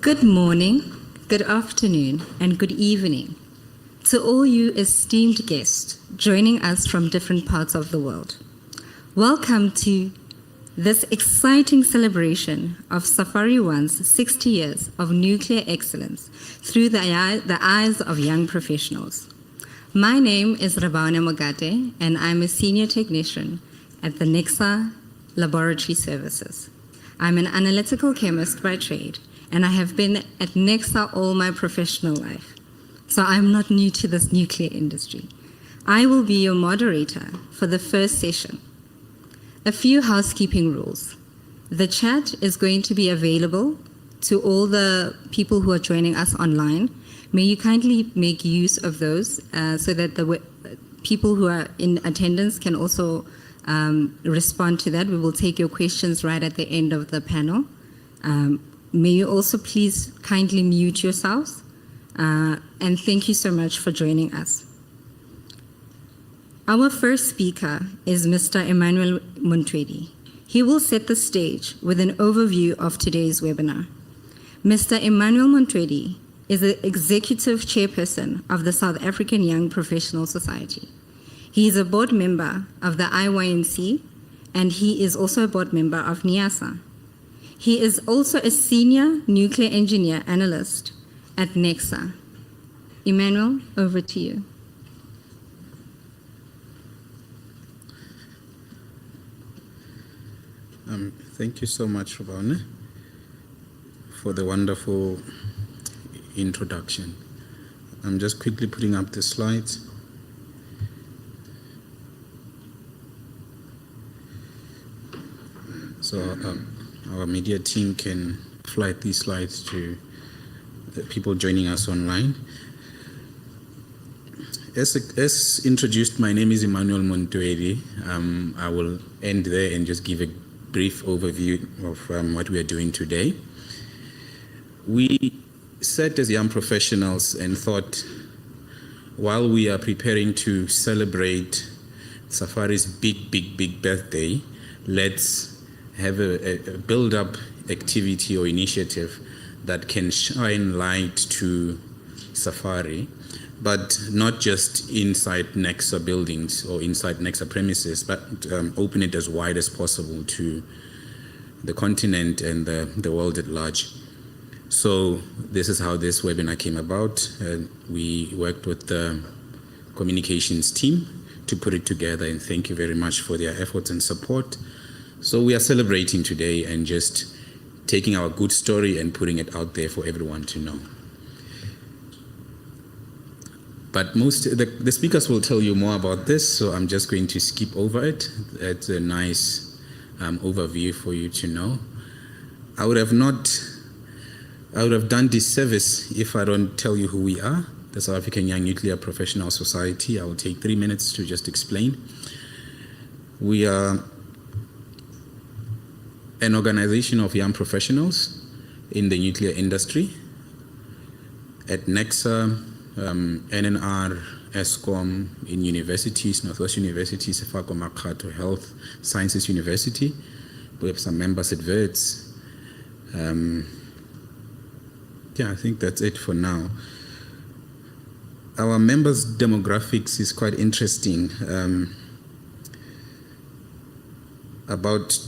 Good morning, good afternoon, and good evening to all you esteemed guests joining us from different parts of the world. Welcome to this exciting celebration of SAFARI-1's 60 years of nuclear excellence through the eyes of young professionals. My name is Rabaone Mogate, and I'm a senior technician at the Necsa Laboratory Services. I'm an analytical chemist by trade, and I have been at Necsa all my professional life. So I'm not new to this nuclear industry. I will be your moderator for the first session. A few housekeeping rules. The chat is going to be available to all the people who are joining us online. May you kindly make use of those so that the people who are in attendance can also respond to that. We will take your questions right at the end of the panel. May you also please kindly mute yourselves, and thank you so much for joining us. Our first speaker is Mr. Emmanuel Montwedi. He will set the stage with an overview of today's webinar. Mr. Emmanuel Montwedi is the Executive Chairperson of the South African Young Professional Society. He is a board member of the IYNC, and he is also a board member of NIASA. He is also a senior nuclear engineer analyst at Necsa. Emmanuel, over to you. Thank you so much, Rabaone, for the wonderful introduction. I'm just quickly putting up the slides. So our media team can flight these slides to the people joining us online. As introduced, my name is Emmanuel Montwedi. I will end there and just give a brief overview of what we are doing today. We sat as young professionals and thought, while we are preparing to celebrate SAFARI's big birthday, let's have a build-up activity or initiative that can shine light to SAFARI, but not just inside Necsa buildings or inside Necsa premises, but open it as wide as possible to the continent and the world at large. So this is how this webinar came about. We worked with the communications team to put it together, and thank you very much for their efforts and support. So we are celebrating today and just taking our good story and putting it out there for everyone to know. But the speakers will tell you more about this, so I'm just going to skip over it. It's a nice overview for you to know. I would have done disservice if I don't tell you who we are, the South African Young Nuclear Professional Society. I will take 3 minutes to just explain. We are an organization of young professionals in the nuclear industry. At Necsa, NNR, ESCOM, in universities, Northwest University, Sefako Makato Health Sciences University. We have some members at VETS. Yeah, I think that's it for now. Our members' demographics is quite interesting. About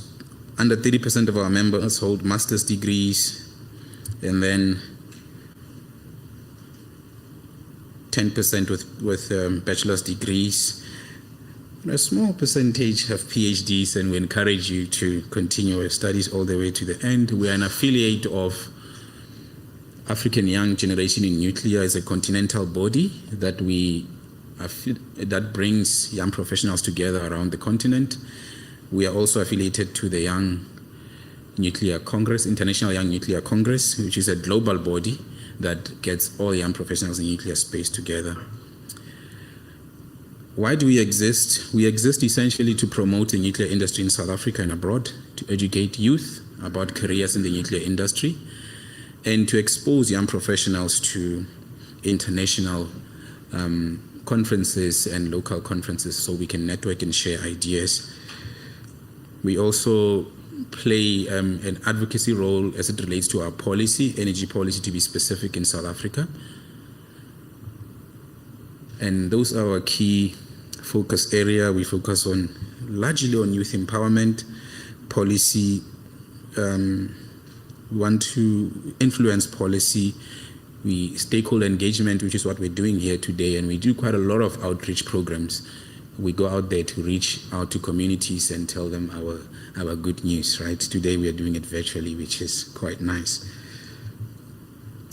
under 30% of our members hold master's degrees, and then 10% with bachelor's degrees. A small percentage have PhDs, and we encourage you to continue your studies all the way to the end. We are an affiliate of African Young Generation in Nuclear is a continental body that that brings young professionals together around the continent. We are also affiliated to the Young Nuclear Congress, International Young Nuclear Congress, which is a global body that gets all young professionals in nuclear space together. Why do we exist? We exist essentially to promote the nuclear industry in South Africa and abroad, to educate youth about careers in the nuclear industry, and to expose young professionals to international conferences and local conferences so we can network and share ideas. We also play an advocacy role as it relates to our policy, energy policy to be specific in South Africa. And those are our key focus area. We focus largely on youth empowerment, policy. We want to influence policy, stakeholder engagement, which is what we're doing here today, and we do quite a lot of outreach programs. We go out there to reach out to communities and tell them our good news, right? Today we are doing it virtually, which is quite nice.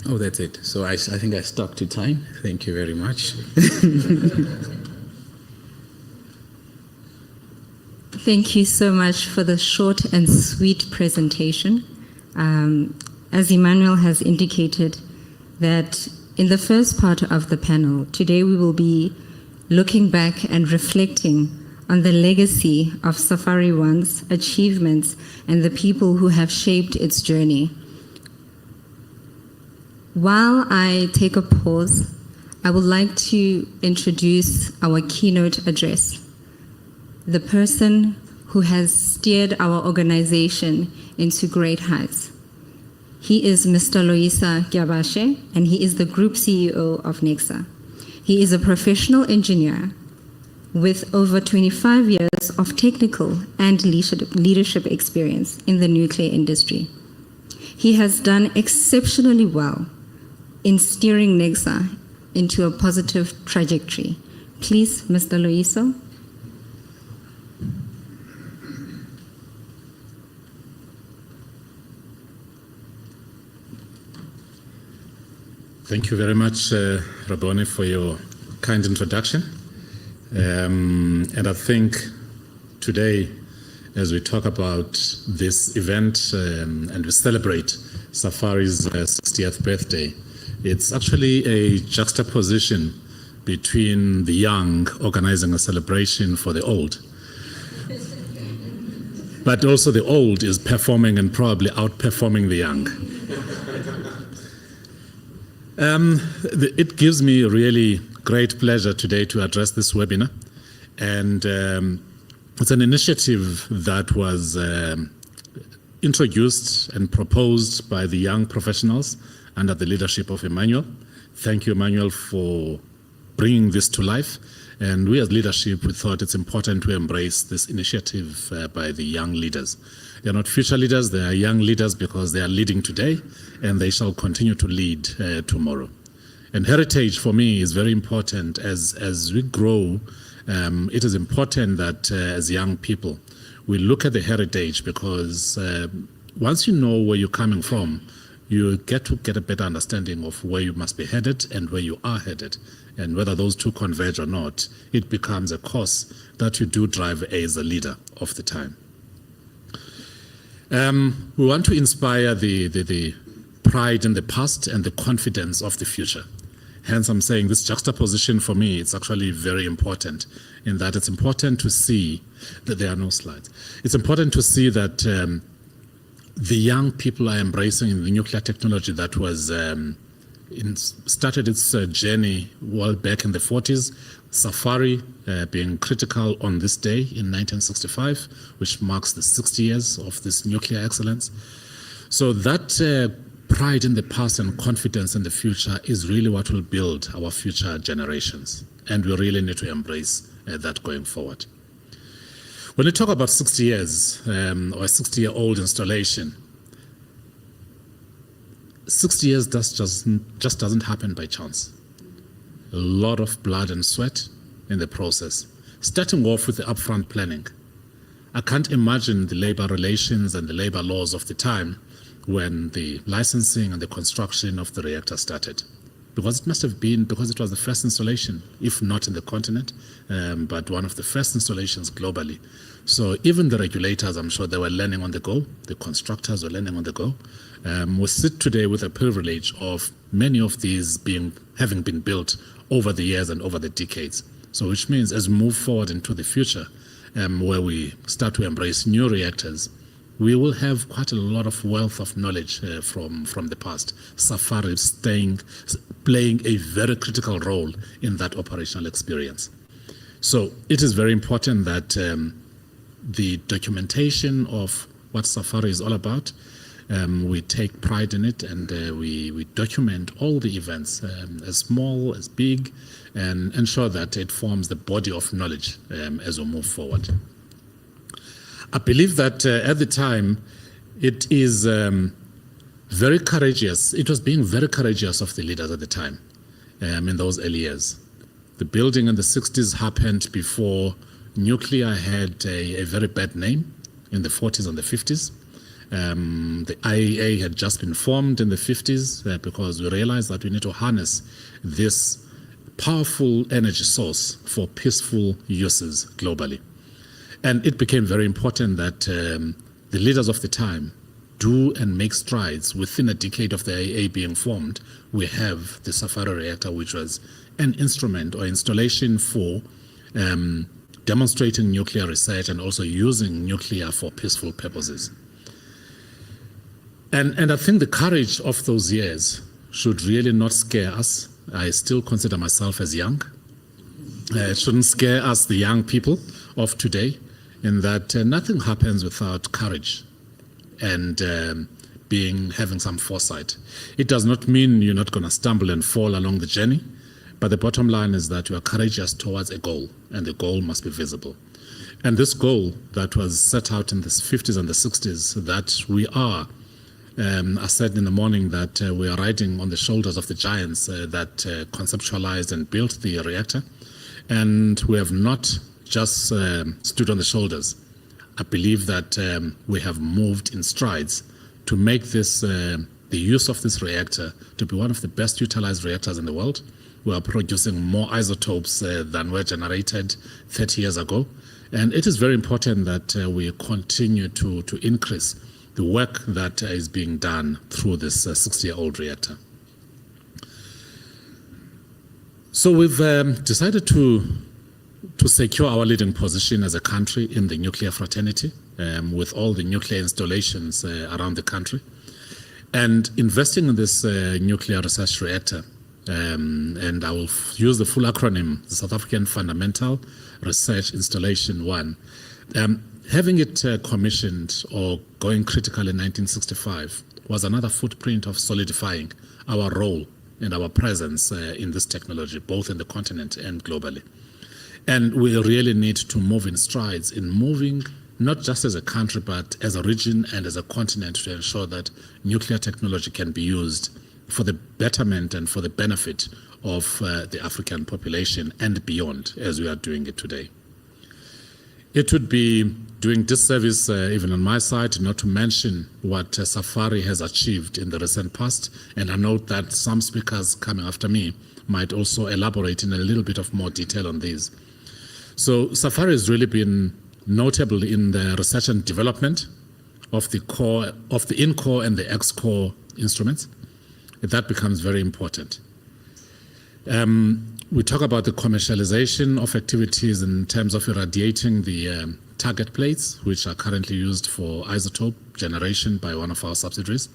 Oh, that's it. So I think I stuck to time. Thank you very much. Thank you so much for the short and sweet presentation. As Emmanuel has indicated, that in the first part of the panel, today we will be looking back and reflecting on the legacy of SAFARI-1's achievements and the people who have shaped its journey. While I take a pause, I would like to introduce our keynote address, the person who has steered our organization into great heights. He is Mr. Loisa Gyabashe, and he is the Group CEO of Necsa. He is a professional engineer with over 25 years of technical and leadership experience in the nuclear industry. He has done exceptionally well in steering Necsa into a positive trajectory. Please, Mr. Loiso. Thank you very much, Raboni, for your kind introduction. And I think today, as we talk about this event and we celebrate SAFARI's 60th birthday, it's actually a juxtaposition between the young organizing a celebration for the old. But also the old is performing and probably outperforming the young. It gives me really great pleasure today to address this webinar, and it's an initiative that was introduced and proposed by the young professionals under the leadership of Emmanuel. Thank you, Emmanuel, for bringing this to life, and we as leadership, we thought it's important to embrace this initiative by the young leaders. They're not future leaders, they are young leaders because they are leading today and they shall continue to lead tomorrow. And heritage for me is very important as we grow. It is important that as young people, we look at the heritage because once you know where you're coming from, you get to get a better understanding of where you must be headed and where you are headed. And whether those two converge or not, it becomes a course that you do drive as a leader of the time. We want to inspire the pride in the past and the confidence of the future. Hence, I'm saying this juxtaposition for me, it's actually very important in that it's important to see that there are no slides. It's important to see that the young people are embracing the nuclear technology that was started its journey well back in the 40s. SAFARI being critical on this day in 1965, which marks the 60 years of this nuclear excellence. So that pride in the past and confidence in the future is really what will build our future generations. And we really need to embrace that going forward. When we talk about 60 years or a 60-year-old installation, 60 years just doesn't happen by chance. A lot of blood and sweat in the process, starting off with the upfront planning. I can't imagine the labor relations and the labor laws of the time when the licensing and the construction of the reactor started. Because it must have been, because it was the first installation, if not in the continent, but one of the first installations globally. So even the regulators, I'm sure they were learning on the go, the constructors were learning on the go. We sit today with the privilege of many of these having been built over the years and over the decades. So which means as we move forward into the future, where we start to embrace new reactors, we will have quite a lot of wealth of knowledge from the past. SAFARI playing a very critical role in that operational experience. So it is very important that the documentation of what SAFARI is all about, we take pride in it, and we document all the events, as small as big, and ensure that it forms the body of knowledge as we move forward. I believe that at the time, it is very courageous. It was being very courageous of the leaders at the time in those early years. The building in the 60s happened before nuclear had a very bad name in the 40s and the 50s. The IAEA had just been formed in the 50s because we realized that we need to harness this powerful energy source for peaceful uses globally. And it became very important that the leaders of the time do and make strides. Within a decade of the IAEA being formed, we have the SAFARI reactor, which was an instrument or installation for demonstrating nuclear research and also using nuclear for peaceful purposes. And I think the courage of those years should really not scare us. I still consider myself as young. It shouldn't scare us, the young people of today, in that nothing happens without courage and having some foresight. It does not mean you're not going to stumble and fall along the journey, but the bottom line is that you are courageous towards a goal, and the goal must be visible. And this goal that was set out in the 50s and the 60s, that we are, I said in the morning that we are riding on the shoulders of the giants that conceptualized and built the reactor, and we have not just stood on the shoulders. I believe that we have moved in strides to make this, the use of this reactor, to be one of the best utilized reactors in the world. We are producing more isotopes than were generated 30 years ago. And it is very important that we continue to increase the work that is being done through this 60-year-old reactor. So we've decided to secure our leading position as a country in the nuclear fraternity with all the nuclear installations around the country. And investing in this nuclear research reactor, and I will use the full acronym, the South African Fundamental Research Installation 1. Having it commissioned or going critical in 1965 was another footprint of solidifying our role and our presence in this technology, both in the continent and globally. And we really need to move in strides in moving not just as a country, but as a region and as a continent to ensure that nuclear technology can be used for the betterment and for the benefit of the African population and beyond, as we are doing it today. It would be doing disservice, even on my side, not to mention what SAFARI has achieved in the recent past, and I note that some speakers coming after me might also elaborate in a little bit of more detail on these. So SAFARI has really been notable in the research and development of the core, of the in-core and the ex-core instruments. That becomes very important. We talk about the commercialization of activities in terms of irradiating the target plates, which are currently used for isotope generation by one of our subsidiaries.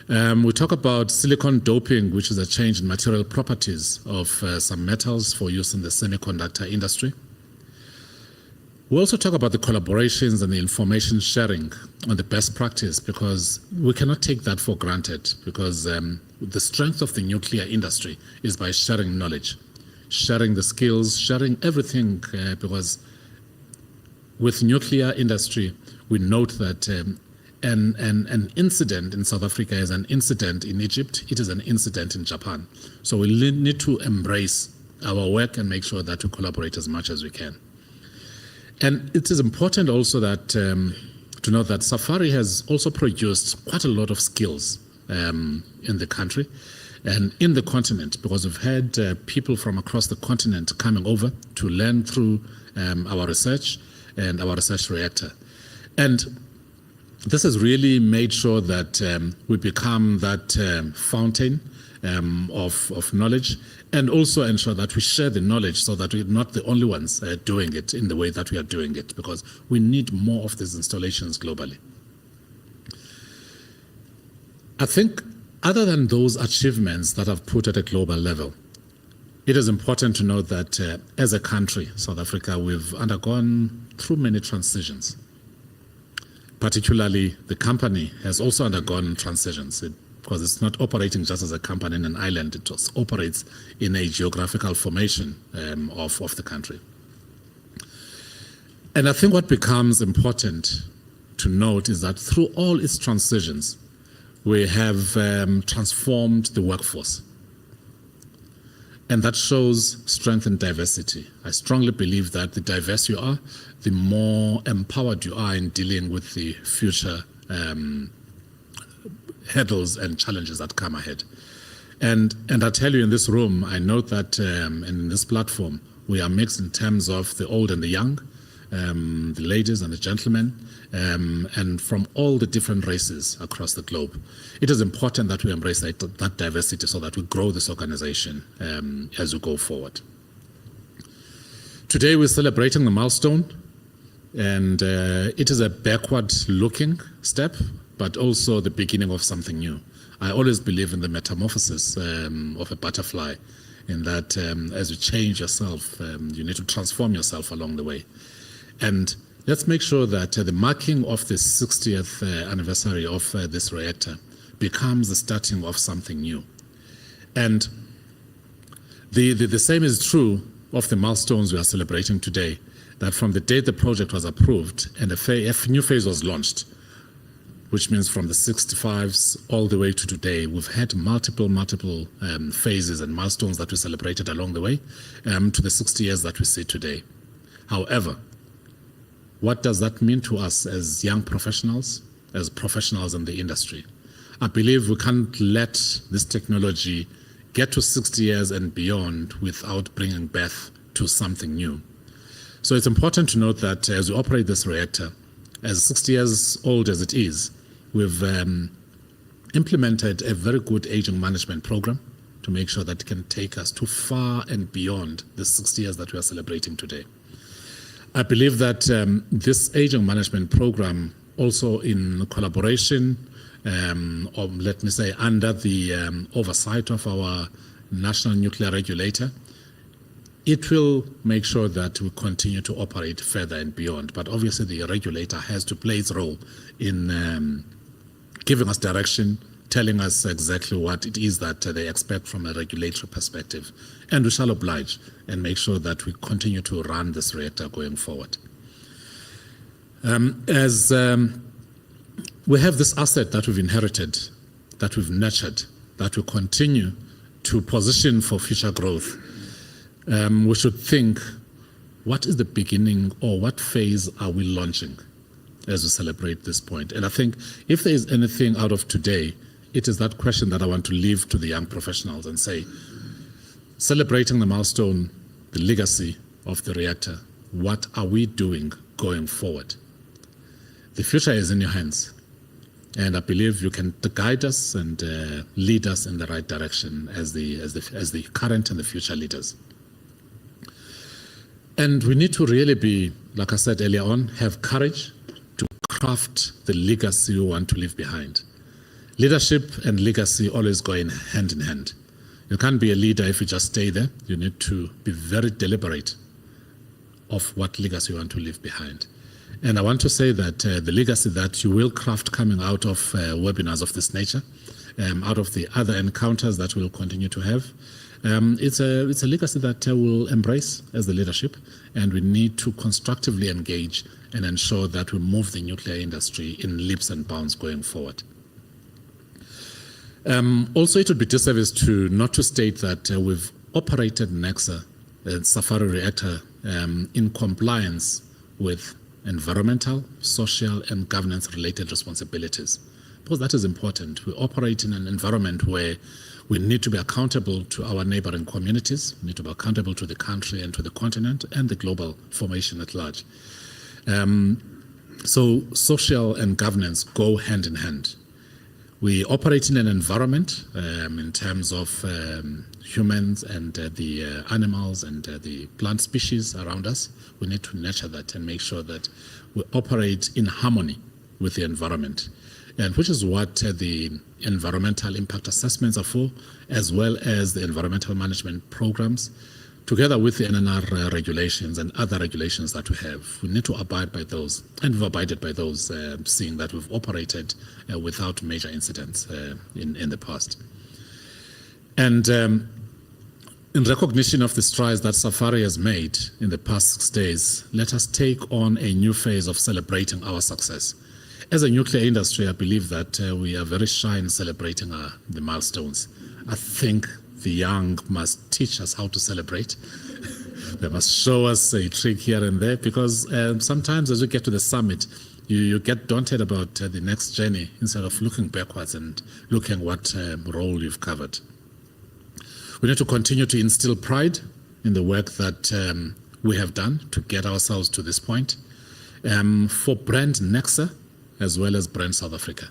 We talk about silicon doping, which is a change in material properties of some metals for use in the semiconductor industry. We also talk about the collaborations and the information sharing on the best practice, because we cannot take that for granted, because the strength of the nuclear industry is by sharing knowledge, sharing the skills, sharing everything, because with nuclear industry, we note that an incident in South Africa is an incident in Egypt, it is an incident in Japan. So we need to embrace our work and make sure that we collaborate as much as we can. And it is important also that to know that SAFARI has also produced quite a lot of skills in the country and in the continent, because we've had people from across the continent coming over to learn through our research and our research reactor. And this has really made sure that we become that fountain of knowledge, and also ensure that we share the knowledge so that we're not the only ones doing it in the way that we are doing it, because we need more of these installations globally. I think other than those achievements that I've put at a global level, it is important to note that as a country, South Africa, we've undergone through many transitions. Particularly, the company has also undergone transitions, because it's not operating just as a company in an island, it just operates in a geographical formation of the country. And I think what becomes important to note is that through all its transitions, we have transformed the workforce. And that shows strength and diversity. I strongly believe that the diverse you are, the more empowered you are in dealing with the future hurdles and challenges that come ahead. And I tell you, in this room, I note that in this platform, we are mixed in terms of the old and the young, the ladies and the gentlemen, and from all the different races across the globe. It is important that we embrace that diversity so that we grow this organization as we go forward. Today we're celebrating the milestone, and it is a backward-looking step, but also the beginning of something new. I always believe in the metamorphosis of a butterfly, in that as you change yourself, you need to transform yourself along the way. And let's make sure that the marking of the 60th anniversary of this reactor becomes the starting of something new. And the same is true of the milestones we are celebrating today, that from the date the project was approved and a new phase was launched, which means from the 65s all the way to today, we've had multiple phases and milestones that we celebrated along the way to the 60 years that we see today. However, what does that mean to us as young professionals, as professionals in the industry? I believe we can't let this technology get to 60 years and beyond without bringing birth to something new. So it's important to note that as we operate this reactor, as 60 years old as it is, we've implemented a very good aging management program to make sure that it can take us too far and beyond the 60 years that we are celebrating today. I believe that this aging management program, also in collaboration, or let me say under the oversight of our national nuclear regulator, it will make sure that we continue to operate further and beyond. But obviously the regulator has to play its role in giving us direction, telling us exactly what it is that they expect from a regulatory perspective. And we shall oblige and make sure that we continue to run this reactor going forward. As we have this asset that we've inherited, that we've nurtured, that we continue to position for future growth, we should think, what is the beginning, or what phase are we launching as we celebrate this point? And I think if there is anything out of today, it is that question that I want to leave to the young professionals and say, celebrating the milestone, the legacy of the reactor, what are we doing going forward? The future is in your hands, and I believe you can guide us and lead us in the right direction as the current and the future leaders. And we need to really be, like I said earlier on, have courage to craft the legacy we want to leave behind. Leadership and legacy always go hand in hand. You can't be a leader if you just stay there. You need to be very deliberate of what legacy you want to leave behind. And I want to say that the legacy that you will craft coming out of webinars of this nature, out of the other encounters that we'll continue to have, it's a legacy that we'll embrace as the leadership, and we need to constructively engage and ensure that we move the nuclear industry in leaps and bounds going forward. Also, it would be disservice not to state that we've operated Necsa, the SAFARI reactor, in compliance with environmental, social, and governance-related responsibilities. Because that is important. We operate in an environment where we need to be accountable to our neighboring communities, we need to be accountable to the country and to the continent and the global formation at large. So social and governance go hand in hand. We operate in an environment in terms of humans and the animals and the plant species around us. We need to nurture that and make sure that we operate in harmony with the environment, and which is what the environmental impact assessments are for, as well as the environmental management programs, together with the NNR regulations and other regulations that we have. We need to abide by those, and we've abided by those, seeing that we've operated without major incidents in the past. And in recognition of the strides that Safari has made in the past 6 days, let us take on a new phase of celebrating our success. As a nuclear industry, I believe that we are very shy in celebrating the milestones. I think the young must teach us how to celebrate. They must show us a trick here and there, because sometimes as we get to the summit, you get daunted about the next journey instead of looking backwards and looking what role you've covered. We need to continue to instill pride in the work that we have done to get ourselves to this point. For brand Necsa, as well as brand South Africa,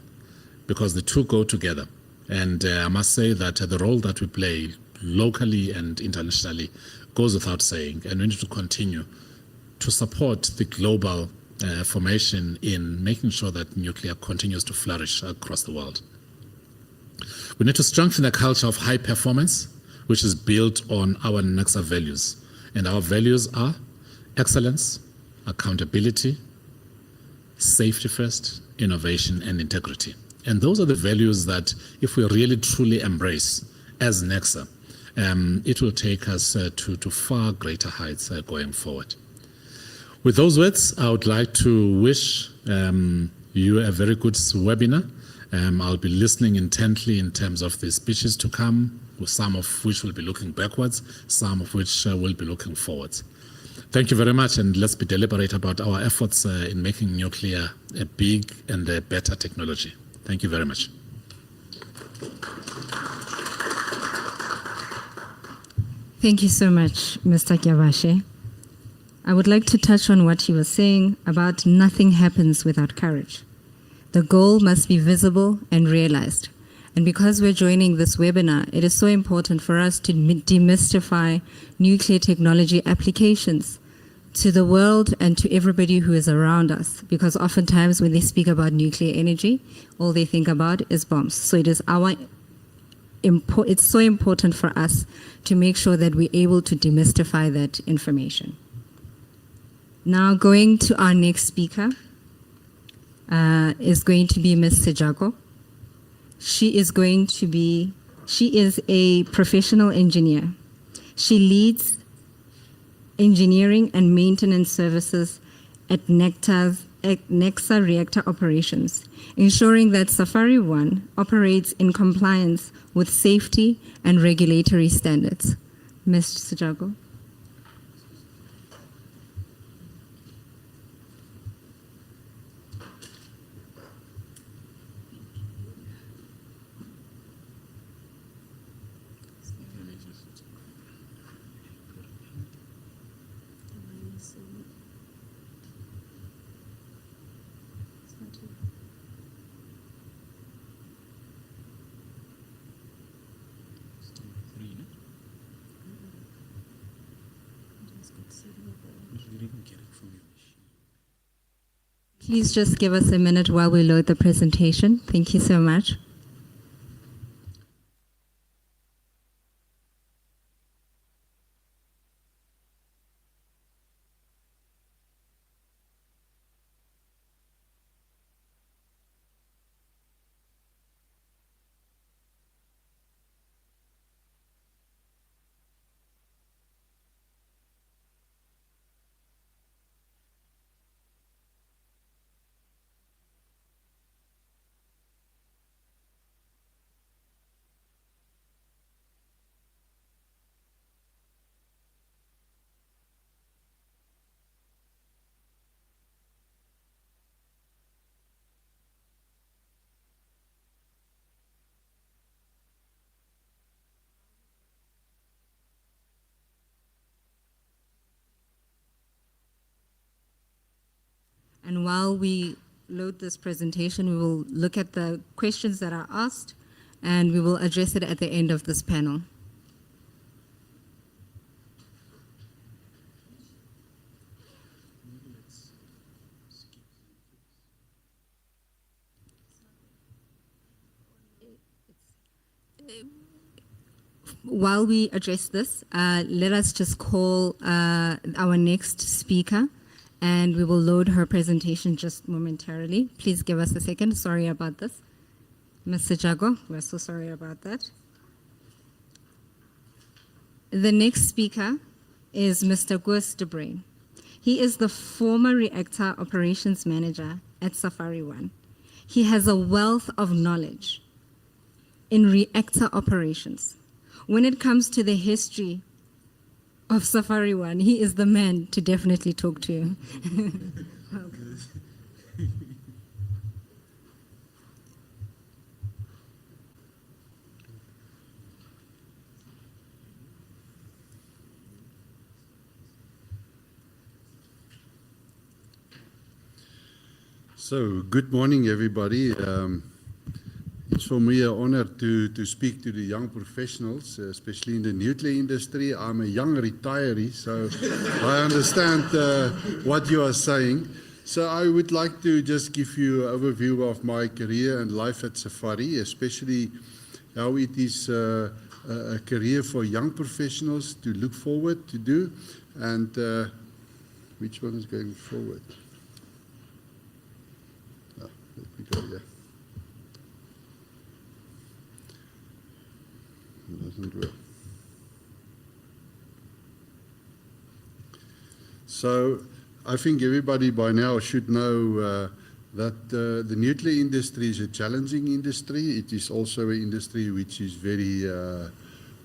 because the two go together. And I must say that the role that we play locally and internationally goes without saying, and we need to continue to support the global formation in making sure that nuclear continues to flourish across the world. We need to strengthen a culture of high performance, which is built on our Necsa values. And our values are excellence, accountability, safety first, innovation, and integrity. And those are the values that, if we really truly embrace as Necsa, it will take us to far greater heights going forward. With those words, I would like to wish you a very good webinar. I'll be listening intently in terms of the speeches to come, some of which will be looking backwards, some of which will be looking forwards. Thank you very much, and let's be deliberate about our efforts in making nuclear a big and a better technology. Thank you very much. Thank you so much, Mr. Gyavashe. I would like to touch on what you were saying about nothing happens without courage. The goal must be visible and realized. And because we're joining this webinar, it is so important for us to demystify nuclear technology applications to the world and to everybody who is around us. Because oftentimes when they speak about nuclear energy, all they think about is bombs. So it is it's so important for us to make sure that we're able to demystify that information. Now going to our next speaker is going to be Ms. Sejako. She is a professional engineer. She leads engineering and maintenance services at Necsa reactor operations, ensuring that SAFARI-1 operates in compliance with safety and regulatory standards. Ms. Sejako. Please just give us a minute while we load the presentation. Thank you so much. while we load this presentation, we will look at the questions that are asked, and we will address it at the end of this panel. While we address this, let us just call our next speaker, and we will load her presentation just momentarily. Please give us a second. Sorry about this. Mr. Jago, we're so sorry about that. The next speaker is Mr. Koos de Bruin. He is the former reactor operations manager at SAFARI-1. He has a wealth of knowledge in reactor operations. When it comes to the history of SAFARI-1, he is the man to definitely talk to. So, good morning, everybody. It's for me an honor to speak to the young professionals, especially in the nuclear industry. I'm a young retiree, so I understand what you are saying. So I would like to just give you an overview of my career and life at Safari, especially how it is a career for young professionals to look forward to do. And which one is going forward? Let me go here. It doesn't work. So I think everybody by now should know that the nuclear industry is a challenging industry. It is also an industry which is very,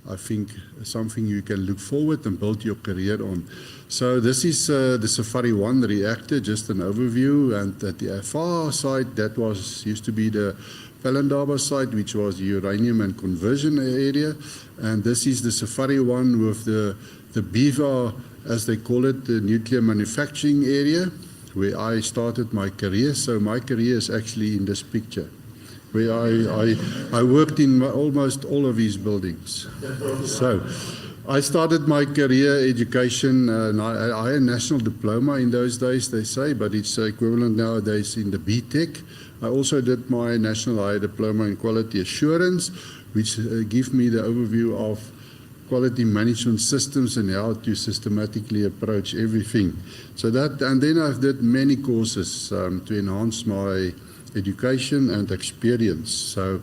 I think, something you can look forward and build your career on. So this is the SAFARI-1 reactor, just an overview. And at the far side, that used to be the Pelindaba site, which was the uranium and conversion area. And this is the SAFARI-1 with the BEVA, as they call it, the nuclear manufacturing area, where I started my career. So my career is actually in this picture, where I worked in almost all of these buildings. So I started my career education, I had a national diploma in those days, they say, but it's equivalent nowadays in the BTech. I also did my national higher diploma in quality assurance, which gives me the overview of quality management systems and how to systematically approach everything. So that, and then I've did many courses to enhance my education and experience. So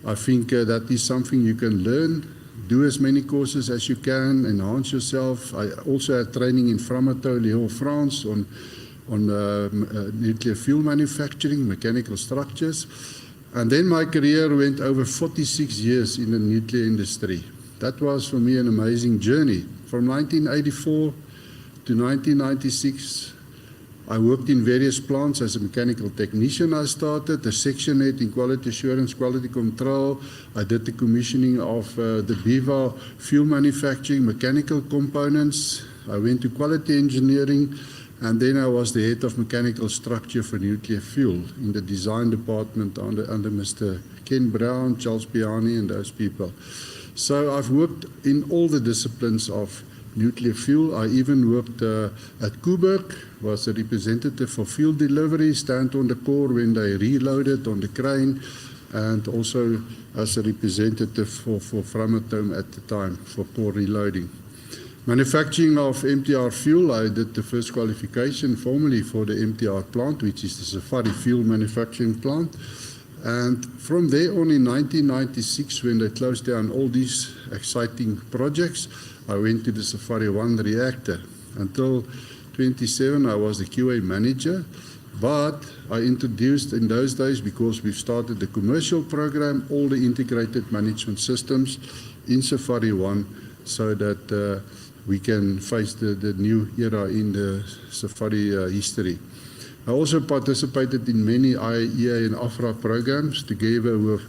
I think that is something you can learn. Do as many courses as you can, enhance yourself. I also had training in Framato, Lyon, France on nuclear fuel manufacturing, mechanical structures. And then my career went over 46 years in the nuclear industry. That was for me an amazing journey. From 1984 to 1996, I worked in various plants as a mechanical technician. I started a section head in quality assurance, quality control. I did the commissioning of the BEVA fuel manufacturing, mechanical components. I went to quality engineering, and then I was the head of mechanical structure for nuclear fuel in the design department under Mr. Ken Brown, Charles Piani, and those people. So I've worked in all the disciplines of nuclear fuel. I even worked at Koeberg, was a representative for fuel delivery, stand on the core when they reloaded on the crane, and also as a representative for Framatome at the time for core reloading. Manufacturing of MTR fuel, I did the first qualification formally for the MTR plant, which is the Safari fuel manufacturing plant. And from there on in 1996, when they closed down all these exciting projects, I went to the SAFARI-1 reactor. Until 27, I was the QA manager, but I introduced in those days, because we've started the commercial program, all the integrated management systems in SAFARI-1 so that we can face the new era in the Safari history. I also participated in many IAEA and AFRA programs together with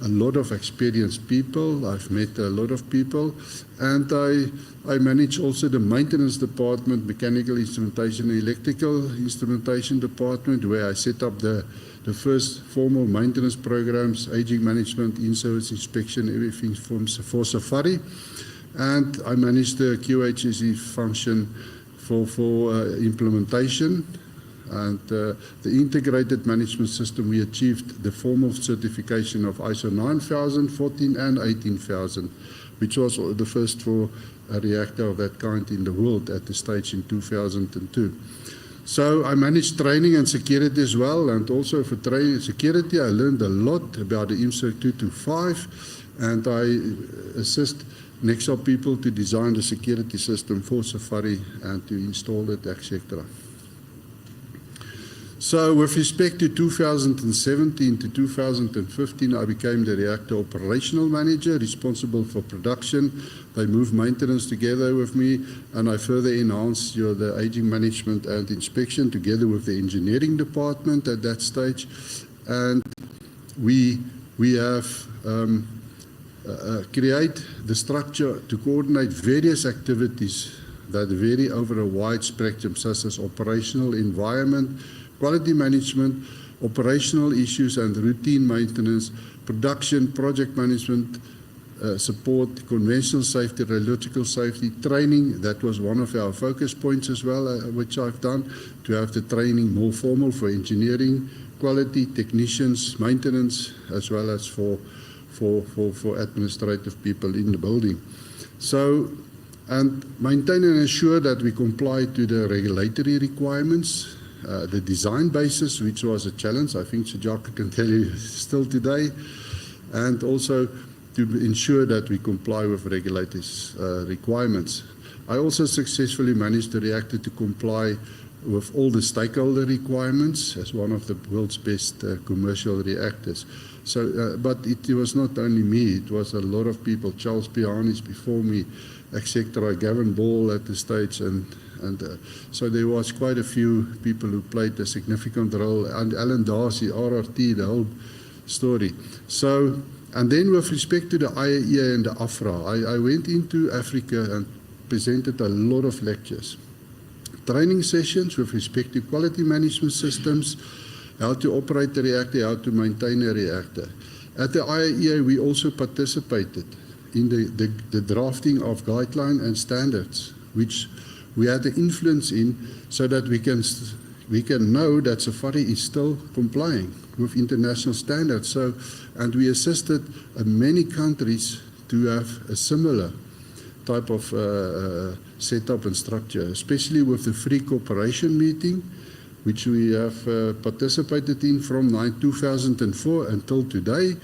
a lot of experienced people. I've met a lot of people, and I manage also the maintenance department, mechanical instrumentation, electrical instrumentation department, where I set up the first formal maintenance programs, aging management, in-service inspection, everything for Safari. And I manage the QHSE function for implementation. And the integrated management system, we achieved the formal certification of ISO 9000, 14 and 18000, which was the first for a reactor of that kind in the world at the stage in 2002. So I managed training and security as well, and also for training and security I learned a lot about the IMSIRC 225, and I assist Necsa people to design the security system for Safari and to install it, etc. So with respect to 2017 to 2015, I became the reactor operational manager responsible for production. They moved maintenance together with me, and I further enhanced the aging management and inspection together with the engineering department at that stage. And we have create the structure to coordinate various activities that vary over a wide spectrum, such as operational environment, quality management, operational issues and routine maintenance, production, project management, support, conventional safety, radiological safety, training. That was one of our focus points as well, which I've done, to have the training more formal for engineering, quality, technicians, maintenance, as well as for administrative people in the building. So, and maintain and ensure that we comply to the regulatory requirements, the design basis, which was a challenge, I think Sejaka can tell you still today, and also to ensure that we comply with regulators' requirements. I also successfully managed the reactor to comply with all the stakeholder requirements as one of the world's best commercial reactors. So, but it was not only me, it was a lot of people, Charles Pianis before me, etc., Gavin Ball at the stage, and so there was quite a few people who played a significant role, and Alan Darcy, RRT, the whole story. So, and then with respect to the IAEA and the AFRA, I went into Africa and presented a lot of lectures, training sessions with respect to quality management systems, how to operate the reactor, how to maintain a reactor. At the IAEA, we also participated in the drafting of guidelines and standards, which we had the influence in, so that we can know that Safari is still complying with international standards. So, and we assisted many countries to have a similar type of setup and structure, especially with the free cooperation meeting, which we have participated in from 2004 until today.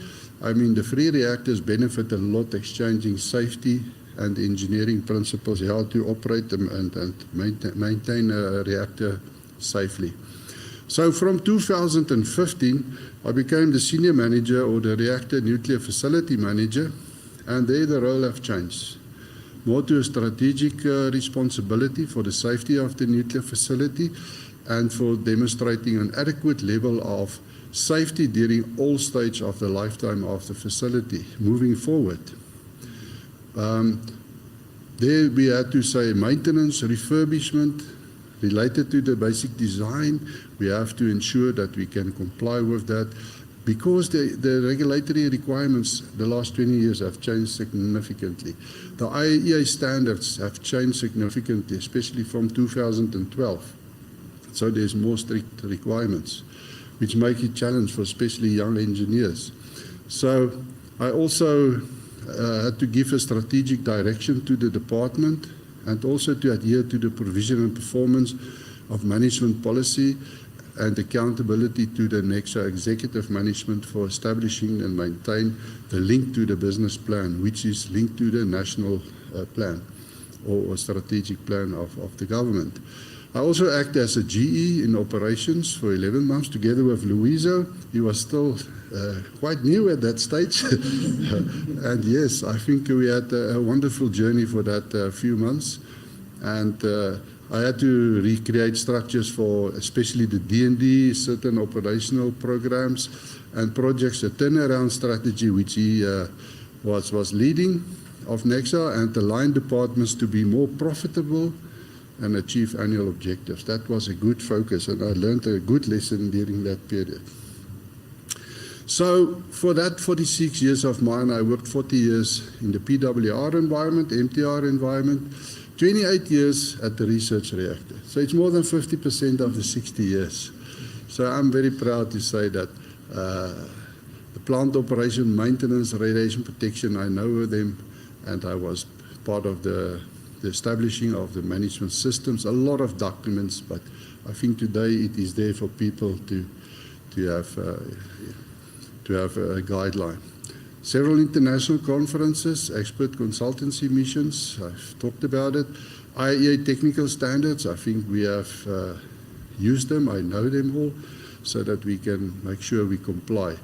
I mean, the free reactors benefit a lot, exchanging safety and engineering principles, how to operate them and maintain a reactor safely. So from 2015, I became the senior manager or the reactor nuclear facility manager, and there the role have changed. More to a strategic responsibility for the safety of the nuclear facility and for demonstrating an adequate level of safety during all stages of the lifetime of the facility moving forward. There we had to say maintenance, refurbishment, related to the basic design. We have to ensure that we can comply with that, because the regulatory requirements the last 20 years have changed significantly. The IAEA standards have changed significantly, especially from 2012. So there's more strict requirements, which make it a challenge for especially young engineers. So I also had to give a strategic direction to the department, and also to adhere to the provision and performance of management policy and accountability to the Necsa executive management for establishing and maintain the link to the business plan, which is linked to the national plan or strategic plan of the government. I also act as a GE in operations for 11 months together with Luiso. He was still quite new at that stage. And yes, I think we had a wonderful journey for that few months. And I had to recreate structures for especially the D&D, certain operational programs and projects, a turnaround strategy which he was leading of Necsa, and align departments to be more profitable and achieve annual objectives. That was a good focus, and I learned a good lesson during that period. So for that 46 years of mine, I worked 40 years in the PWR environment, MTR environment, 28 years at the research reactor. So it's more than 50% of the 60 years. So I'm very proud to say that the plant operation, maintenance, radiation protection, I know them, and I was part of the establishing of the management systems, a lot of documents, but I think today it is there for people to have a guideline. Several international conferences, expert consultancy missions, I've talked about it. IAEA technical standards, I think we have used them, I know them all, so that we can make sure we comply.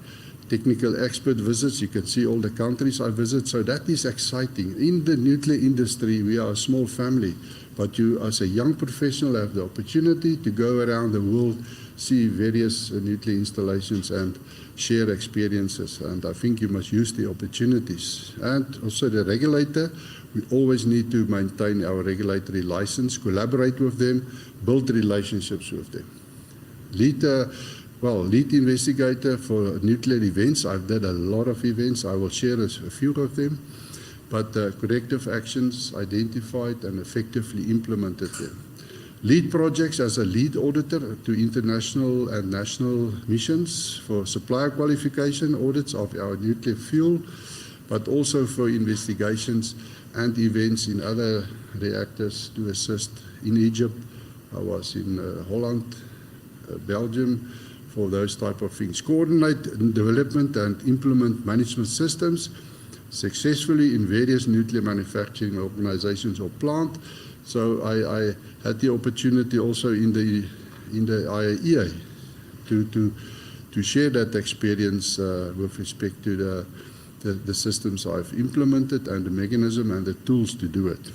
Technical expert visits, you can see all the countries I visit, so that is exciting. In the nuclear industry, we are a small family, but you as a young professional have the opportunity to go around the world, see various nuclear installations and share experiences, and I think you must use the opportunities. And also the regulator, we always need to maintain our regulatory license, collaborate with them, build relationships with them. Lead investigator for nuclear events. I've done a lot of events. I will share a few of them. But corrective actions identified and effectively implemented them. Lead projects as a lead auditor to international and national missions for supplier qualification audits of our nuclear fuel, but also for investigations and events in other reactors to assist in Egypt. I was in Holland, Belgium, for those type of things. Coordinate development and implement management systems successfully in various nuclear manufacturing organizations or plant. So I had the opportunity also in the IAEA to share that experience with respect to the systems I've implemented and the mechanism and the tools to do it.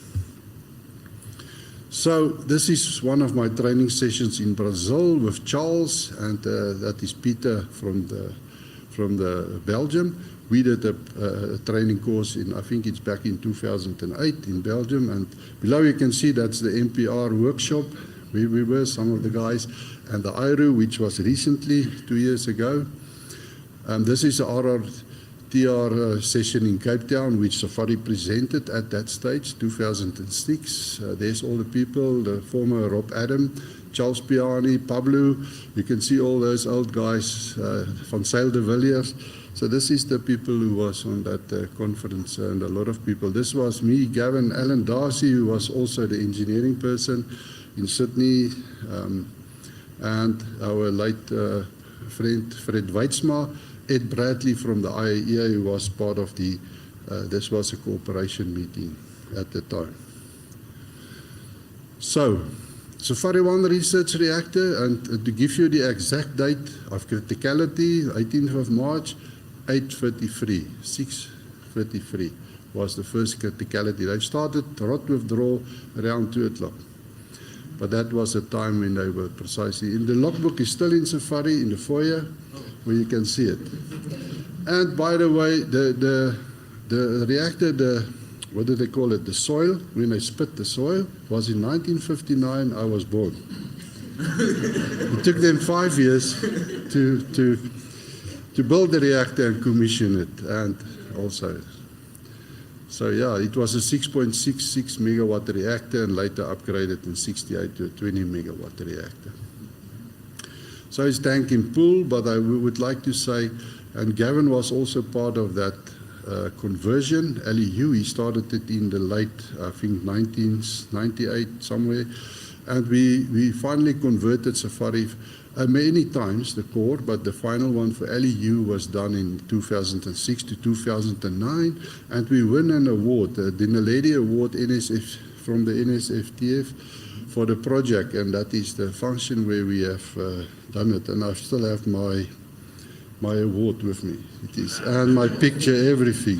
So this is one of my training sessions in Brazil with Charles, and that is Peter from the Belgium. We did a training course in, I think it's back in 2008 in Belgium, and below you can see that's the MPR workshop. We were some of the guys, and the IRU, which was recently 2 years ago. This is the RRTR session in Cape Town, which Safari presented at that stage, 2006. There's all the people, the former Rob Adam, Charles Piani, Pablo. You can see all those old guys, Van Zyl de Villiers. So this is the people who was on that conference, and a lot of people. This was me, Gavin, Alan Darcy, who was also the engineering person in Sydney, and our late friend Fred Weitzma, Ed Bradley from the IAEA, who was part of the, this was a cooperation meeting at the time. So, SAFARI-1 research reactor, and to give you the exact date of criticality, 18th of March, 8:33, 6:33 was the first criticality. They started hot withdrawal around 2 o'clock. But that was the time when they were precisely. In the logbook is still in Safari, in the foyer, where you can see it. And by the way, the reactor, what do they call it, the soil, when they spit the soil, was in 1959, I was born. It took them 5 years to build the reactor and commission it, and also. So yeah, it was a 6.66 megawatt reactor and later upgraded in 68 to a 20 megawatt reactor. So it's tank and pool, but I would like to say, and Gavin was also part of that conversion. LEU, he started it in the late, I think 1998 somewhere, and we finally converted Safari many times, the core, but the final one for LEU was done in 2006 to 2009, and we won an award, the Dinaledi Award from the NSFTF for the project, and that is the function where we have done it. And I still have my my award with me. It is, and my picture, everything.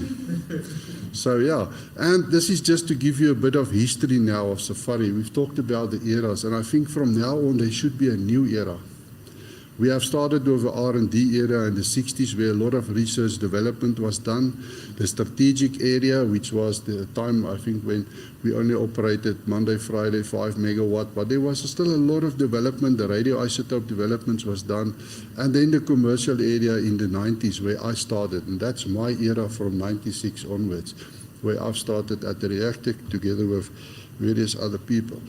So yeah, and this is just to give you a bit of history now of Safari. We've talked about the eras, and I think from now on there should be a new era. We have started with the R&D era in the 60s where a lot of research development was done. The strategic area, which was the time I think when we only operated Monday, Friday, 5 megawatt, but there was still a lot of development. The radioisotope developments was done. And then the commercial area in the 90s where I started, and that's my era from 96 onwards, where I've started at the reactor together with various other people.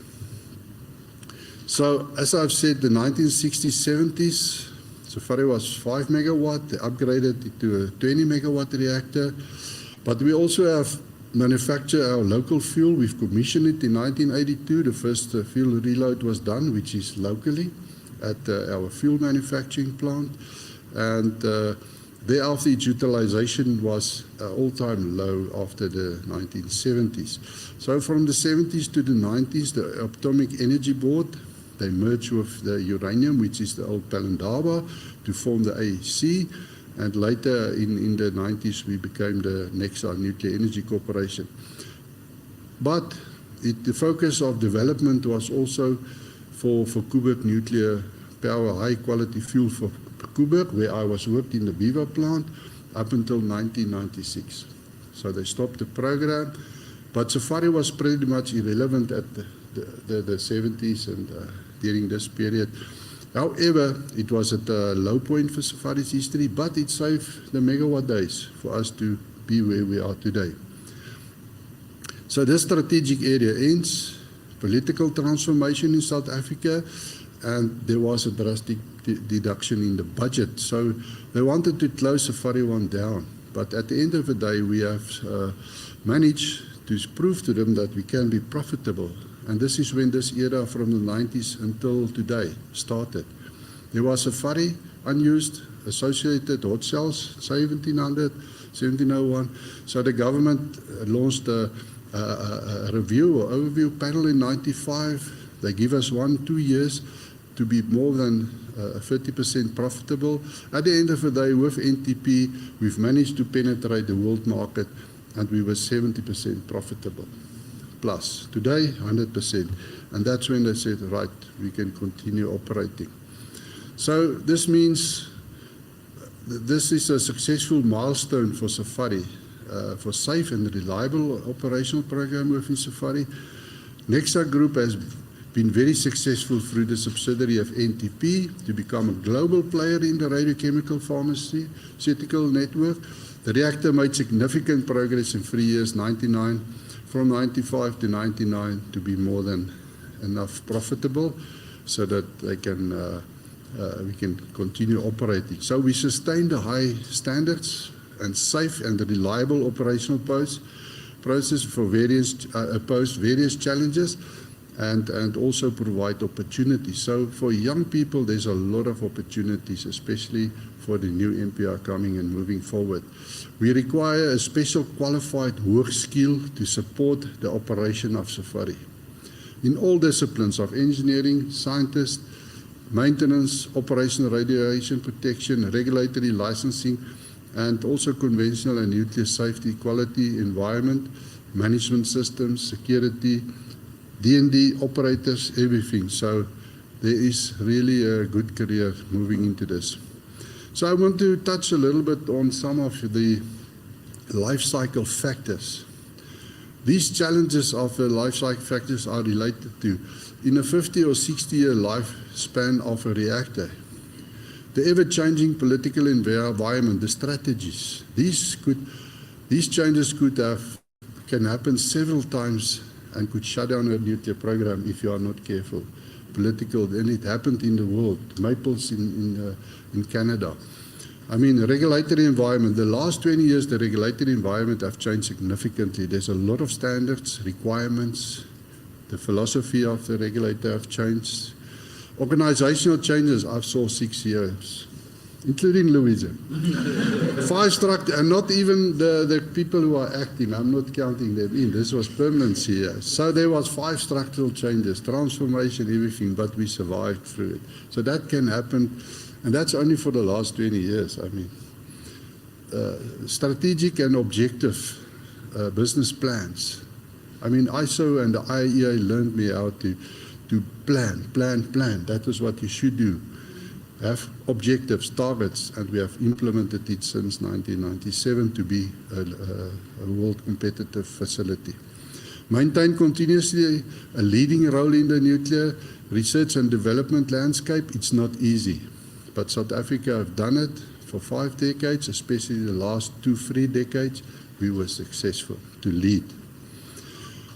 So, as I've said, the 1960s, 70s, Safari was 5 megawatt. They upgraded it to a 20 megawatt reactor. But we also have manufactured our local fuel. We've commissioned it in 1982. The first fuel reload was done, which is locally at our fuel manufacturing plant. And thereafter, its utilization was all-time low after the 1970s. So from the 70s to the 90s, the Atomic Energy Board, they merged with the uranium, which is the old Palindaba, to form the AEC. And later in the 90s, we became the Necsa Nuclear Energy Corporation. But the focus of development was also for Koeberg nuclear power, high-quality fuel for Koeberg, where I was worked in the Beaver plant up until 1996. So they stopped the program. But Safari was pretty much irrelevant at the 70s and during this period. However, it was at a low point for Safari's history, but it saved the megawatt days for us to be where we are today. So this strategic area ends, political transformation in South Africa, and there was a drastic deduction in the budget. So they wanted to close Safari-1 down, but at the end of the day, we have managed to prove to them that we can be profitable. And this is when this era from the 90s until today started. There was Safari unused, associated hot cells, 1700, 1701. So the government launched a review or overview panel in 95. They give us 1-2 years to be more than 30% profitable. At the end of the day, with NTP, we've managed to penetrate the world market, and we were 70% profitable. Plus. Today, 100%. And that's when they said, right, we can continue operating. So this means this is a successful milestone for Safari, for safe and reliable operational program within Safari. Necsa Group has been very successful through the subsidiary of NTP to become a global player in the radiochemical pharmaceutical network. The reactor made significant progress in 3 years, 99. From 95 to 99 to be more than enough profitable so that they can, we can continue operating. So we sustain the high standards and safe and reliable operational process for post various challenges and also provide opportunities. So for young people, there's a lot of opportunities, especially for the new MPR coming and moving forward. We require a special qualified work skill to support the operation of Safari. In all disciplines of engineering, scientists, maintenance, operational radiation protection, regulatory licensing, and also conventional and nuclear safety, quality, environment, management systems, security, D&D operators, everything. So there is really a good career moving into this. So I want to touch a little bit on some of the life cycle factors. These challenges of the life cycle factors are related to, in a 50 or 60-year lifespan of a reactor, the ever-changing political environment, the strategies. These changes can happen several times and could shut down a nuclear program if you are not careful. Political, and it happened in the world. Maples in Canada. I mean, the regulatory environment, the last 20 years, the regulatory environment have changed significantly. There's a lot of standards, requirements. The philosophy of the regulator have changed. Organizational changes, I've saw 6 years, including Louisa. 5 structure, and not even the people who are acting, I'm not counting them in. This was permanency here. So there was 5 structural changes, transformation, everything, but we survived through it. So that can happen And that's only for the last 20 years. I mean, strategic and objective business plans. I mean, ISO and the IEA learned me how to plan. That is what you should do. Have objectives, targets, and we have implemented it since 1997 to be a world competitive facility. Maintain continuously a leading role in the nuclear research and development landscape. It's not easy, but South Africa have done it for 5 decades, especially the last 2-3 decades. We were successful to lead.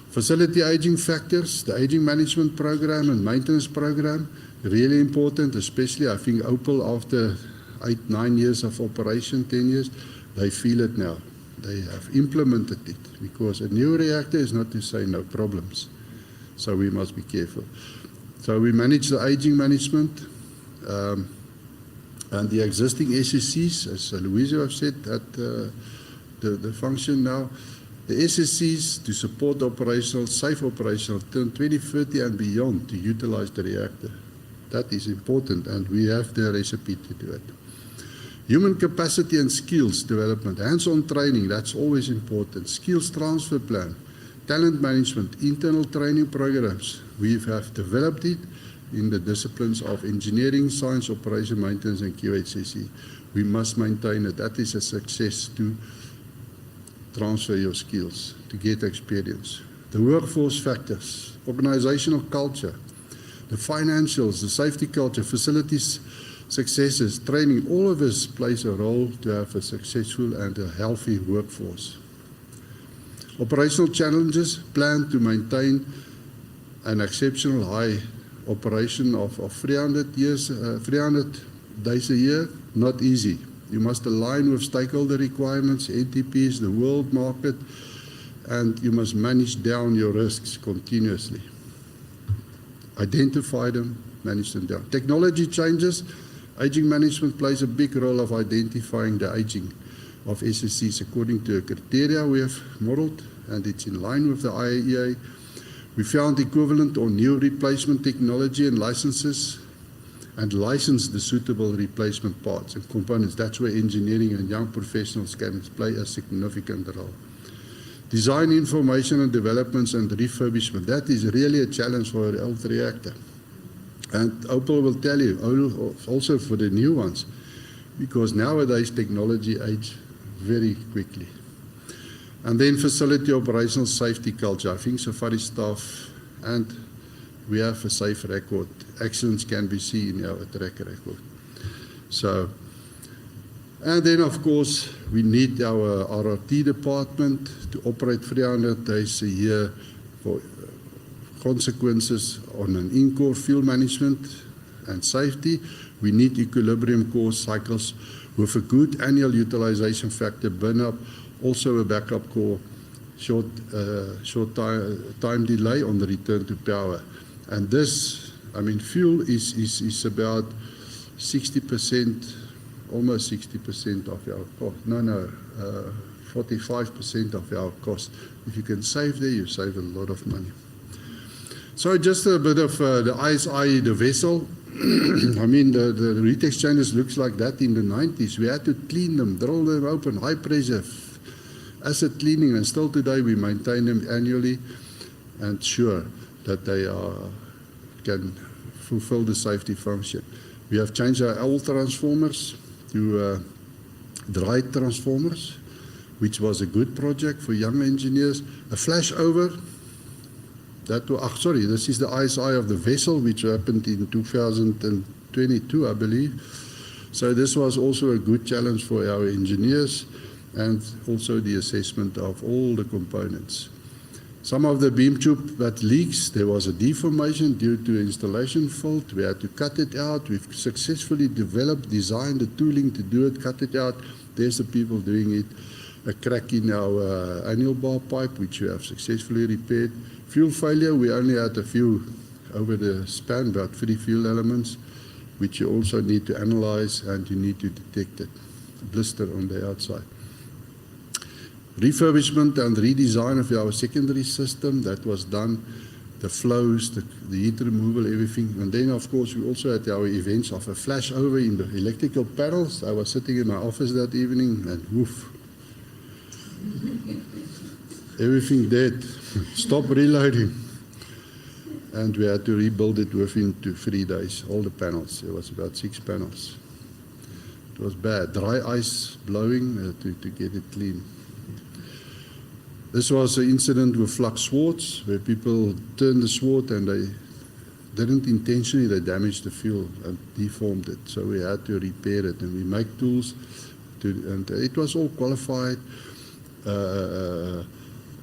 Facility aging factors, the aging management program and maintenance program, really important, especially I think Opal after 8-9 years of operation, 10 years, they feel it now. They have implemented it because a new reactor is not to say no problems. So we must be careful. So we manage the aging management and the existing SSCs, as Louisa have said, that the function now. The SSCs to support operational, safe operational till 2030 and beyond to utilize the reactor. That is important, and we have the recipe to do it. Human capacity and skills development, hands-on training, that's always important. Skills transfer plan, talent management, internal training programs. We have developed it in the disciplines of engineering, science, operation, maintenance, and QHSE. We must maintain it. That is a success to transfer your skills, to get experience. The workforce factors, organizational culture, the financials, the safety culture, facilities, successes, training, all of this plays a role to have a successful and a healthy workforce. Operational challenges, plan to maintain an exceptional high operation of 300 days a year, not easy. You must align with stakeholder requirements, NTPs, the world market, and you must manage down your risks continuously. Identify them, manage them down. Technology changes. Aging management plays a big role of identifying the aging of SSCs according to a criteria we have modeled, and it's in line with the IAEA. We found equivalent or new replacement technology and licenses, and license the suitable replacement parts and components. That's where engineering and young professionals can play a significant role. Design information and developments and refurbishment. That is really a challenge for an old reactor. And Opal will tell you, also for the new ones, because nowadays technology ages very quickly. And then facility operational safety culture. I think Safari staff, and we have a safe record. Accidents can be seen in our track record. So, and then of course, we need our RRT department to operate 300 days a year for consequences on an in-core field management and safety. We need equilibrium core cycles with a good annual utilization factor, burn-up, also a backup core, short time delay on the return to power. And this, I mean, fuel is about 60%, almost 60% of our cost. 45% of our cost. If you can save there, you save a lot of money. So just a bit of the ISI, the vessel. I mean, the heat exchangers looks like that in the 90s. We had to clean them, drill them open, high pressure, acid cleaning, and still today we maintain them annually and sure that they can fulfill the safety function. We have changed our old transformers to dry transformers, which was a good project for young engineers. A flashover. This is the ISI of the vessel, which happened in 2022, I believe. So this was also a good challenge for our engineers and also the assessment of all the components. Some of the beam tube that leaks, there was a deformation due to installation fault. We had to cut it out. We've successfully designed the tooling to do it, cut it out. There's the people doing it. A crack in our annual bar pipe, which we have successfully repaired. Fuel failure, we only had a few over the span, about 3 fuel elements, which you also need to analyze and you need to detect it. A blister on the outside. Refurbishment and redesign of our secondary system, that was done the flows, the heat removal, everything. And then, of course, we also had our events of a flashover in the electrical panels. I was sitting in my office that evening and woof. Everything dead. Stop reloading. And we had to rebuild it within 3 days, all the panels. There was about 6 panels. It was bad. Dry ice blowing to get it clean. This was an incident with flux swords, where people turned the sword and they didn't intentionally, they damaged the fuel and deformed it. So we had to repair it, and we make tools, and it was all qualified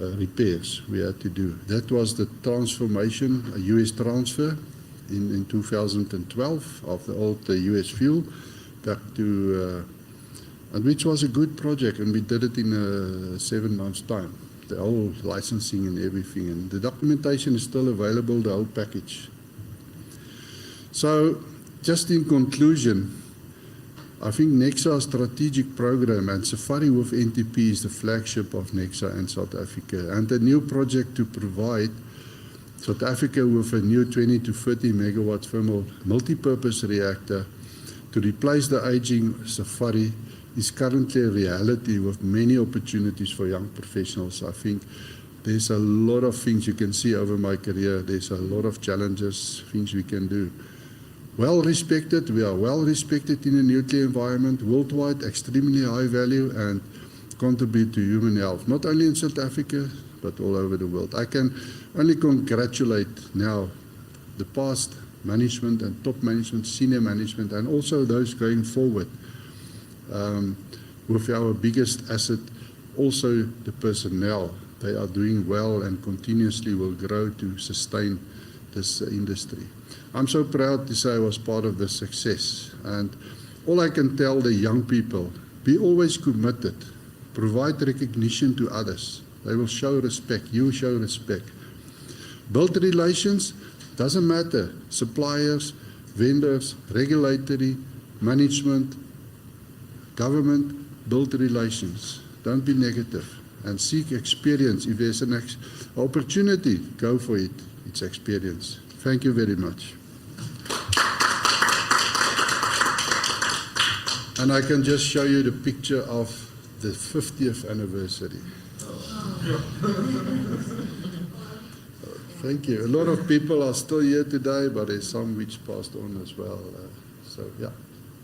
repairs we had to do. That was the transformation, a US transfer in 2012 of the old US fuel back to, and which was a good project, and we did it in 7 months' time. The whole licensing and everything, and the documentation is still available, the whole package. So, just in conclusion, I think Necsa's strategic program and Safari with NTP is the flagship of Necsa in South Africa, and a new project to provide South Africa with a new 20 to 30 megawatt thermal multi-purpose reactor to replace the aging Safari is currently a reality with many opportunities for young professionals. I think there's a lot of things you can see over my career. There's a lot of challenges, things we can do. Well respected, we are well respected in the nuclear environment, worldwide, extremely high value, and contribute to human health, not only in South Africa, but all over the world. I can only congratulate now the past management and top management, senior management, and also those going forward. With our biggest asset, also the personnel. They are doing well and continuously will grow to sustain this industry. I'm so proud to say I was part of this success. And all I can tell the young people, be always committed, provide recognition to others. They will show respect, you show respect. Build relations, doesn't matter, suppliers, vendors, regulatory, management, government, build relations. Don't be negative and seek experience. If there's an opportunity, go for it. It's experience. Thank you very much. And I can just show you the picture of the 50th anniversary. Thank you. A lot of people are still here today, but there's some which passed on as well. So yeah,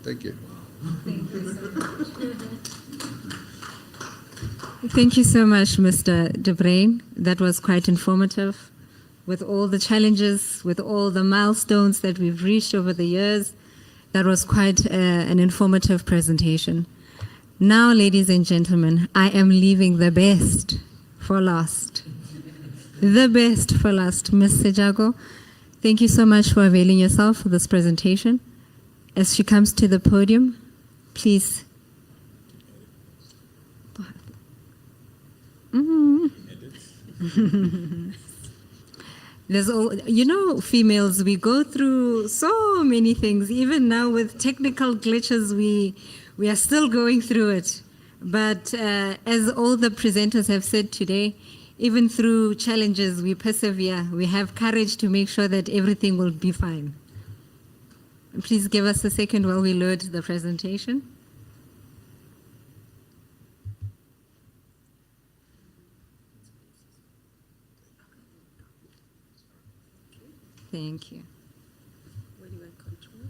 thank you. Thank you so much, Mr. De Bruin. That was quite informative. With all the challenges, with all the milestones that we've reached over the years, that was quite an informative presentation. Now, ladies and gentlemen, I am leaving the best for last. The best for last. Ms. Sejago, thank you so much for availing yourself for this presentation. As she comes to the podium, please. There's all, you know, females, we go through so many things. Even now with technical glitches, we are still going through it. But as all the presenters have said today, even through challenges, we persevere. We have courage to make sure that everything will be fine. Please give us a second while we load the presentation. Thank you. Where do I control?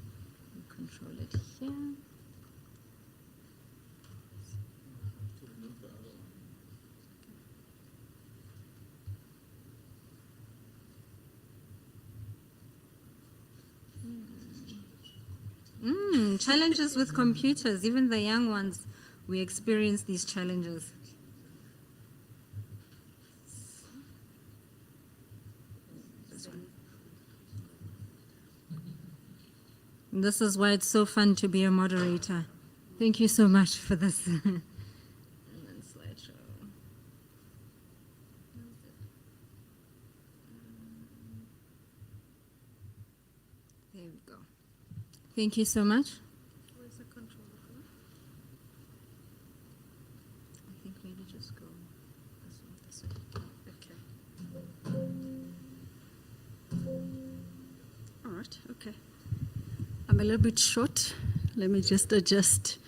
Control it here. Challenges with computers, even the young ones, we experience these challenges. This is why it's so fun to be a moderator. Thank you so much for this. And then slideshow. There we go. Thank you so much. Where's the controller for? I think maybe just go this way. Okay. right. Okay. I'm a little bit short. Let me just adjust.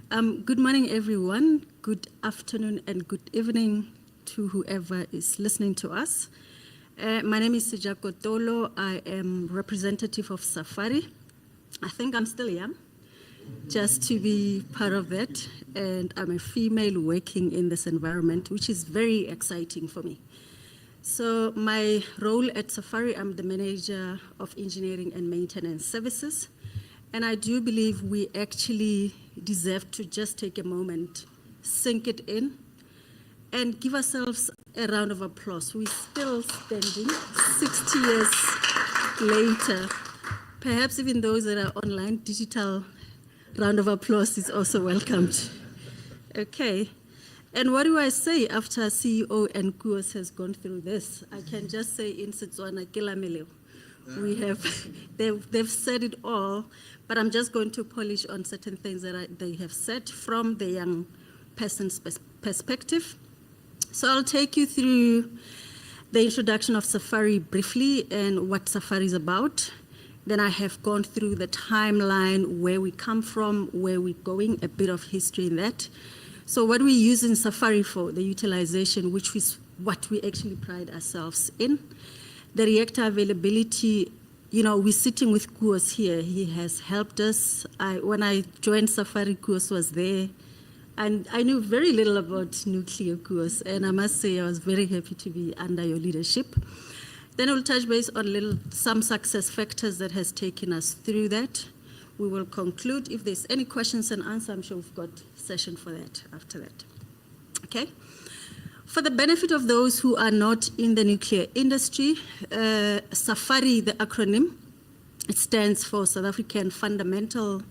Good morning, everyone. Good afternoon and good evening to whoever is listening to us. My name is Sejako Tolo. I am representative of SAFARI. I think I'm still young, just to be part of that. And I'm a female working in this environment, which is very exciting for me. So my role at SAFARI, I'm the manager of engineering and maintenance services. And I do believe we actually deserve to just take a moment, sink it in, and give ourselves a round of applause. We're still standing 60 years later. Perhaps even those that are online, digital round of applause is also welcomed. Okay. And what do I say after CEO and Kuos has gone through this? I can just say in Setswana, kila meleo. We have, they've said it all, but I'm just going to polish on certain things that they have said from the young person's perspective. So I'll take you through the introduction of SAFARI briefly and what SAFARI is about. Then I have gone through the timeline, where we come from, where we're going, a bit of history in that. So what we use in SAFARI for, the utilization, which is what we actually pride ourselves in. The reactor availability, you know, we're sitting with Kuos here. He has helped us. When I joined SAFARI, Kuos was there. And I knew very little about nuclear, Kuos. And I must say I was very happy to be under your leadership. Then we'll touch base on some success factors that has taken us through that. We will conclude. If there's any questions and answers, I'm sure we've got a session for that after that. Okay? For the benefit of those who are not in the nuclear industry, SAFARI, the acronym, it stands for South African Fundamental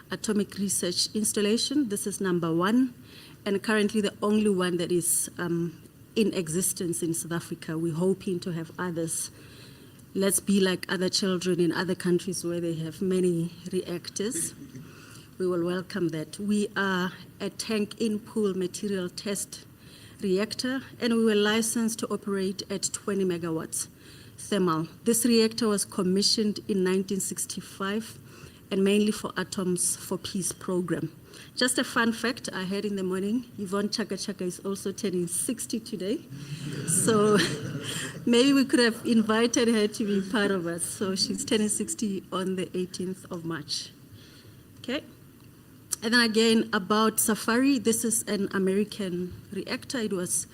Atomic Research Installation. This is number 1, and currently the only one that is in existence in South Africa. We're hoping to have others. Let's be like other children in other countries where they have many reactors. We will welcome that. We are a tank in-pool material test reactor, and we were licensed to operate at 20 megawatts thermal. This reactor was commissioned in 1965 and mainly for Atoms for Peace program. Just a fun fact I heard in the morning, Yvonne Chaka Chaka is also turning 60 today. So maybe we could have invited her to be part of us. So she's turning 60 on the 18th of March. Okay. And then again, about SAFARI, this is an American reactor. It's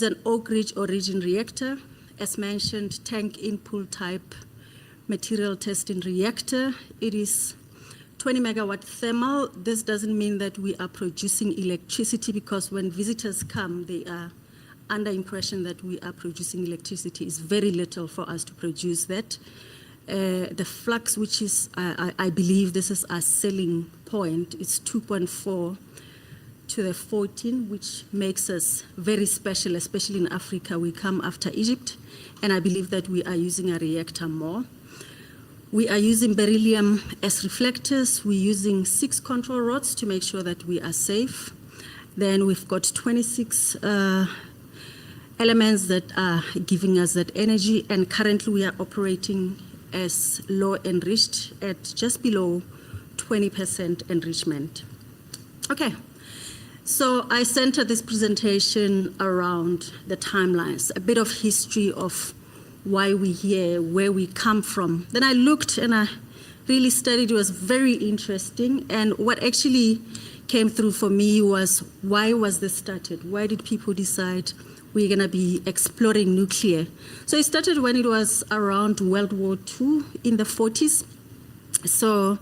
an Oak Ridge origin reactor. As mentioned, tank in-pool type material testing reactor. It is 20 megawatt thermal. This doesn't mean that we are producing electricity, because when visitors come, they are under impression that we are producing electricity. It's very little for us to produce that. The flux, which is, I believe this is our selling point, is 2.4 to the 14, which makes us very special, especially in Africa. We come after Egypt, and I believe that we are using a reactor more. We are using beryllium as reflectors. We're using 6 control rods to make sure that we are safe. Then we've got 26 elements that are giving us that energy, and currently we are operating as low enriched at just below 20% enrichment. Okay, so I centered this presentation around the timelines, a bit of history of why we're here, where we come from. Then I looked and I really studied. It was very interesting, and what actually came through for me was, why was this started? Why did people decide we're going to be exploring nuclear? So it started when it was around World War II in the 40s. So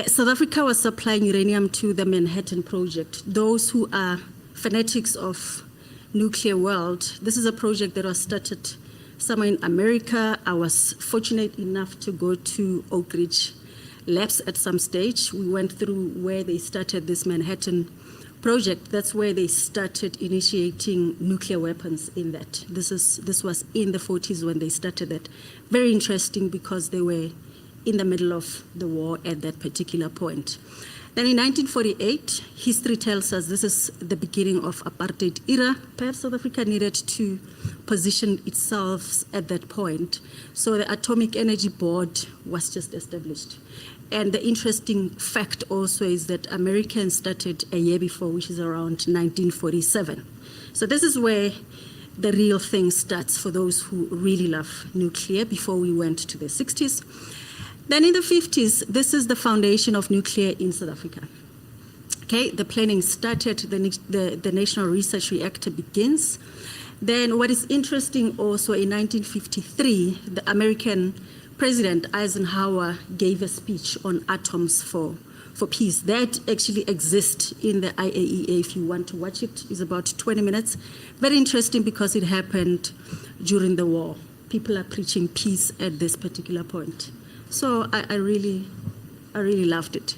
South Africa was supplying uranium to the Manhattan Project. Those who are fanatics of nuclear world, this is a project that was started somewhere in America. I was fortunate enough to go to Oak Ridge Labs at some stage. We went through where they started this Manhattan Project. That's where they started initiating nuclear weapons in that. This was in the 40s when they started that. Very interesting, because they were in the middle of the war at that particular point. Then in 1948, history tells us this is the beginning of apartheid era. Perhaps South Africa needed to position itself at that point. So the Atomic Energy Board was just established. And the interesting fact also is that Americans started a year before, which is around 1947. So this is where the real thing starts for those who really love nuclear before we went to the 60s. Then in the 50s, this is the foundation of nuclear in South Africa. Okay, the planning started, the National Research Reactor begins. Then what is interesting also, in 1953, the American President Eisenhower gave a speech on atoms for peace. That actually exists in the IAEA. If you want to watch it, it's about 20 minutes. Very interesting because it happened during the war. People are preaching peace at this particular point. So I really loved it.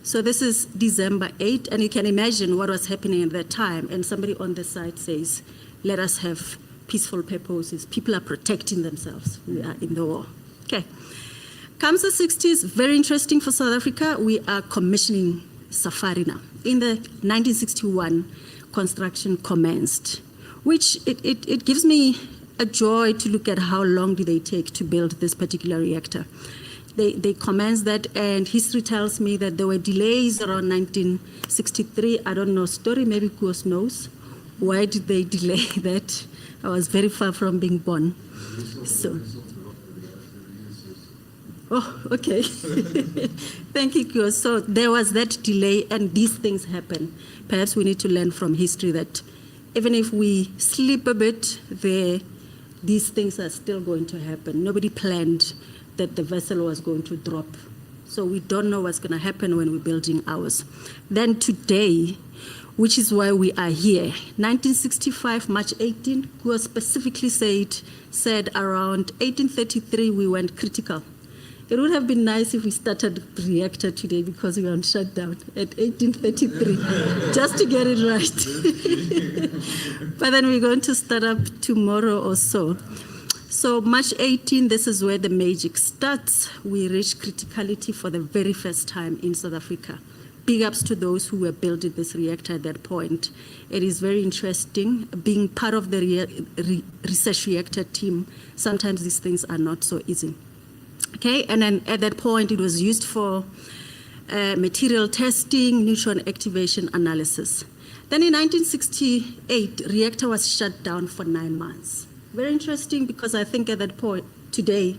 So this is December 8, and you can imagine what was happening at that time. And somebody on the side says, let us have peaceful purposes. People are protecting themselves. We are in the war. Okay. Comes the 60s, very interesting for South Africa. We are commissioning SAFARI now. In the 1961, construction commenced, which it gives me a joy to look at how long did they take to build this particular reactor. They commenced that, and history tells me that there were delays around 1963. I don't know story, maybe Kuos knows. Why did they delay that? I was very far from being born. So. Oh, okay. Thank you, Kuos. So there was that delay, and these things happen. Perhaps we need to learn from history that even if we slip a bit, these things are still going to happen. Nobody planned that the vessel was going to drop. So we don't know what's going to happen when we're building ours. Then today, which is why we are here, 1965, March 18, Kuos specifically said around 1833 we went critical. It would have been nice if we started the reactor today because we were on shutdown at 1833, just to get it right. But then we're going to start up tomorrow or so. So March 18, this is where the magic starts. We reach criticality for the very first time in South Africa. Big ups to those who were building this reactor at that point. It is very interesting being part of the research reactor team. Sometimes these things are not so easy. Okay, and then at that point it was used for material testing, neutron activation analysis. Then in 1968, reactor was shut down for 9 months. Very interesting because I think at that point today,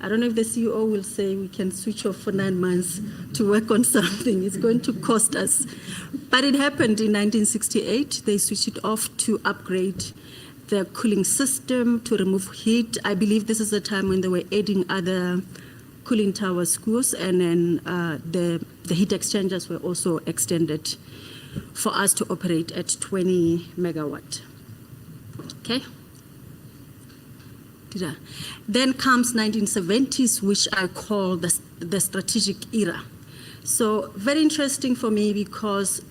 I don't know if the CEO will say we can switch off for 9 months to work on something. It's going to cost us. But it happened in 1968. They switched it off to upgrade the cooling system, to remove heat. I believe this is the time when they were adding other cooling tower screws, and then the heat exchangers were also extended for us to operate at 20 megawatt. Okay. Then comes 1970s, which I call the strategic era. So very interesting for me because,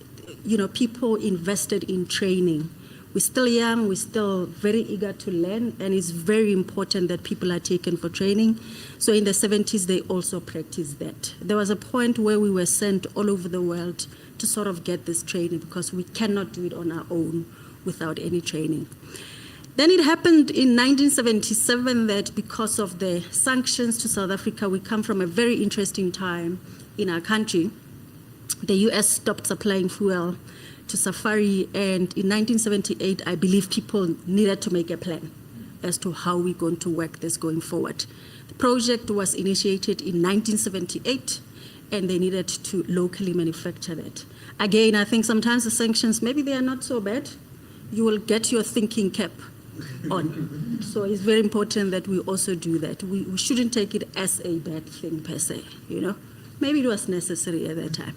people invested in training. We're still young, we're still very eager to learn, and it's very important that people are taken for training. So in the 70s, they also practiced that. There was a point where we were sent all over the world to sort of get this training because we cannot do it on our own without any training. Then it happened in 1977 that because of the sanctions to South Africa, we come from a very interesting time in our country. The US stopped supplying fuel to SAFARI, and in 1978, I believe people needed to make a plan as to how we're going to work this going forward. The project was initiated in 1978, and they needed to locally manufacture that. Again, I think sometimes the sanctions, maybe they are not so bad. You will get your thinking cap on. So it's very important that we also do that. We shouldn't take it as a bad thing per se, Maybe it was necessary at that time.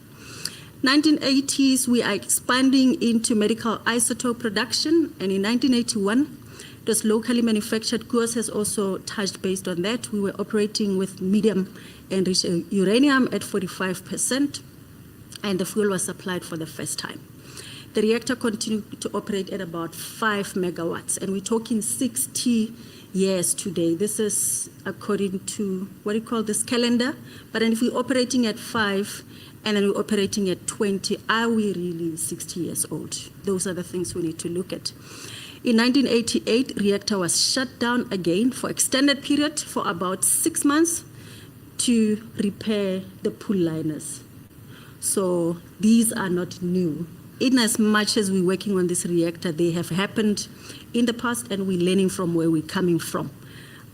1980s, we are expanding into medical isotope production, and in 1981, it was locally manufactured. Kuos has also touched based on that. We were operating with medium enriched uranium at 45%, and the fuel was supplied for the first time. The reactor continued to operate at about 5 megawatts, and we're talking 60 years today. This is according to, what do you call this, calendar? But if we're operating at 5, and then we're operating at 20. Are we really 60 years old? Those are the things we need to look at. In 1988, reactor was shut down again for extended period for about 6 months to repair the pool liners. So these are not new. In as much as we're working on this reactor, they have happened in the past and we're learning from where we're coming from.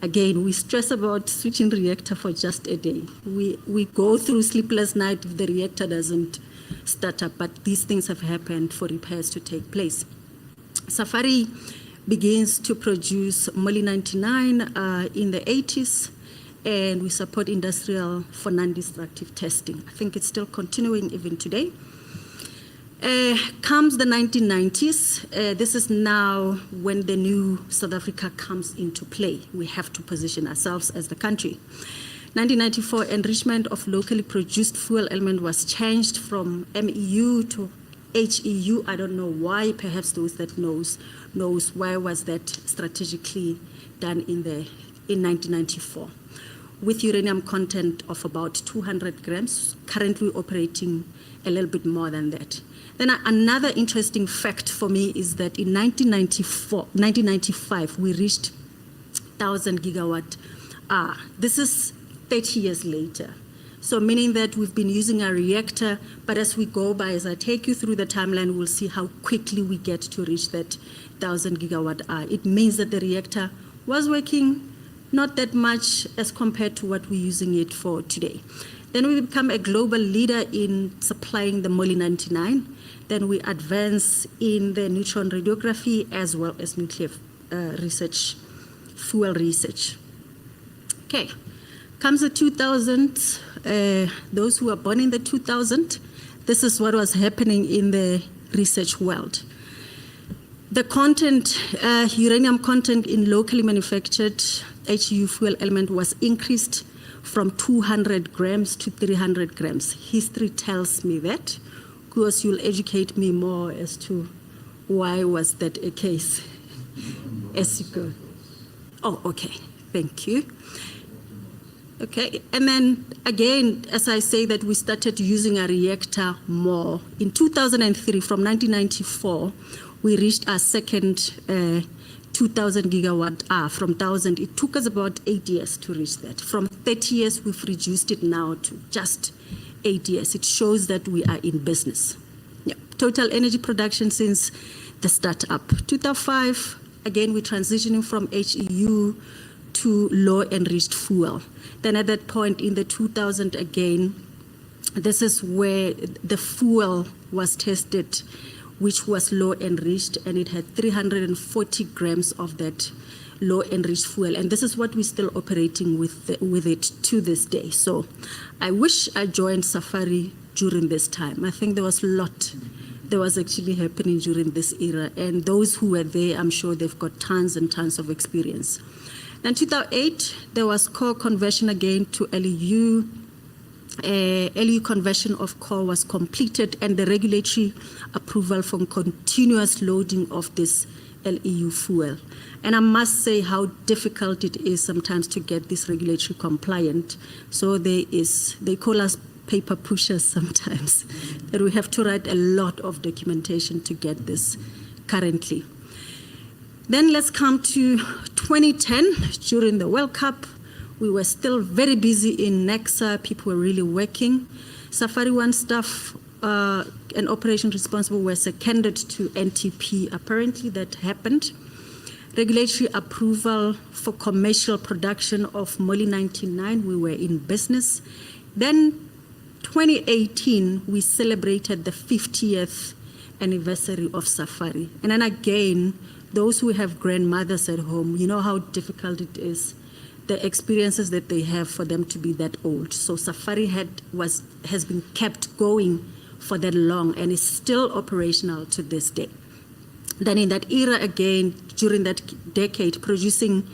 Again, we stress about switching reactor for just a day. We go through sleepless night if the reactor doesn't start up, but these things have happened for repairs to take place. SAFARI begins to produce Moly-99 in the 80s, and we support industrial for non-destructive testing. I think it's still continuing even today. Comes the 1990s. This is now when the new South Africa comes into play. We have to position ourselves as the country. 1994, enrichment of locally produced fuel element was changed from MEU to HEU. I don't know why. Perhaps those that knows why was that strategically done in 1994. With uranium content of about 200 grams, currently operating a little bit more than that. Then another interesting fact for me is that in 1995, we reached 1,000 gigawatt hour. This is 30 years later. So meaning that we've been using a reactor, but as we go by, as I take you through the timeline, we'll see how quickly we get to reach that 1,000 gigawatt hour. It means that the reactor was working not that much as compared to what we're using it for today. Then we become a global leader in supplying the Moly-99. Then we advance in the neutron radiography as well as nuclear research, fuel research. Okay, comes the 2000s. Those who were born in the 2000s, this is what was happening in the research world. The content, uranium content in locally manufactured HEU fuel element was increased from 200 grams to 300 grams. History tells me that. Of course, you'll educate me more as to why was that a case as you go. Oh, okay, thank you. Okay, and then again, as I say that we started using a reactor more. In 2003, from 1994, we reached our second 2,000 gigawatt hour from 1,000. It took us about 8 years to reach that. From 30 years, we've reduced it now to just 8 years. It shows that we are in business. Yeah. Total energy production since the startup. 2005, again, we're transitioning from HEU to low enriched fuel. Then at that point in the 2000 again, this is where the fuel was tested, which was low enriched, and it had 340 grams of that low enriched fuel. And this is what we're still operating with it to this day. So I wish I joined SAFARI during this time. I think there was a lot that was actually happening during this era. And those who were there, I'm sure they've got tons and tons of experience. In 2008, there was core conversion again to LEU. LEU conversion of core was completed, and the regulatory approval for continuous loading of this LEU fuel. And I must say how difficult it is sometimes to get this regulatory compliant. So they call us paper pushers sometimes, that we have to write a lot of documentation to get this currently. Then let's come to 2010, during the World Cup. We were still very busy in Necsa. People were really working. SAFARI-1 staff and operation responsible were seconded to NTP. Apparently that happened. Regulatory approval for commercial production of Moly-99. We were in business. Then 2018, we celebrated the 50th anniversary of SAFARI. And then again, those who have grandmothers at home, you know how difficult it is, the experiences that they have for them to be that old. So SAFARI has been kept going for that long and is still operational to this day. Then in that era again, during that decade, producing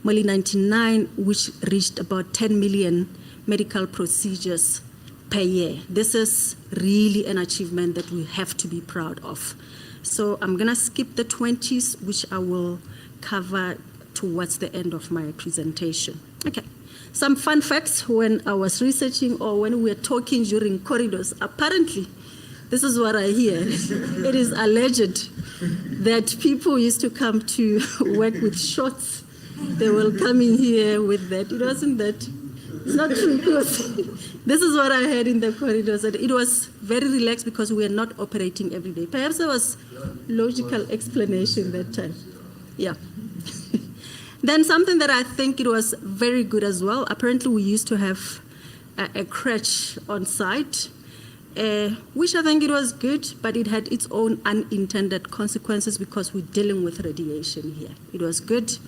Moly-99, which reached about 10 million medical procedures per year. This is really an achievement that we have to be proud of. So I'm going to skip the 20s, which I will cover towards the end of my presentation. Okay, Some fun facts when I was researching or when we were talking during corridors, apparently, this is what I hear. It is alleged that people used to come to work with shorts. They will come in here with that. It wasn't that. It's not true. This is what I heard in the corridors. That it was very relaxed because we are not operating every day. Perhaps there was logical explanation that time. Yeah. Then something that I think it was very good as well. Apparently, we used to have a crèche on site, which I think it was good, but it had its own unintended consequences because we're dealing with radiation here. It was good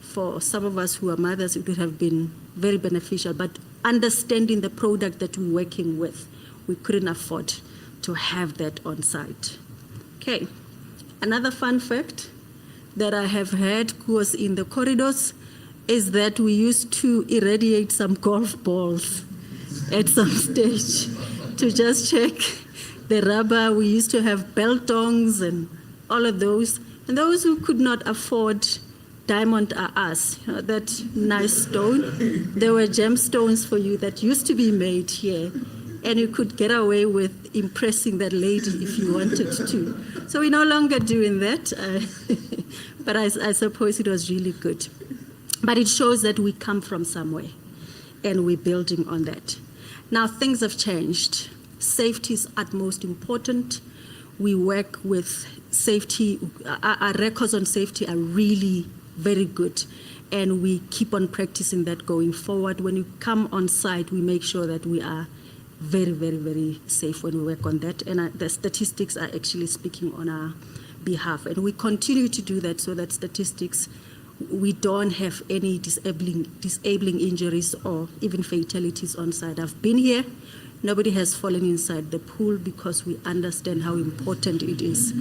for some of us who are mothers. It would have been very beneficial, but understanding the product that we're working with, we couldn't afford to have that on site. Okay, another fun fact that I have heard was in the corridors is that we used to irradiate some golf balls at some stage to just check the rubber. We used to have biltongs and all of those. And those who could not afford diamond us, that nice stone, there were gemstones for you that used to be made here. And you could get away with impressing that lady if you wanted to. So we're no longer doing that, but I suppose it was really good. But it shows that we come from somewhere, and we're building on that. Now things have changed. Safety is utmost important. We work with safety. Our records on safety are really very good, and we keep on practicing that going forward. When you come on site, we make sure that we are very, very, very safe when we work on that. And the statistics are actually speaking on our behalf. And we continue to do that so that statistics, we don't have any disabling injuries or even fatalities on site. I've been here. Nobody has fallen inside the pool because we understand how important it is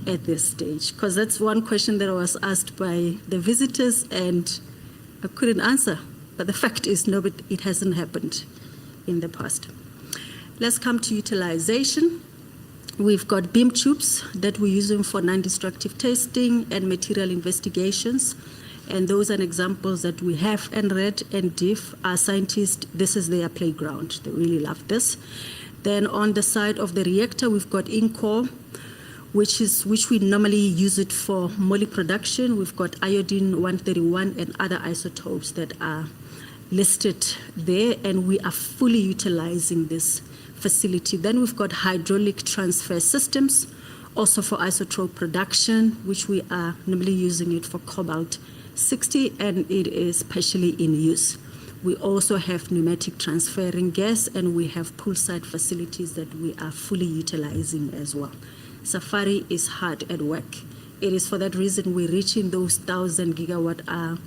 at this stage. Because that's one question that I was asked by the visitors and I couldn't answer. But the fact is, it hasn't happened in the past. Let's come to utilization. We've got beam tubes that we're using for non-destructive testing and material investigations. And those are examples that we have. NRED and DIF, our scientists, this is their playground. They really love this. Then on the side of the reactor, we've got INCOR, which we normally use it for moly production. We've got iodine-131 and other isotopes that are listed there, and we are fully utilizing this facility. Then we've got hydraulic transfer systems, also for isotope production, which we are normally using it for cobalt-60, and it is partially in use. We also have pneumatic transferring gas, and we have poolside facilities that we are fully utilizing as well. SAFARI is hard at work. It is for that reason we're reaching those 1,000 gigawatt hour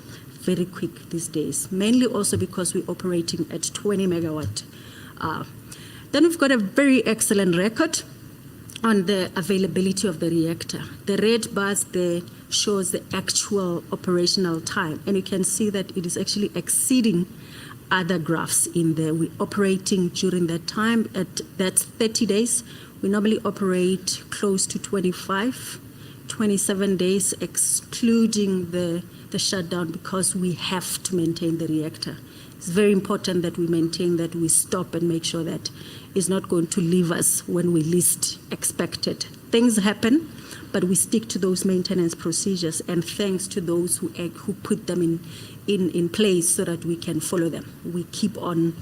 very quick these days, mainly also because we're operating at 20 megawatt hour. Then we've got a very excellent record on the availability of the reactor. The red bars there shows the actual operational time, and you can see that it is actually exceeding other graphs in there. We're operating during that time, that's 30 days. We normally operate close to 25, 27 days, excluding the shutdown, because we have to maintain the reactor. It's very important that we maintain that, we stop and make sure that it's not going to leave us when we least expect it. Things happen, but we stick to those maintenance procedures, and thanks to those who put them in place so that we can follow them. We keep on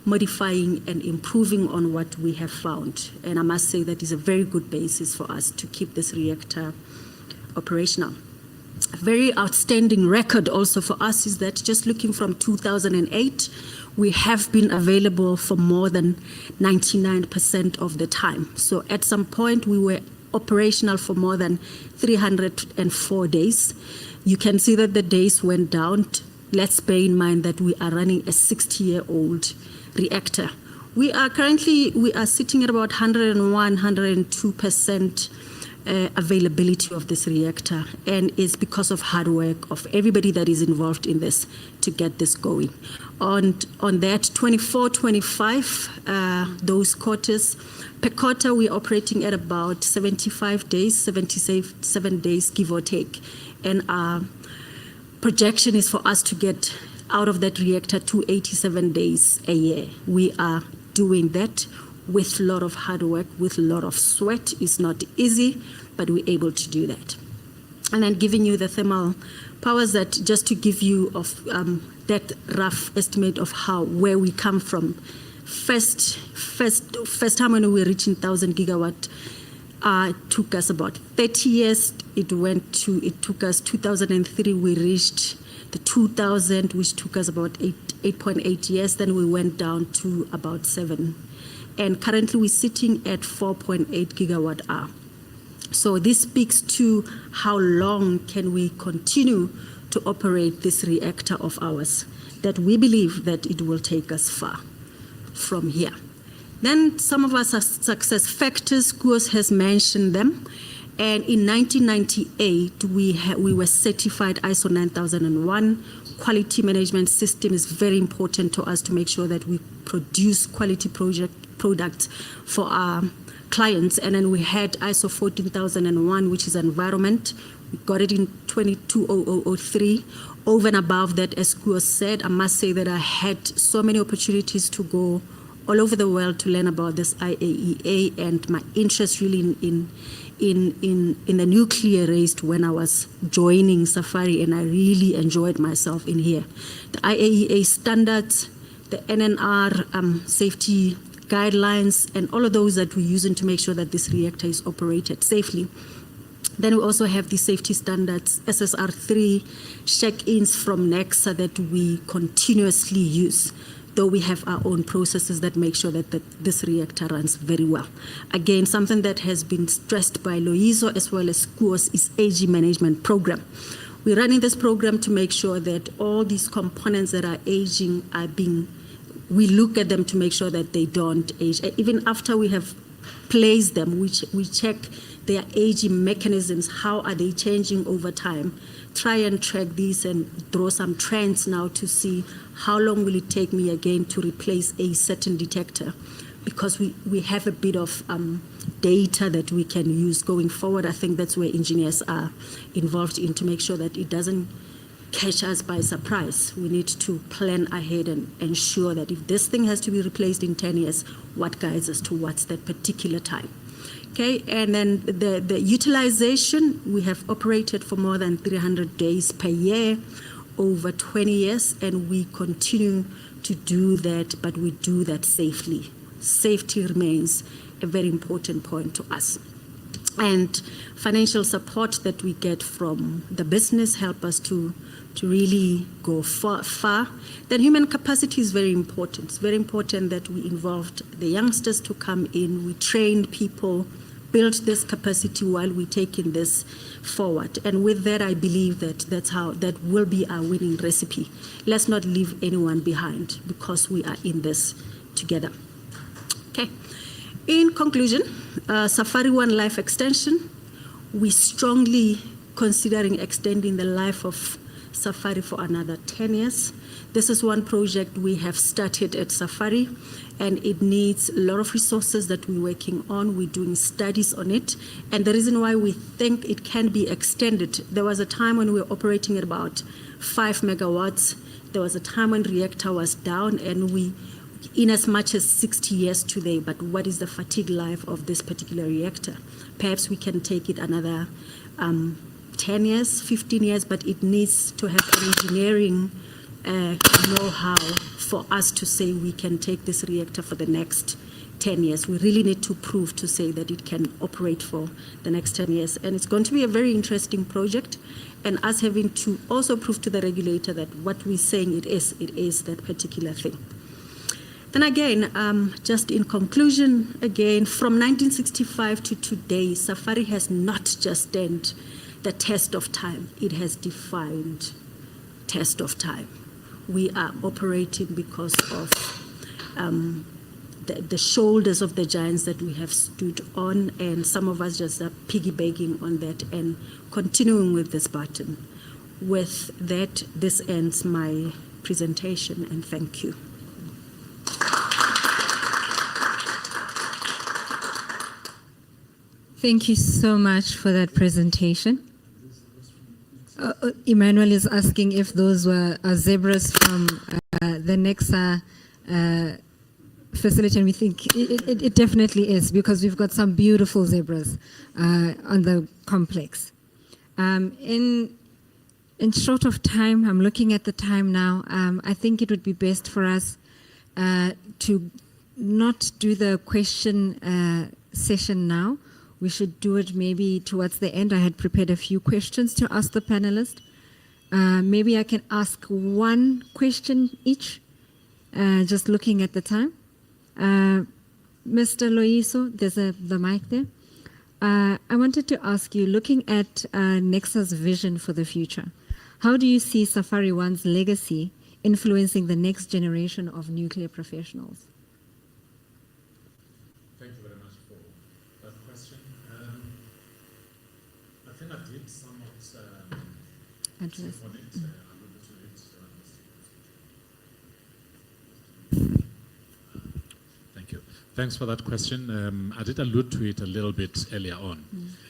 modifying and improving on what we have found. And I must say that is a very good basis for us to keep this reactor operational. A very outstanding record also for us is that just looking from 2008, we have been available for more than 99% of the time. So at some point we were operational for more than 304 days. You can see that the days went down. Let's bear in mind that we are running a 60-year-old reactor. We are sitting at about 101, 102% availability of this reactor, and it's because of hard work of everybody that is involved in this to get this going. On that 24, 25, those quarters, per quarter we're operating at about 75 days, 77 days, give or take. And our projection is for us to get out of that reactor 287 days a year. We are doing that with a lot of hard work, with a lot of sweat. It's not easy, but we're able to do that. And then giving you the thermal powers, that just to give you of that rough estimate of where we come from. First time when we were reaching 1,000 gigawatt, took us about 30 years. It took us 2003. We reached the 2,000, which took us about 8.8 years. Then we went down to about 7. And currently we're sitting at 4.8 gigawatt hour. So this speaks to how long can we continue to operate this reactor of ours, that we believe that it will take us far from here. Then some of our success factors, Koos has mentioned them. And in 1998, we were certified ISO 9001. Quality management system is very important to us to make sure that we produce quality products for our clients. And then we had ISO 14001, which is environment. We got it in 220003. Over and above that, as Koos said, I must say that I had so many opportunities to go all over the world to learn about this IAEA, and my interest really in the nuclear raised when I was joining Safari, and I really enjoyed myself in here. The IAEA standards, the NNR safety guidelines, and all of those that we're using to make sure that this reactor is operated safely. Then we also have the safety standards, SSR3 check-ins from Necsa that we continuously use, though we have our own processes that make sure that this reactor runs very well. Again, something that has been stressed by Loizo as well as Koos is AG management program. We're running this program to make sure that all these components that are aging we look at them to make sure that they don't age. Even after we have placed them, we check their aging mechanisms, how are they changing over time. Try and track these and draw some trends now to see how long will it take me again to replace a certain detector, because we have a bit of data that we can use going forward. I think that's where engineers are involved in to make sure that it doesn't catch us by surprise. We need to plan ahead and ensure that if this thing has to be replaced in 10 years, what guides us towards that particular time. Okay, and then the utilization, we have operated for more than 300 days per year, over 20 years, and we continue to do that, but we do that safely. Safety remains a very important point to us. And financial support that we get from the business help us to really go far. Then human capacity is very important. It's very important that we involved the youngsters to come in, we trained people, build this capacity while we're taking this forward. And with that, I believe that will be our winning recipe. Let's not leave anyone behind, because we are in this together. Okay. In conclusion, SAFARI-1 life extension, we strongly considering extending the life of Safari for another 10 years. This is one project we have started at Safari, and it needs a lot of resources that we're working on. We're doing studies on it, and the reason why we think it can be extended, there was a time when we were operating at about 5 megawatts. There was a time when reactor was down, and we in as much as 60 years today, but what is the fatigue life of this particular reactor? Perhaps we can take it another 10 years, 15 years, but it needs to have an engineering know-how for us to say we can take this reactor for the next 10 years. We really need to prove to say that it can operate for the next 10 years. And it's going to be a very interesting project, and us having to also prove to the regulator that what we're saying it is that particular thing. Then again, just in conclusion, again, from 1965 to today, Safari has not just stand the test of time, it has defined test of time. We are operating because of the shoulders of the giants that we have stood on, and some of us just are piggybacking on that and continuing with this button. With that, this ends my presentation, and thank you. Thank you so much for that presentation. Emmanuel is asking if those were zebras from the Necsa facility, and we think it definitely is, because we've got some beautiful zebras on the complex. In short of time, I'm looking at the time now, I think it would be best for us to not do the question session now. We should do it maybe towards the end. I had prepared a few questions to ask the panelists. Maybe I can ask one question each, just looking at the time. Mr. Loiso, there's the mic there. I wanted to ask you, looking at Necsa's vision for the future, how do you see SAFARI-1's legacy influencing the next generation of nuclear professionals? Thank you very much for that question. I think I did somewhat Address. on it, alluded to it. Thank you. Thanks for that question. I did allude to it a little bit earlier on,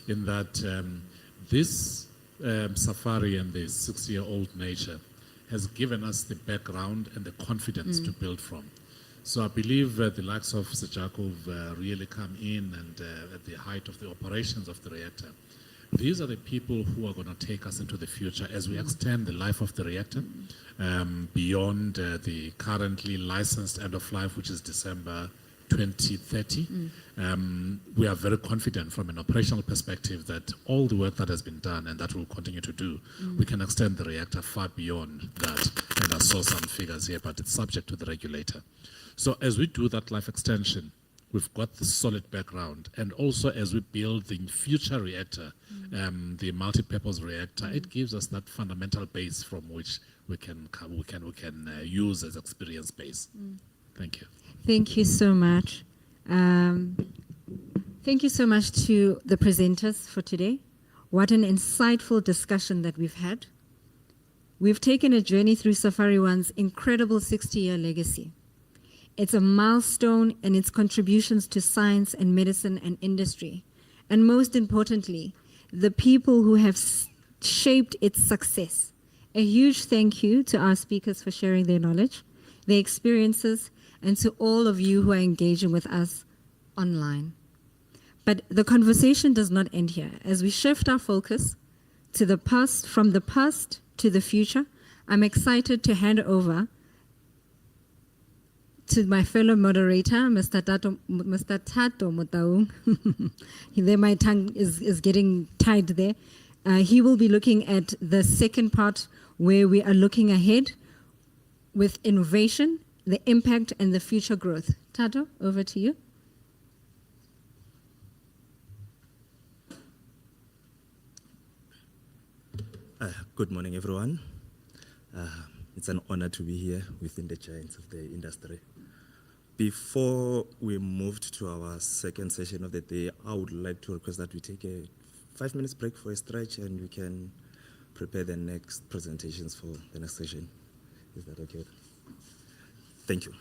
in that this safari and the 6-year-old nature has given us the background and the confidence to build from. So I believe the likes of Sejakov really come in and at the height of the operations of the reactor. These are the people who are going to take us into the future as we extend the life of the reactor beyond the currently licensed end of life, which is December 2030. We are very confident from an operational perspective that all the work that has been done and that we'll continue to do, we can extend the reactor far beyond that. And I saw some figures here, but it's subject to the regulator. So as we do that life extension, we've got the solid background, and also as we build the future reactor, the multi-purpose reactor, it gives us that fundamental base from which we can use as experience base. Thank you. Thank you so much. Thank you so much to the presenters for today. What an insightful discussion that we've had. We've taken a journey through SAFARI-1's incredible 60-year legacy. It's a milestone in its contributions to science and medicine and industry. And most importantly, the people who have shaped its success. A huge thank you to our speakers for sharing their knowledge, their experiences, and to all of you who are engaging with us online. But the conversation does not end here. As we shift our focus to the past, from the past to the future, I'm excited to hand over to my fellow moderator, Mr. Tato Motaung. There, my tongue is getting tied there. He will be looking at the second part where we are looking ahead with innovation, the impact, and the future growth. Tato, over to you. Good morning, everyone. It's an honor to be here within the giants of the industry. Before we moved to our second session of the day, I would like to request that we take a 5 minutes break for a stretch and we can prepare the next presentations for the next session. Is that okay? Thank you.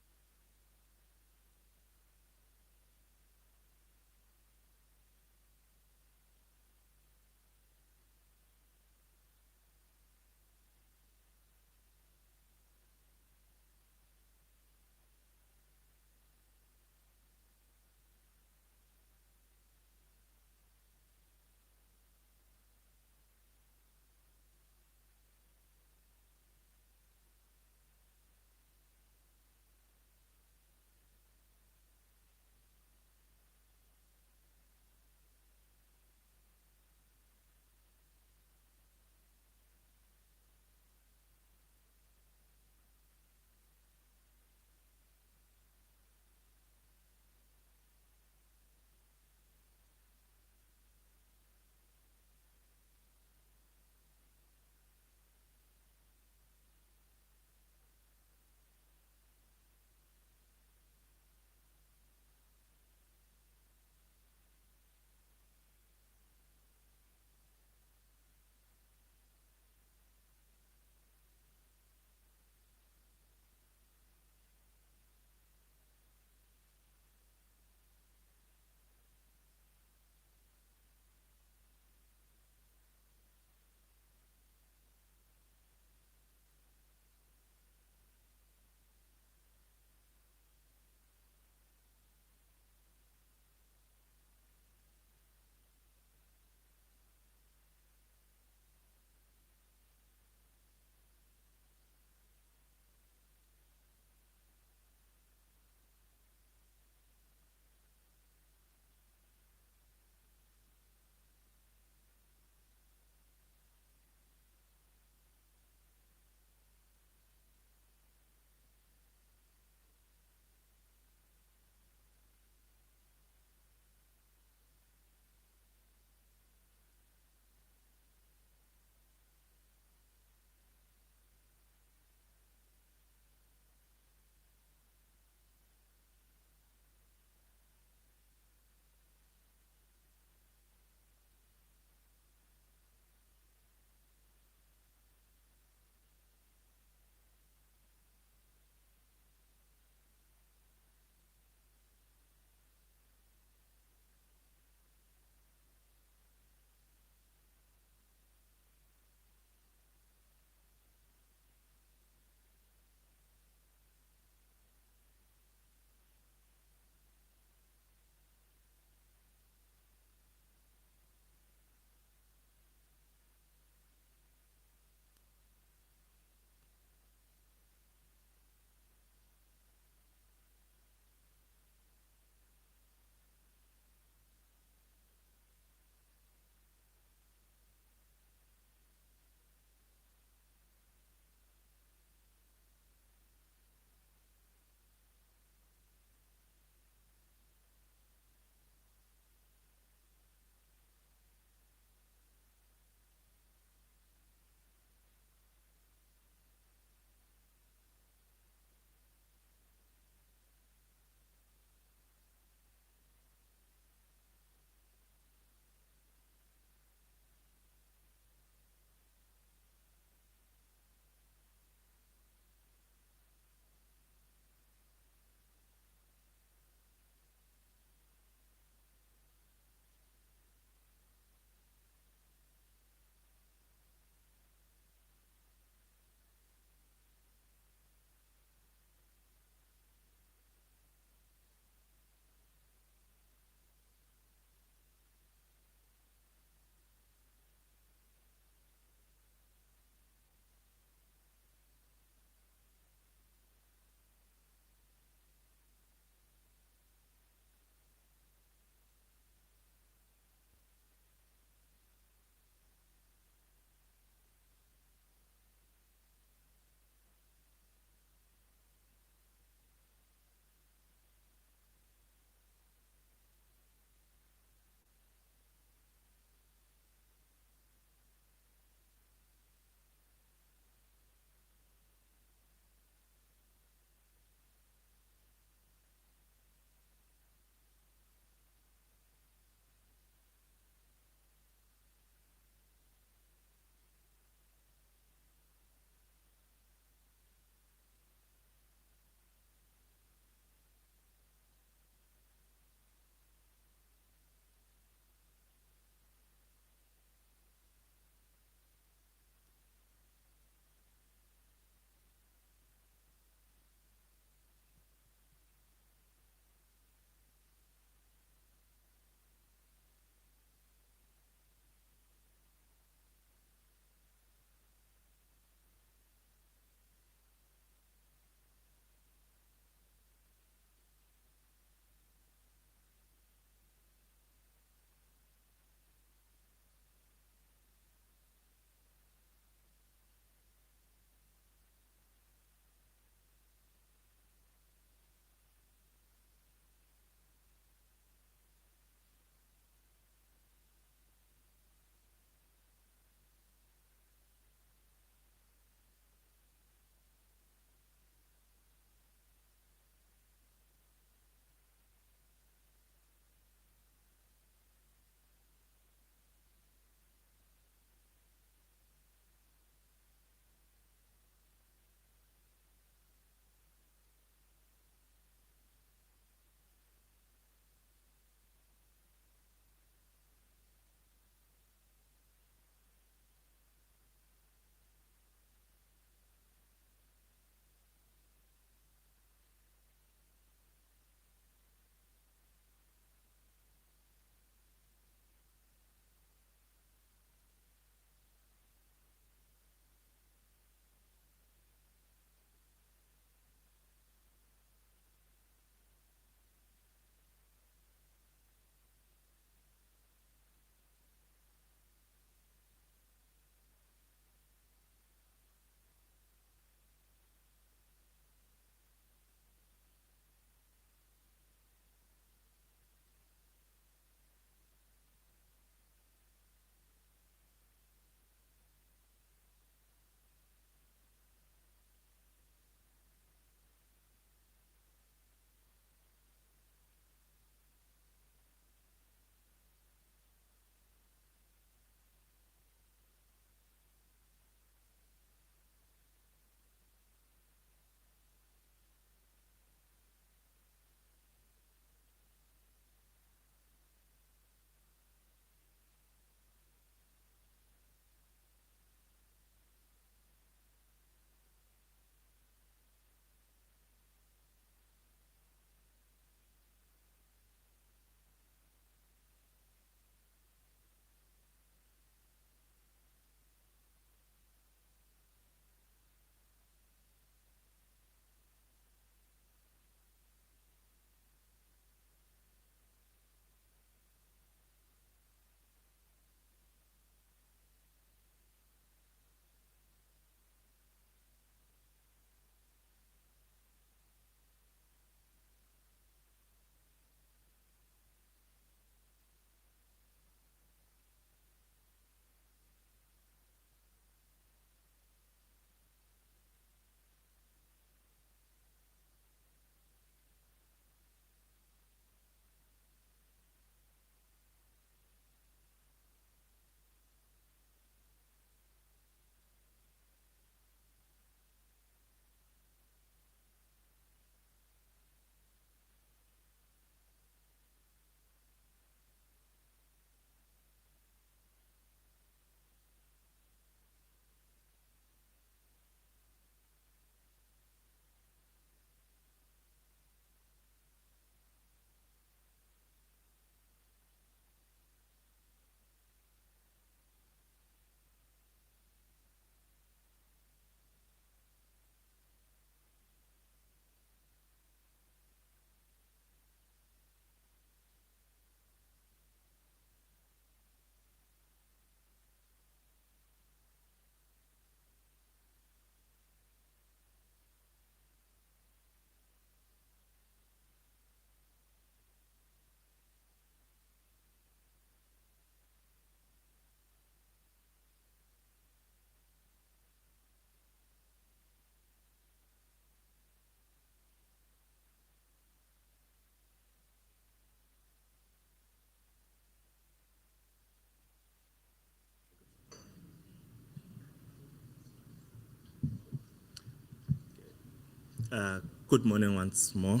Good morning once more.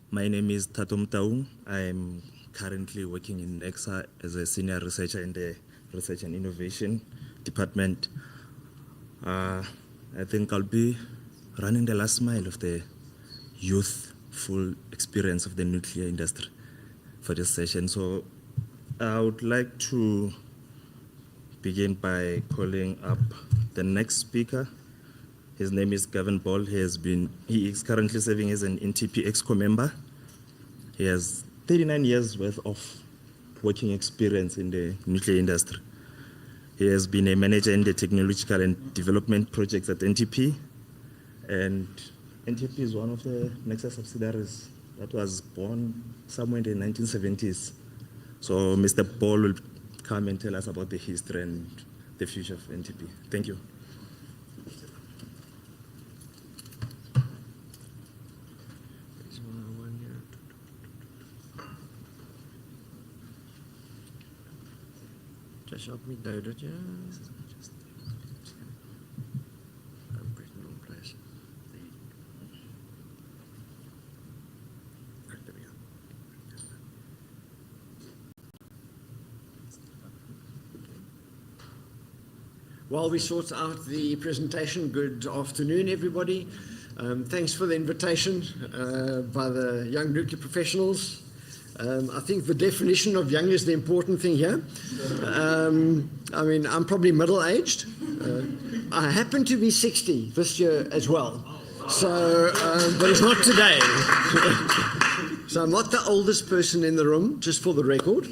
My name is Tatum Taung. I'm currently working in Necsa as a senior researcher in the Research and Innovation Department. I think I'll be running the last mile of the youthful experience of the nuclear industry for this session. So I would like to begin by calling up the next speaker. His name is Gavin Ball. He is currently serving as an NTP Exco member. He has 39 years worth of working experience in the nuclear industry. He has been a manager in the technological and development projects at NTP. And NTP is one of the Necsa subsidiaries that was born somewhere in the 1970s. So Mr. Ball will come and tell us about the history and the future of NTP. Thank you. Just help me download it, yeah. I'm pressing the wrong place. Right, there we go. While we sort out the presentation, good afternoon, everybody. Thanks for the invitation by the young nuclear professionals. I think the definition of young is the important thing here. I mean, I'm probably middle-aged. I happen to be 60 this year as well. So, but it's not today. So I'm not the oldest person in the room, just for the record.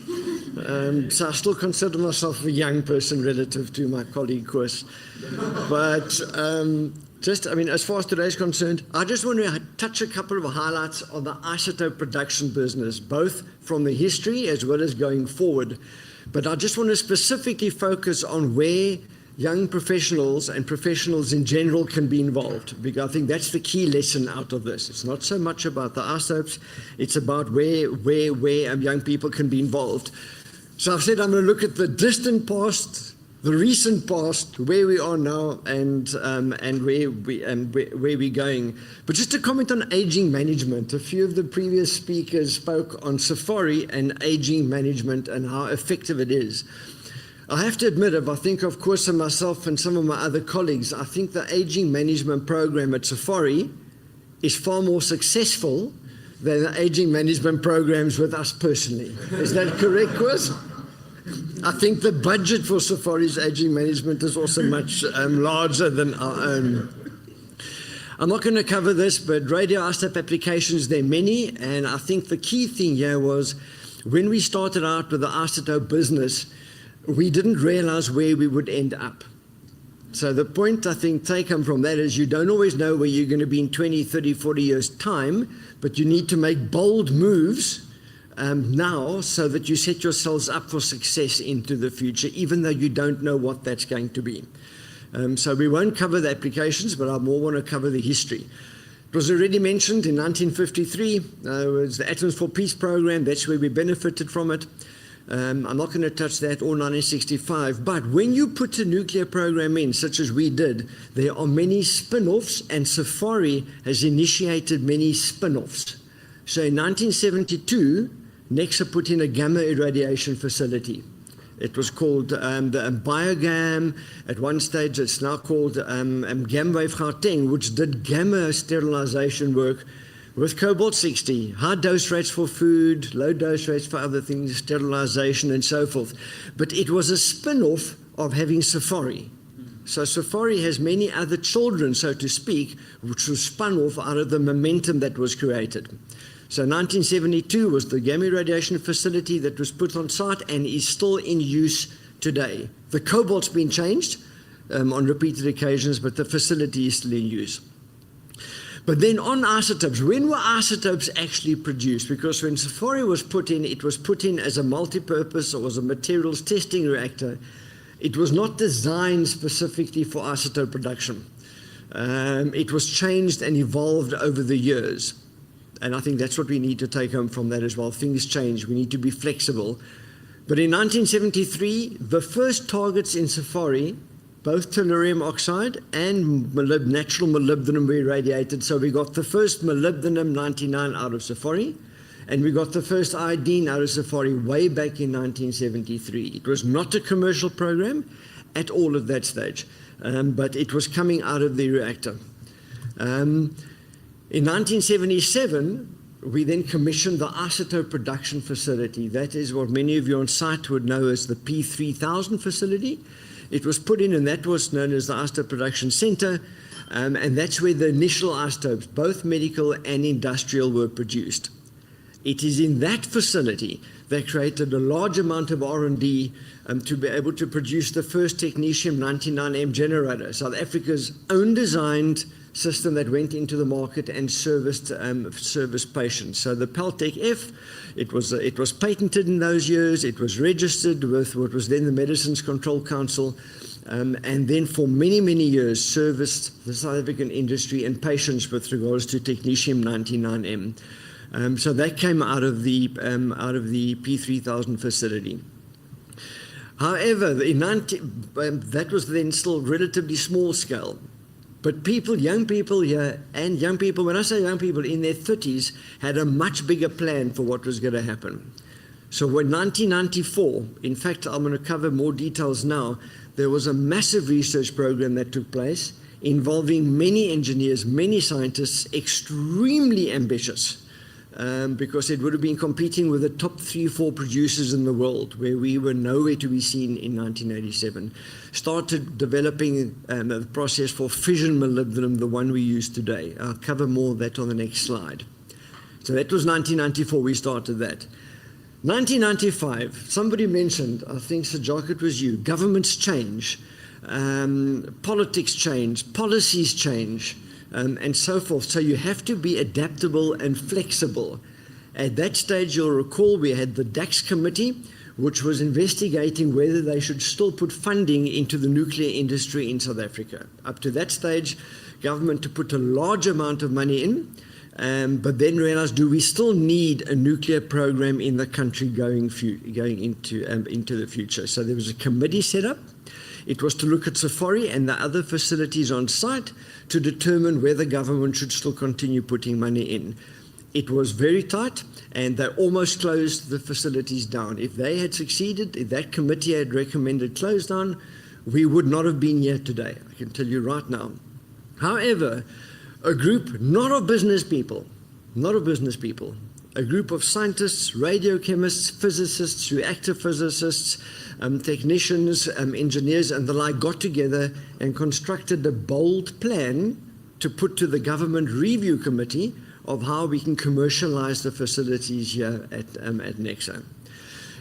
So I still consider myself a young person relative to my colleague, Koos. But I mean, as far as today is concerned, I just want to touch a couple of highlights on the isotope production business, both from the history as well as going forward. But I just want to specifically focus on where young professionals and professionals in general can be involved, because I think that's the key lesson out of this. It's not so much about the isotopes, it's about where young people can be involved. So I've said I'm going to look at the distant past, the recent past, where we are now, and where we're going. But just to comment on aging management, a few of the previous speakers spoke on SAFARI and aging management and how effective it is. I have to admit, if I think of course of myself and some of my other colleagues, I think the aging management program at SAFARI is far more successful than the aging management programs with us personally. Is that correct, Chris? I think the budget for SAFARI's aging management is also much larger than our own. I'm not going to cover this, but radioisotope applications, there are many, and I think the key thing here was when we started out with the isotope business, we didn't realize where we would end up. So the point, I think, taken from that is you don't always know where you're going to be in 20, 30, 40 years' time, but you need to make bold moves now so that you set yourselves up for success into the future, even though you don't know what that's going to be. So we won't cover the applications, but I more want to cover the history. It was already mentioned in 1953, was the Atoms for Peace program. That's where we benefited from it. I'm not going to touch that, or 1965. But when you put a nuclear program in, such as we did, there are many spin-offs, and SAFARI has initiated many spin-offs. So in 1972, Necsa put in a gamma irradiation facility. It was called the BioGam. At one stage, it's now called Gamwave Gauteng, which did gamma sterilization work with cobalt-60, high dose rates for food, low dose rates for other things, sterilization and so forth. But it was a spin-off of having SAFARI. So SAFARI has many other children, so to speak, which was spun off out of the momentum that was created. So 1972 was the gamma irradiation facility that was put on site and is still in use today. The cobalt's been changed on repeated occasions, but the facility is still in use. But then on isotopes, when were isotopes actually produced? Because when SAFARI was put in, it was put in as a multi-purpose or as a materials testing reactor. It was not designed specifically for isotope production. It was changed and evolved over the years. And I think that's what we need to take home from that as well. Things change. We need to be flexible. But in 1973, the first targets in SAFARI, both tellurium oxide and natural molybdenum we irradiated. So we got the first molybdenum 99 out of SAFARI, and we got the first iodine out of SAFARI way back in 1973. It was not a commercial program at all at that stage, but it was coming out of the reactor. In 1977, we then commissioned the isotope production facility. That is what many of you on site would know as the P3000 facility. It was put in, and that was known as the Isotope Production Center, and that's where the initial isotopes, both medical and industrial, were produced. It is in that facility that created a large amount of R&D to be able to produce the first technetium-99M generator, South Africa's own designed system that went into the market and serviced patients. So the Peltec F, it was patented in those years. It was registered with what was then the Medicines Control Council, and then for many, many years serviced the South African industry and patients with regards to technetium-99M. So that came out of the P3000 facility. However, that was then still relatively small scale. But people, young people here, and young people, when I say young people, in their 30s, had a much bigger plan for what was going to happen. So when 1994, in fact, I'm going to cover more details now, there was a massive research program that took place involving many engineers, many scientists, extremely ambitious, because it would have been competing with the top 3-4 producers in the world, where we were nowhere to be seen in 1987. Started developing the process for fission molybdenum, the one we use today. I'll cover more of that on the next slide. So that was 1994, we started that. 1995, somebody mentioned, I think Sir Jock, it was you, governments change, politics change, policies change, and so forth. So you have to be adaptable and flexible. At that stage, you'll recall we had the DAX committee, which was investigating whether they should still put funding into the nuclear industry in South Africa. Up to that stage, government to put a large amount of money in, but then realized, do we still need a nuclear program in the country going into the future? So there was a committee set up. It was to look at SAFARI and the other facilities on site to determine whether government should still continue putting money in. It was very tight, and they almost closed the facilities down. If they had succeeded, if that committee had recommended close down, we would not have been here today, I can tell you right now. However, a group, not of business people, a group of scientists, radiochemists, physicists, reactor physicists, technicians, engineers, and the like got together and constructed a bold plan to put to the government review committee of how we can commercialize the facilities here at Necsa.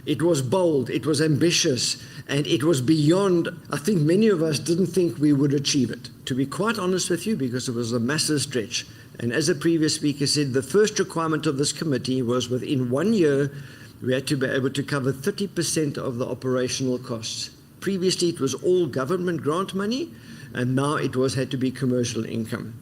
It was bold, it was ambitious, and it was beyond, I think many of us didn't think we would achieve it, to be quite honest with you, because it was a massive stretch. And as a previous speaker said, the first requirement of this committee was within 1 year, we had to be able to cover 30% of the operational costs. Previously, it was all government grant money, and now it had to be commercial income.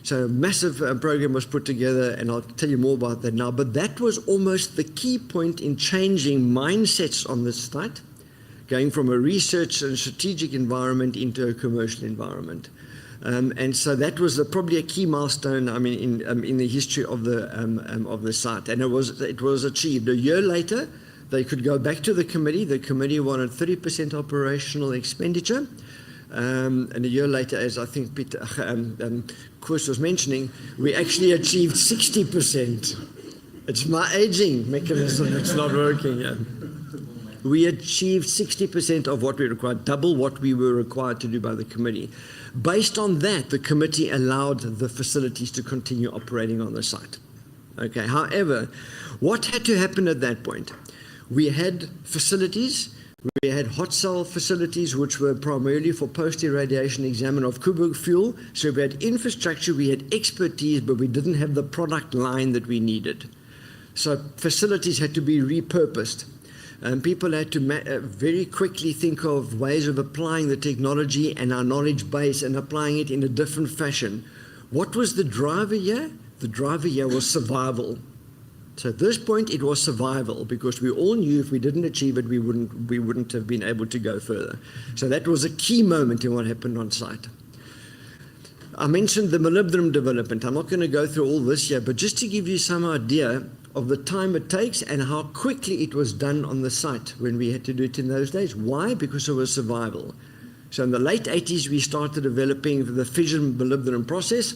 So a massive program was put together, and I'll tell you more about that now. But that was almost the key point in changing mindsets on this site, going from a research and strategic environment into a commercial environment. And so that was probably a key milestone, I mean, in the history of the site. And it was achieved. A year later, they could go back to the committee. The committee wanted 30% operational expenditure. And a year later, as I think Peter Koos was mentioning, we actually achieved 60%. It's my aging mechanism that's not working. Yeah. We achieved 60% of what we required, double what we were required to do by the committee. Based on that, the committee allowed the facilities to continue operating on the site. Okay. However, what had to happen at that point? We had facilities. We had hot cell facilities, which were primarily for post-irradiation exam of Kuburg fuel. So we had infrastructure, we had expertise, but we didn't have the product line that we needed. So facilities had to be repurposed. And people had to very quickly think of ways of applying the technology and our knowledge base and applying it in a different fashion. What was the driver here? The driver here was survival. So at this point, it was survival, because we all knew if we didn't achieve it, we wouldn't have been able to go further. So that was a key moment in what happened on site. I mentioned the molybdenum development. I'm not going to go through all this here, but just to give you some idea of the time it takes and how quickly it was done on the site when we had to do it in those days. Why? Because it was survival. So in the late 80s, we started developing the fission molybdenum process.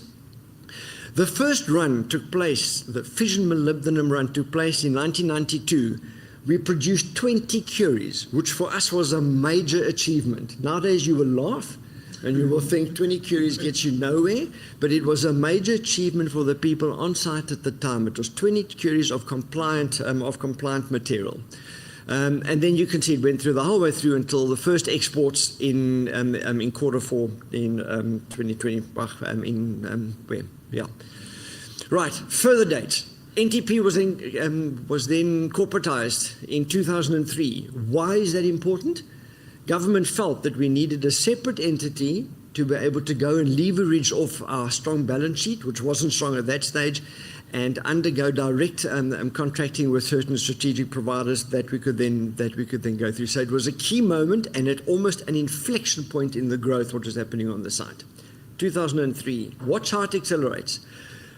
The first run took place, the fission molybdenum run took place in 1992. We produced 20 curies, which for us was a major achievement. Nowadays you will laugh and you will think 20 curies gets you nowhere, but it was a major achievement for the people on site at the time. It was 20 curies of compliant material. And then you can see it went through the whole way through until the first exports in Q4 in 2020. Right, further dates. NTP was then corporatized in 2003. Why is that important? Government felt that we needed a separate entity to be able to go and leverage off our strong balance sheet, which wasn't strong at that stage, and undergo direct contracting with certain strategic providers that we could then go through. So it was a key moment and at almost an inflection point in the growth what was happening on the site. 2003, watch how it accelerates.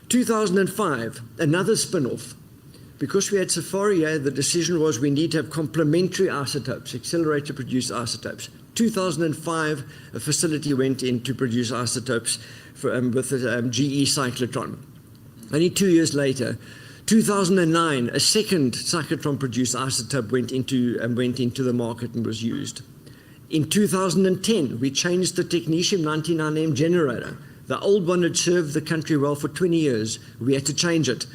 2005, another spin-off. Because we had SAFARI, the decision was we need to have complementary isotopes, accelerate to produce isotopes. 2005, a facility went in to produce isotopes with the GE cyclotron. Only 2 years later, 2009, a second cyclotron-produced isotope went into the market and was used. In 2010, we changed the technetium-99M generator. The old one had served the country well for 20 years. We had to change it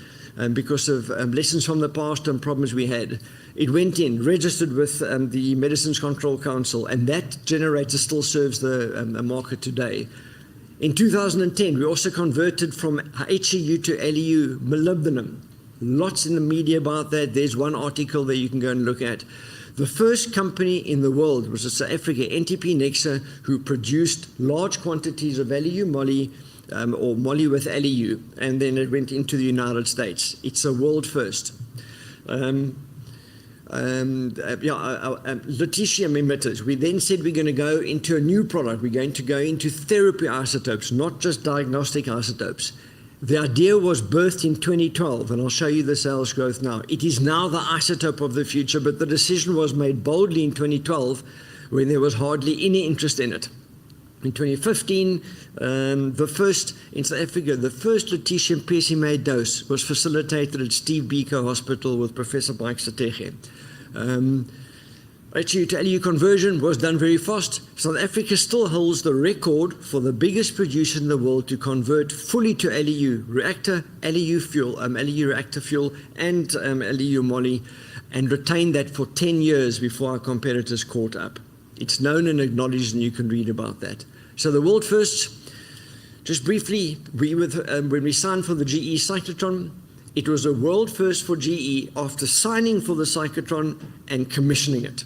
because of lessons from the past and problems we had. It went in, registered with the Medicines Control Council, and that generator still serves the market today. In 2010, we also converted from HEU to LEU molybdenum. Lots in the media about that. There's one article that you can go and look at. The first company in the world was South Africa, NTP Necsa, who produced large quantities of LEU moly, or moly with LEU, and then it went into the United States. It's a world first. Lutetium emitters. We then said we're going to go into a new product. We're going to go into therapy isotopes, not just diagnostic isotopes. The idea was birthed in 2012, and I'll show you the sales growth now. It is now the isotope of the future, but the decision was made boldly in 2012 when there was hardly any interest in it. In 2015, in South Africa, the first lutetium PSMA dose was facilitated at Steve Biko Hospital with Professor Mike Satege. HEU to LEU conversion was done very fast. South Africa still holds the record for the biggest producer in the world to convert fully to LEU reactor, LEU fuel, LEU reactor fuel, and LEU moly, and retained that for 10 years before our competitors caught up. It's known and acknowledged, and you can read about that. So the world first, just briefly, when we signed for the GE cyclotron, it was a world first for GE after signing for the cyclotron and commissioning it.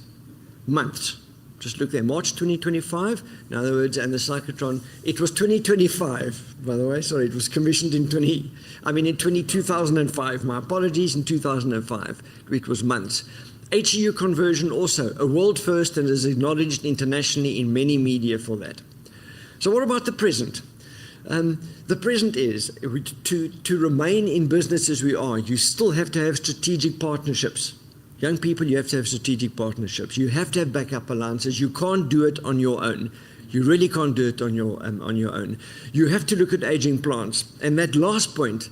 Months. Just look there, March 2025, in other words, and the cyclotron, it was 2025, by the way, sorry, it was commissioned in 2005, my apologies, in 2005, it was months. HEU conversion also, a world first and is acknowledged internationally in many media for that. So what about the present? The present is, to remain in business as we are, you still have to have strategic partnerships. Young people, you have to have strategic partnerships. You have to have backup alliances. You can't do it on your own. You really can't do it on your own. You have to look at aging plants. And that last point,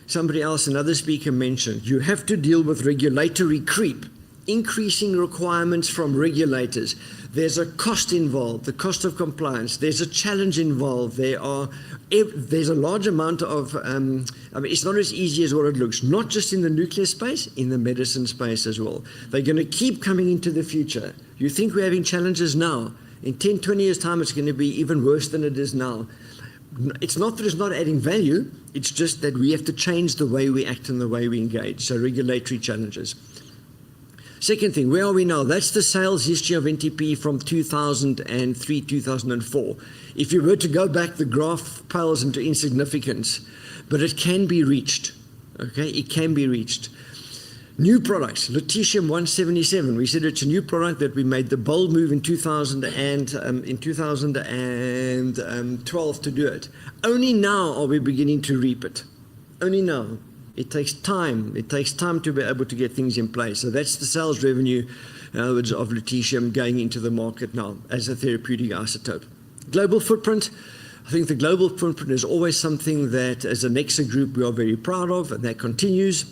somebody else, another speaker mentioned, you have to deal with regulatory creep, increasing requirements from regulators. There's a cost involved, the cost of compliance. There's a challenge involved. There's a large amount of, it's not as easy as what it looks, not just in the nuclear space, in the medicine space as well. They're going to keep coming into the future. You think we're having challenges now. In 10, 20 years' time, it's going to be even worse than it is now. It's not that it's not adding value, it's just that we have to change the way we act and the way we engage. So regulatory challenges. Second thing, where are we now? That's the sales history of NTP from 2003, 2004. If you were to go back, the graph pales into insignificance, but it can be reached. Okay, it can be reached. New products, lutetium-177. We said it's a new product that we made the bold move in 2012 to do it. Only now are we beginning to reap it. Only now. It takes time. It takes time to be able to get things in place. So that's the sales revenue, in other words, of lutetium going into the market now as a therapeutic isotope. Global footprint. I think the global footprint is always something that, as a Necsa group, we are very proud of, and that continues.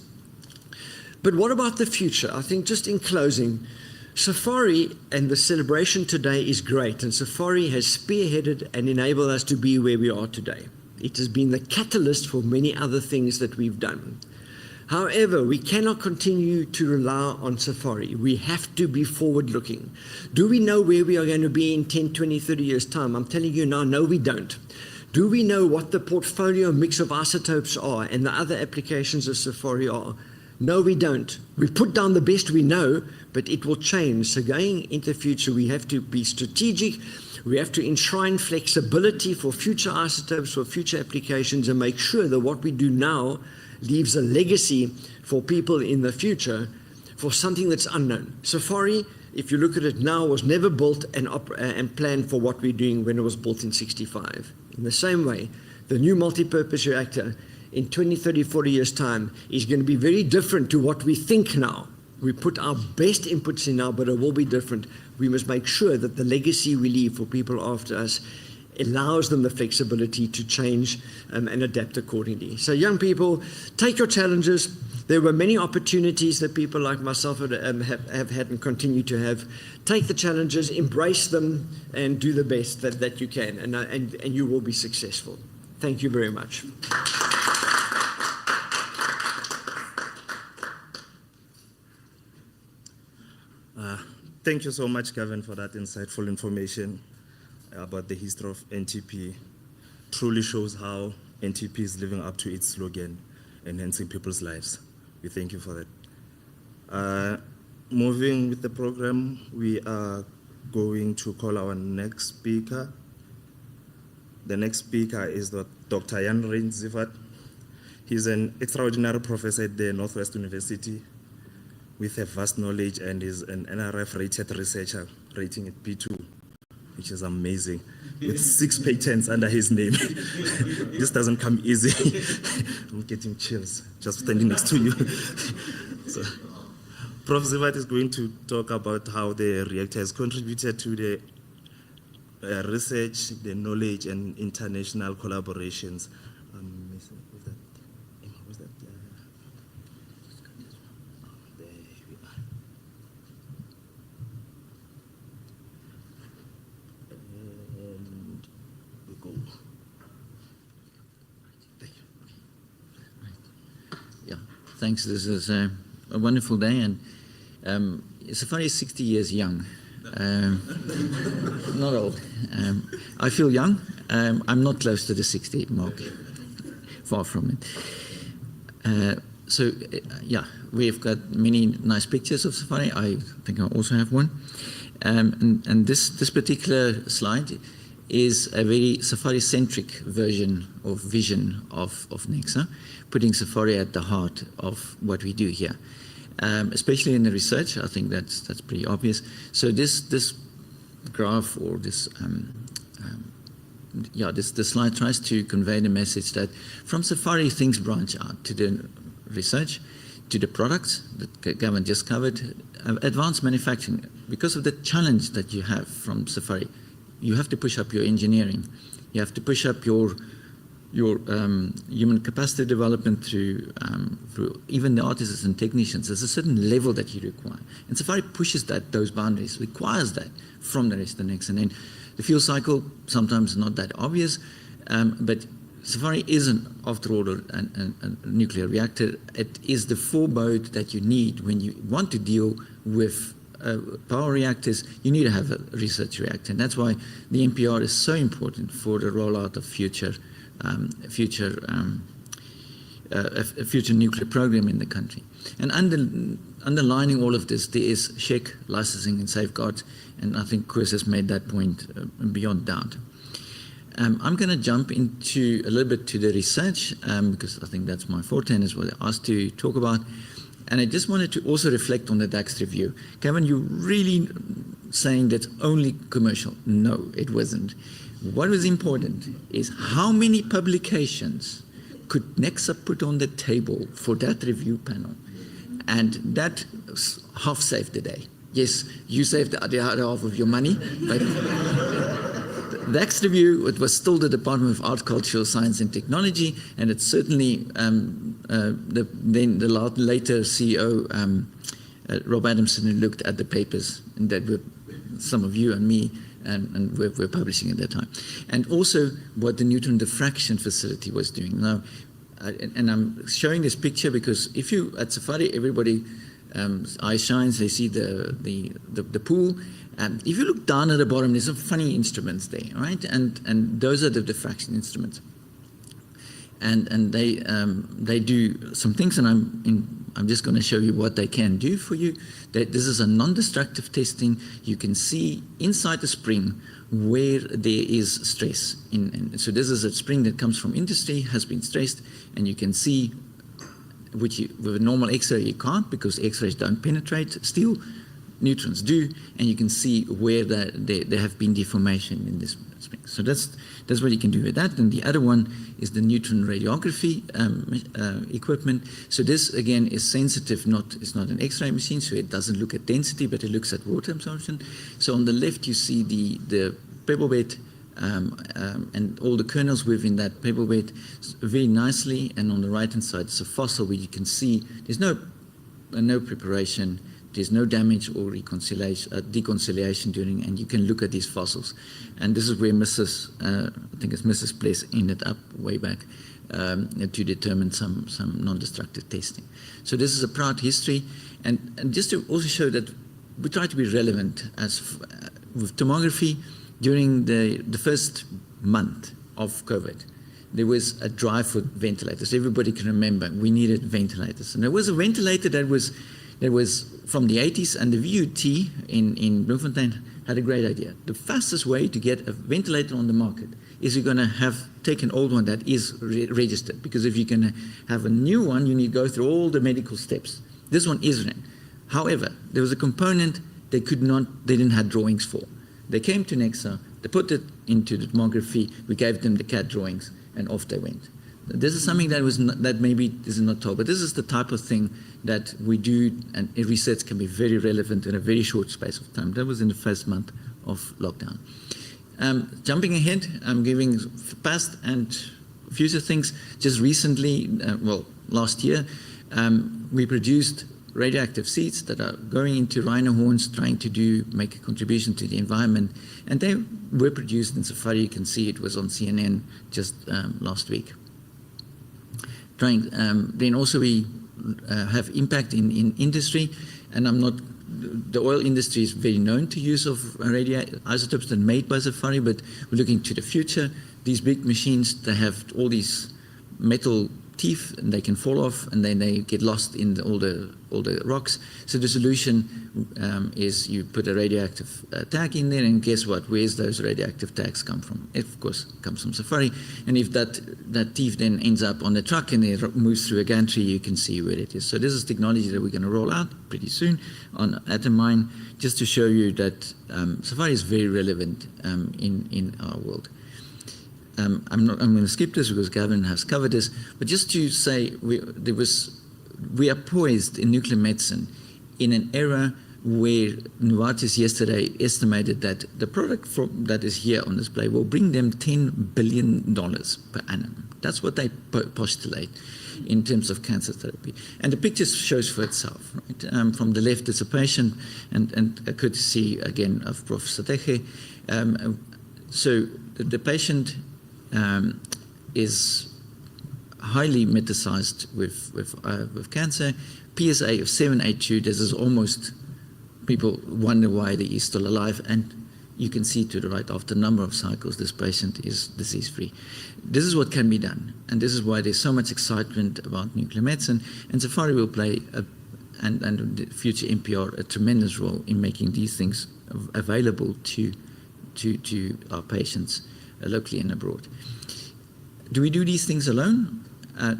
But what about the future? I think just in closing, SAFARI and the celebration today is great, and SAFARI has spearheaded and enabled us to be where we are today. It has been the catalyst for many other things that we've done. However, we cannot continue to rely on SAFARI. We have to be forward-looking. Do we know where we are going to be in 10, 20, 30 years' time? I'm telling you now, no, we don't. Do we know what the portfolio mix of isotopes are and the other applications of SAFARI are? No, we don't. We put down the best we know, but it will change. So going into the future, we have to be strategic. We have to enshrine flexibility for future isotopes, for future applications, and make sure that what we do now leaves a legacy for people in the future for something that's unknown. SAFARI, if you look at it now, was never built and planned for what we're doing when it was built in '65. In the same way, the new multi-purpose reactor in 20, 30, 40 years' time is going to be very different to what we think now. We put our best inputs in now, but it will be different. We must make sure that the legacy we leave for people after us allows them the flexibility to change and adapt accordingly. So young people, take your challenges. There were many opportunities that people like myself have had and continue to have. Take the challenges, embrace them, and do the best that you can, and you will be successful. Thank you very much. Thank you so much, Gavin, for that insightful information about the history of NTP. Truly shows how NTP is living up to its slogan, enhancing people's lives. We thank you for that. Moving with the program, we are going to call our next speaker. The next speaker is Dr. Jan Rein-Zivat. He's an extraordinary professor at the Northwest University with a vast knowledge and is an NRF-rated researcher, rating at P2, which is amazing, with 6 patents under his name. This doesn't come easy. I'm getting chills just standing next to you. So, Prof. Zivat is going to talk about how the reactor has contributed to the research, the knowledge, and international collaborations. Thanks. This is a wonderful day, and SAFARI is 60 years young. Not old. I feel young. I'm not close to the 60 mark. Far from it. Yeah, we've got many nice pictures of SAFARI. I think I also have one. And this particular slide is a very SAFARI-centric version of vision of Necsa, putting SAFARI at the heart of what we do here, especially in the research. I think that's pretty obvious. So this graph or this slide tries to convey the message that from SAFARI things branch out to the research, to the products that Gavin just covered, advanced manufacturing. Because of the challenge that you have from SAFARI, you have to push up your engineering. You have to push up your human capacity development through even the artisans and technicians. There's a certain level that you require. And SAFARI pushes those boundaries, requires that from the rest of the Necsa. And then the fuel cycle, sometimes not that obvious, but SAFARI isn't, after all, a nuclear reactor. It is the forebode that you need when you want to deal with power reactors. You need to have a research reactor. And that's why the NPR is so important for the rollout of a future nuclear program in the country. And underlining all of this, there is SHEC, licensing and safeguards, and I think Chris has made that point beyond doubt. I'm going to jump into a little bit to the research because I think that's my forte and is what I asked to talk about. And I just wanted to also reflect on the DAX review. Kevin, you're really saying that's only commercial. No, it wasn't. What was important is how many publications could Necsa put on the table for that review panel. And that half saved the day. Yes, you saved the other half of your money, but the DAX review, it was still the Department of Art, Cultural Science and Technology, and it's certainly the later CEO, Rob Adamson, who looked at the papers and that were some of you and me and we're publishing at that time. And also what the neutron diffraction facility was doing. Now, and I'm showing this picture because if you, at Safari, everybody eye shines, they see the pool. If you look down at the bottom, there's some funny instruments there, right? And those are the diffraction instruments. And they do some things, and I'm just going to show you what they can do for you. This is a non-destructive testing. You can see inside the spring where there is stress. So this is a spring that comes from industry, has been stressed, and you can see, which with a normal X-ray you can't because X-rays don't penetrate steel. Neutrons do, and you can see where there have been deformation in this spring. So that's what you can do with that. And the other one is the neutron radiography equipment. So this again is sensitive. It's not an X-ray machine, so it doesn't look at density, but it looks at water absorption. So on the left you see the pebble bed and all the kernels within that pebble bed very nicely. And on the right hand side is a fossil where you can see there's no preparation. There's no damage or deconciliation during, and you can look at these fossils. And this is where I think it's Mrs. Pless ended up way back to determine some non-destructive testing. So this is a proud history, and just to also show that we try to be relevant with tomography. During the first month of COVID, there was a drive for ventilators. Everybody can remember we needed ventilators, and there was a ventilator that was from the 80s, and the VUT in Bloemfontein had a great idea. The fastest way to get a ventilator on the market is you're going to take an old one that is registered, because if you're going to have a new one, you need to go through all the medical steps. This one is ran. However, there was a component they didn't have drawings for. They came to Necsa, they put it into the tomography, we gave them the CAD drawings, and off they went. This is something that maybe is not told, but this is the type of thing that we do, and research can be very relevant in a very short space of time. That was in the first month of lockdown. Jumping ahead, I'm giving past and future things. Just recently, last year, we produced radioactive seeds that are going into rhino horns, trying to make a contribution to the environment, and they were produced in Safari. You can see it was on CNN just last week. Then also we have impact in industry, and the oil industry is very known to use of isotopes that are made by Safari, but we're looking to the future. These big machines, they have all these metal teeth, and they can fall off, and then they get lost in all the rocks. So the solution is you put a radioactive tag in there, and guess what? Where's those radioactive tags come from? It, of course, comes from Safari. And if that teeth then ends up on the truck and it moves through a gantry, you can see where it is. So this is technology that we're going to roll out pretty soon on Atom Mine, just to show you that Safari is very relevant in our world. I'm going to skip this because Gavin has covered this, but just to say we are poised in nuclear medicine in an era where Novartis yesterday estimated that the product that is here on display will bring them $10 billion per annum. That's what they postulate in terms of cancer therapy. And the picture shows for itself. Right? From the left is a patient, and a courtesy again of Professor Teche. So the patient is highly metastasized with cancer. PSA of 782. This is almost, people wonder why he is still alive, and you can see to the right, after a number of cycles, this patient is disease-free. This is what can be done, and this is why there's so much excitement about nuclear medicine, and Safari will play, and the future NPR, a tremendous role in making these things available to our patients locally and abroad. Do we do these things alone?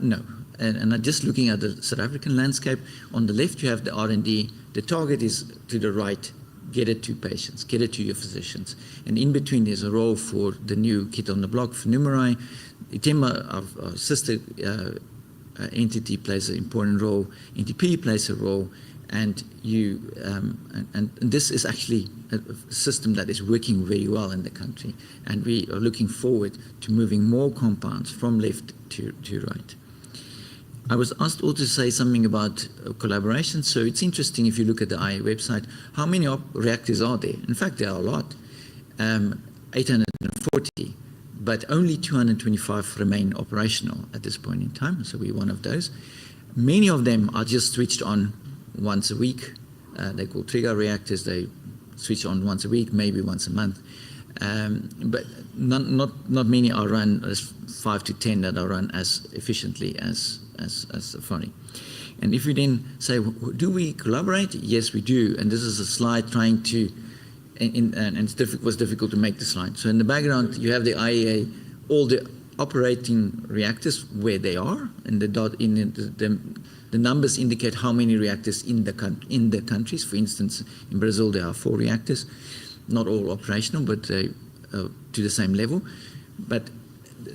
No. And just looking at the South African landscape, on the left you have the R&D. The target is to the right, get it to patients, get it to your physicians. And in between there's a role for the new kid on the block, for Numerai. ITEMA, our sister entity, plays an important role. NTP plays a role. And this is actually a system that is working very well in the country. And we are looking forward to moving more compounds from left to right. I was asked also to say something about collaboration. So it's interesting if you look at the IA website, how many reactors are there? In fact, there are a lot, 840, but only 225 remain operational at this point in time. So we're one of those. Many of them are just switched on once a week. They're called trigger reactors. They switch on once a week, maybe once a month. But not many are run, as 5 to 10 that are run as efficiently as SAFARI. And if we then say, do we collaborate? Yes, we do. And this is a slide trying to, and it was difficult to make the slide. So in the background, you have the IEA, all the operating reactors where they are, and the numbers indicate how many reactors in the countries. For instance, in Brazil there are 4 reactors, not all operational, but to the same level. But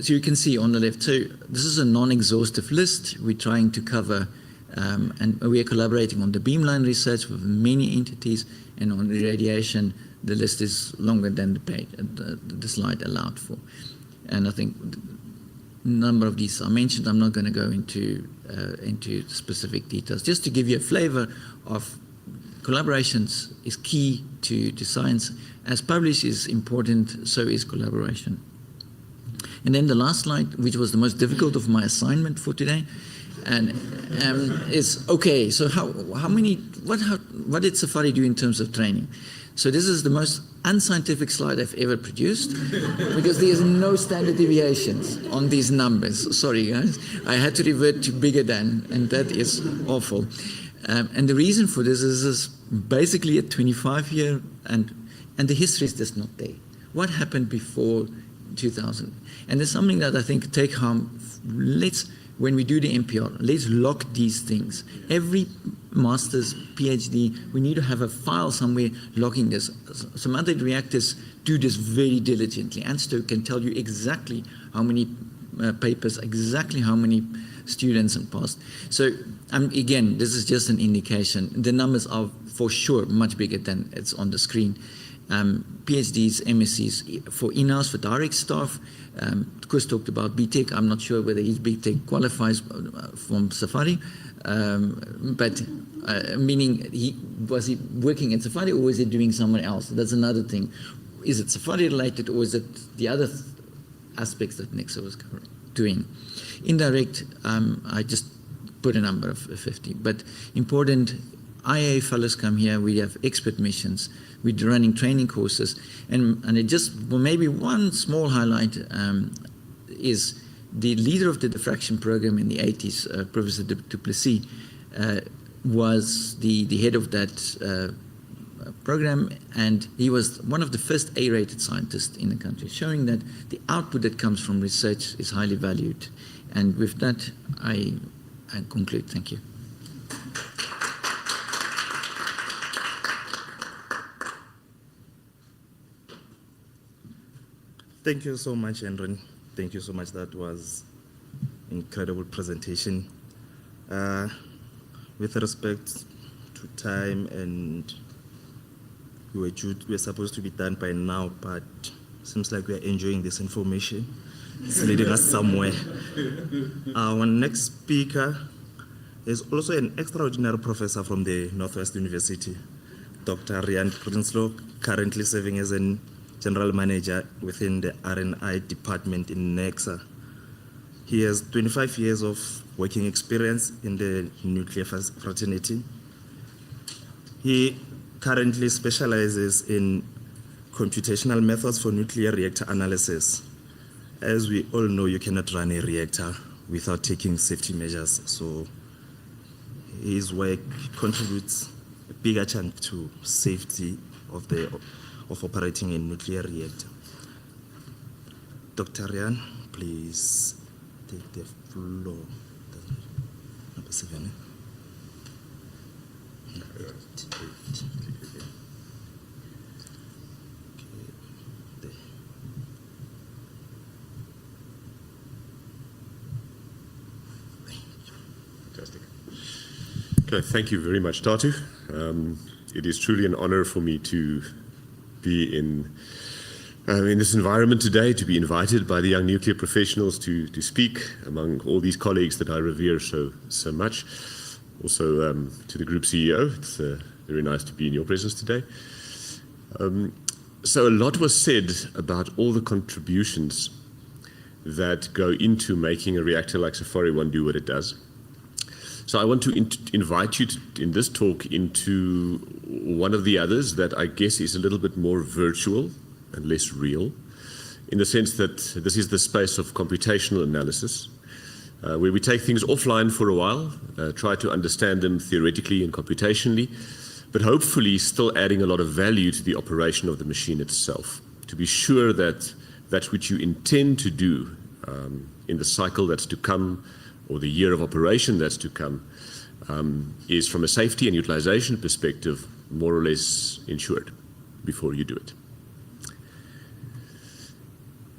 so you can see on the left. So this is a non-exhaustive list. We're trying to cover, and we are collaborating on the beamline research with many entities, and on the radiation, the list is longer than the slide allowed for. And I think a number of these are mentioned. I'm not going to go into specific details. Just to give you a flavor of collaborations is key to science. As publish is important, so is collaboration. And then the last slide, which was the most difficult of my assignment for today, and is okay. So what did SAFARI do in terms of training? So this is the most unscientific slide I've ever produced because there is no standard deviations on these numbers. Sorry, guys. I had to revert to bigger than, and that is awful. And the reason for this is basically a 25-year, and the history is just not there. What happened before 2000? And there's something that I think take home. When we do the MPR, let's lock these things. Every master's, PhD, we need to have a file somewhere logging this. Some other reactors do this very diligently. ANSTO can tell you exactly how many papers, exactly how many students and passed. So again, this is just an indication. The numbers are for sure much bigger than it's on the screen. PhDs, MScs, for in-house, for direct staff. Chris talked about BTech. I'm not sure whether his BTech qualifies from SAFARI, but meaning was he working at SAFARI or was he doing somewhere else? That's another thing. Is it SAFARI related or is it the other aspects that Necsa was doing? Indirect, I just put a number of 50, but important. IA fellows come here, we have expert missions, we're running training courses, and it just, well, maybe one small highlight is the leader of the diffraction program in the 80s, Professor du Plessis, was the head of that program, and he was one of the first A-rated scientists in the country, showing that the output that comes from research is highly valued. And with that, I conclude. Thank you. Thank you so much, Andren. Thank you so much. That was incredible presentation. With respect to time, and we were supposed to be done by now, but seems like we are enjoying this information. It's leading us somewhere. Our next speaker is also an extraordinary professor from the Northwest University, Dr. Rian Prinsloo, currently serving as an General Manager within the R&I department in Necsa. He has 25 years of working experience in the nuclear fraternity. He currently specializes in computational methods for nuclear reactor analysis. As we all know, you cannot run a reactor without taking safety measures. So his work contributes a bigger chunk to safety of operating a nuclear reactor. Dr. Ryan, please take the floor. Number 7. Fantastic. Okay, thank you very much, Tatu. It is truly an honor for me to be in this environment today, to be invited by the young nuclear professionals to speak among all these colleagues that I revere so much. Also to the group CEO, it's very nice to be in your presence today. So a lot was said about all the contributions that go into making a reactor like SAFARI-1 do what it does. So I want to invite you in this talk into one of the others that I guess is a little bit more virtual and less real, in the sense that this is the space of computational analysis, where we take things offline for a while, try to understand them theoretically and computationally, but hopefully still adding a lot of value to the operation of the machine itself, to be sure that that which you intend to do in the cycle that's to come, or the year of operation that's to come, is from a safety and utilization perspective more or less ensured before you do it.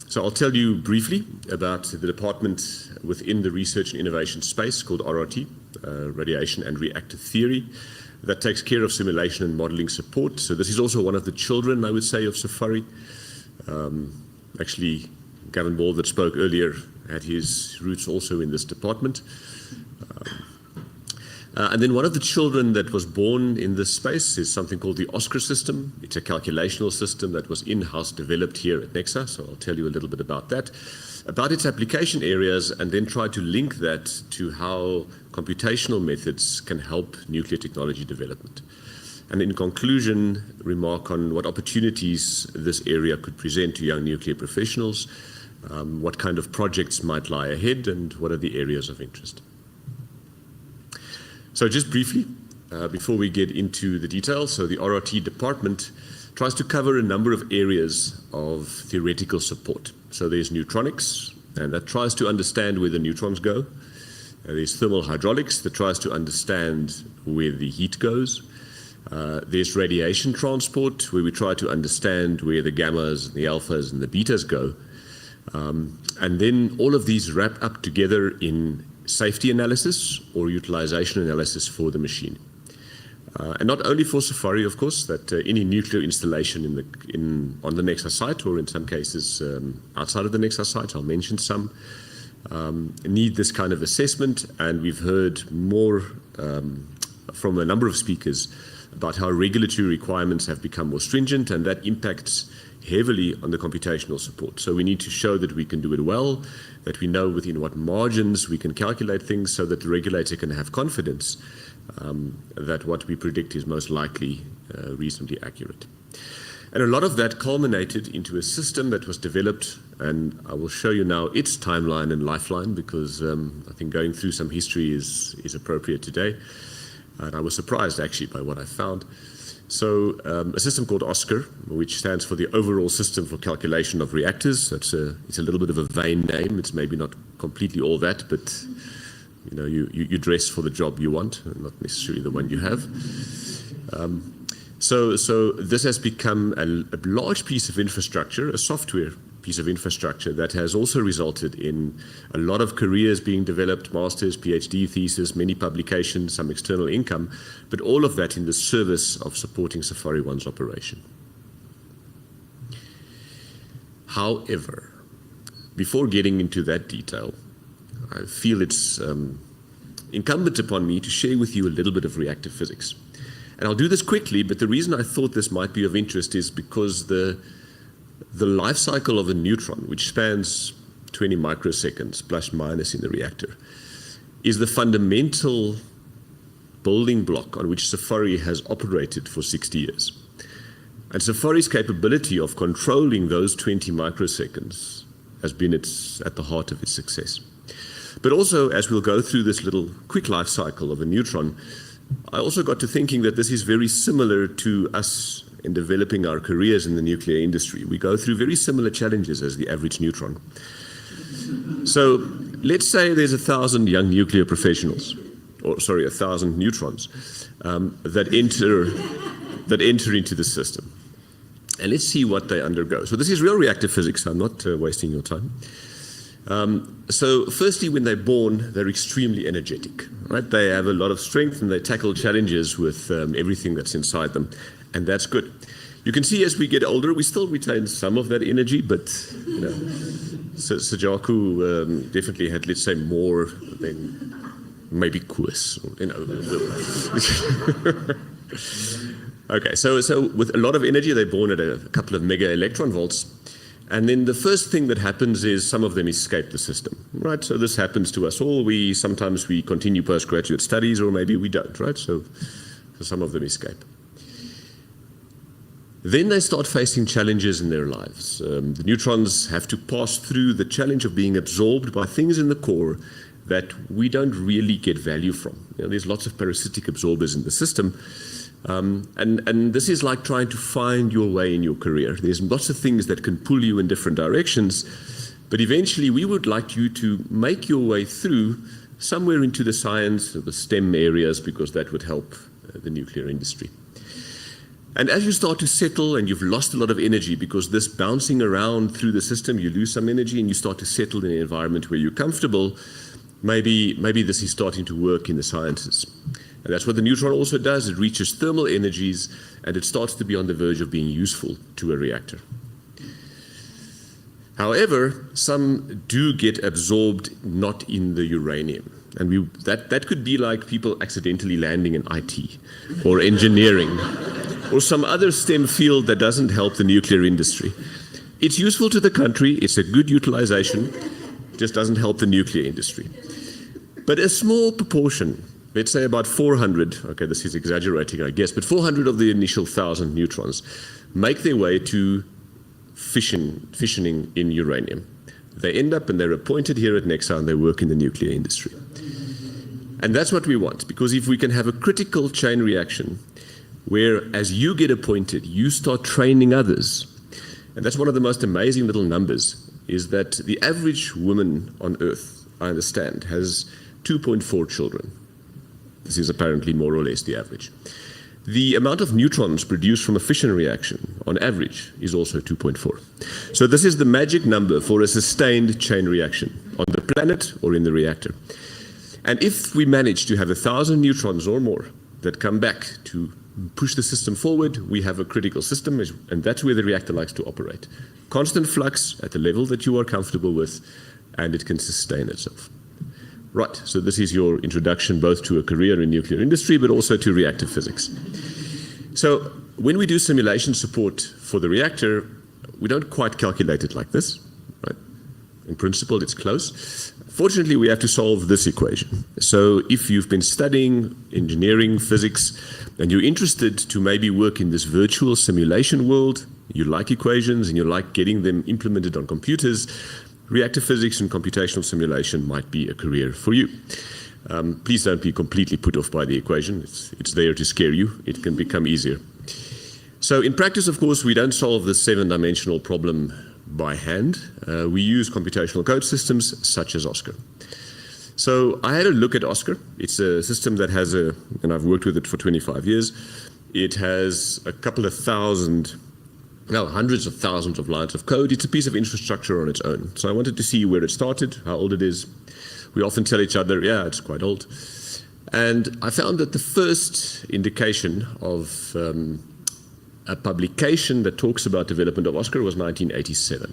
So I'll tell you briefly about the department within the research and innovation space called RRT, Radiation and Reactor Theory, that takes care of simulation and modeling support. So this is also one of the children, I would say, of SAFARI. Actually, Gavin Ball that spoke earlier had his roots also in this department. And then one of the children that was born in this space is something called the Oscar system. It's a calculational system that was in-house developed here at Necsa, so I'll tell you a little bit about that, about its application areas, and then try to link that to how computational methods can help nuclear technology development. And in conclusion, remark on what opportunities this area could present to young nuclear professionals, what kind of projects might lie ahead, and what are the areas of interest. So just briefly, before we get into the details, so the RRT department tries to cover a number of areas of theoretical support. So there's neutronics, and that tries to understand where the neutrons go. There's thermal hydraulics that tries to understand where the heat goes. There's radiation transport, where we try to understand where the gammas, the alphas, and the betas go. And then all of these wrap up together in safety analysis or utilization analysis for the machine. And not only for SAFARI, of course, that any nuclear installation on the Necsa site, or in some cases outside of the Necsa site, I'll mention some, need this kind of assessment. And we've heard more from a number of speakers about how regulatory requirements have become more stringent, and that impacts heavily on the computational support. So we need to show that we can do it well, that we know within what margins we can calculate things, so that the regulator can have confidence that what we predict is most likely reasonably accurate. And a lot of that culminated into a system that was developed, and I will show you now its timeline and lifeline, because I think going through some history is appropriate today. And I was surprised actually by what I found. So a system called OSCAR, which stands for the Overall System for Calculation of Reactors. It's a little bit of a vain name. It's maybe not completely all that, but you know, you dress for the job you want, not necessarily the one you have. So this has become a large piece of infrastructure, a software piece of infrastructure that has also resulted in a lot of careers being developed, masters, PhD thesis, many publications, some external income, but all of that in the service of supporting SAFARI-1's operation. However, before getting into that detail, I feel it's incumbent upon me to share with you a little bit of reactor physics. And I'll do this quickly, but the reason I thought this might be of interest is because the life cycle of a neutron, which spans 20 microseconds plus minus in the reactor, is the fundamental building block on which SAFARI has operated for 60 years. And SAFARI's capability of controlling those 20 microseconds has been at the heart of its success. But also, as we'll go through this little quick life cycle of a neutron, I also got to thinking that this is very similar to us in developing our careers in the nuclear industry, we go through very similar challenges as the average neutron. So let's say there's 1,000 young nuclear professionals, or sorry, 1,000 neutrons that enter into the system. And let's see what they undergo. So this is real reactor physics. I'm not wasting your time. So firstly, when they're born, they're extremely energetic, right? They have a lot of strength and they tackle challenges with everything that's inside them. And that's good. You can see as we get older, we still retain some of that energy, but you know, Sajaku definitely had, let's say, more than maybe Koos, you know. Okay, so with a lot of energy, they're born at a couple of mega electron volts. And then the first thing that happens is some of them escape the system, right? So this happens to us all. Sometimes we continue postgraduate studies, or maybe we don't, right? So some of them escape. Then they start facing challenges in their lives. The neutrons have to pass through the challenge of being absorbed by things in the core that we don't really get value from. You know, there's lots of parasitic absorbers in the system. And this is like trying to find your way in your career. There's lots of things that can pull you in different directions, but eventually we would like you to make your way through somewhere into the science or the STEM areas, because that would help the nuclear industry. And as you start to settle and you've lost a lot of energy, because this bouncing around through the system, you lose some energy and you start to settle in an environment where you're comfortable, maybe this is starting to work in the sciences. And that's what the neutron also does. It reaches thermal energies and it starts to be on the verge of being useful to a reactor. However, some do get absorbed not in the uranium. And that could be like people accidentally landing in IT or engineering or some other STEM field that doesn't help the nuclear industry. It's useful to the country. It's a good utilization. It just doesn't help the nuclear industry. But a small proportion, let's say about 400, okay, this is exaggerating, I guess, but 400 of the initial 1,000 neutrons make their way to fissioning in uranium. They end up and they're appointed here at Necsa and they work in the nuclear industry. And that's what we want, because if we can have a critical chain reaction where as you get appointed, you start training others. And that's one of the most amazing little numbers, is that the average woman on Earth, I understand, has 2.4 children. This is apparently more or less the average. The amount of neutrons produced from a fission reaction, on average, is also 2.4. So this is the magic number for a sustained chain reaction on the planet or in the reactor. And if we manage to have 1,000 neutrons or more that come back to push the system forward, we have a critical system, and that's where the reactor likes to operate. Constant flux at the level that you are comfortable with, and it can sustain itself. Right, so this is your introduction both to a career in nuclear industry, but also to reactor physics. So when we do simulation support for the reactor, we don't quite calculate it like this. Right? In principle, it's close. Fortunately, we have to solve this equation. So if you've been studying engineering, physics, and you're interested to maybe work in this virtual simulation world, you like equations and you like getting them implemented on computers, reactor physics and computational simulation might be a career for you. Please don't be completely put off by the equation. It's there to scare you. It can become easier. So in practice, of course, we don't solve the 7-dimensional problem by hand. We use computational code systems such as Oscar. So I had a look at Oscar. It's a system that has and I've worked with it for 25 years. It has a couple of thousand, no, hundreds of thousands of lines of code. It's a piece of infrastructure on its own. So I wanted to see where it started, how old it is. We often tell each other, yeah, it's quite old. And I found that the first indication of a publication that talks about development of Oscar was 1987.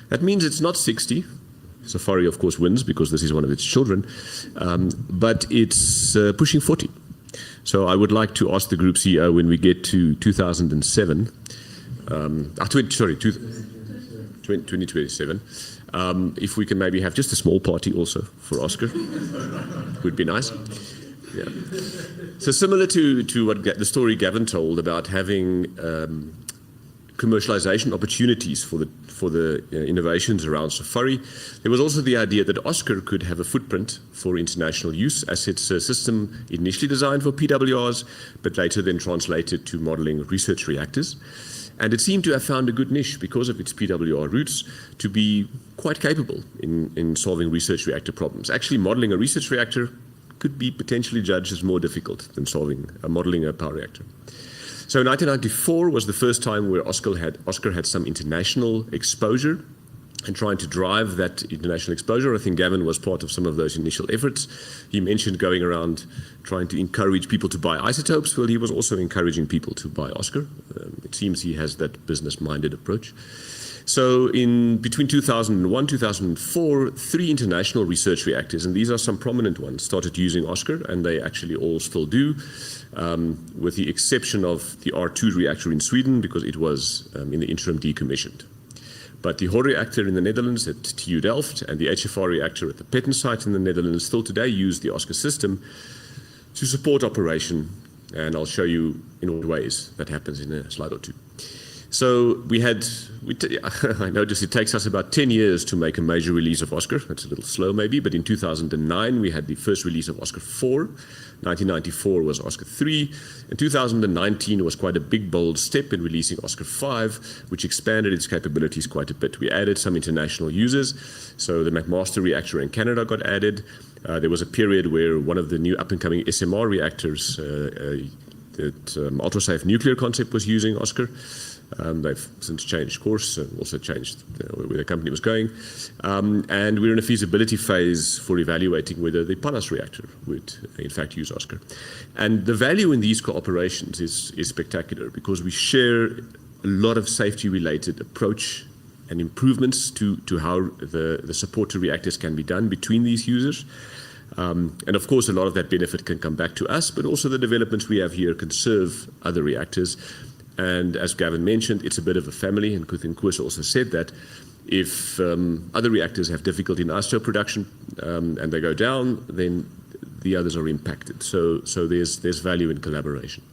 That means it's not 60. SAFARI, of course, wins because this is one of its children, but it's pushing 40. So I would like to ask the group CEO when we get to 2007, 2027, if we can maybe have just a small party also for Oscar. Would be nice. Yeah. So similar to what the story Gavin told about having commercialization opportunities for the innovations around Safari. There was also the idea that Oscar could have a footprint for international use, as it's a system initially designed for PWRs, but later then translated to modeling research reactors. And it seemed to have found a good niche because of its PWR roots to be quite capable in solving research reactor problems. Actually, modeling a research reactor could be potentially judged as more difficult than modeling a power reactor. So 1994 was the first time where Oscar had some international exposure, and trying to drive that international exposure. I think Gavin was part of some of those initial efforts. He mentioned going around trying to encourage people to buy isotopes. Well, he was also encouraging people to buy Oscar. It seems he has that business-minded approach. So between 2001 2004, 3 international research reactors, and these are some prominent ones, started using Oscar, and they actually all still do, with the exception of the R2 reactor in Sweden, because it was in the interim decommissioned. But the HOR reactor in the Netherlands at TU Delft and the HFR reactor at the Petten site in the Netherlands still today use the Oscar system to support operation, and I'll show you in what ways that happens in a slide or two. So I noticed it takes us about 10 years to make a major release of Oscar. That's a little slow maybe, but in 2009 we had the first release of Oscar 4. 1994 was Oscar 3. And 2019 was quite a big, bold step in releasing Oscar 5, which expanded its capabilities quite a bit. We added some international users. So the McMaster reactor in Canada got added. There was a period where one of the new up-and-coming SMR reactors, that ultra-safe nuclear concept, was using Oscar. They've since changed course and also changed where the company was going. And we're in a feasibility phase for evaluating whether the Pallas reactor would in fact use Oscar. And the value in these cooperations is spectacular, because we share a lot of safety-related approach and improvements to how the support to reactors can be done between these users. And of course, a lot of that benefit can come back to us, but also the developments we have here can serve other reactors. And as Gavin mentioned, it's a bit of a family, and Koos also said that if other reactors have difficulty in isotope production and they go down, then the others are impacted. So there's value in collaboration.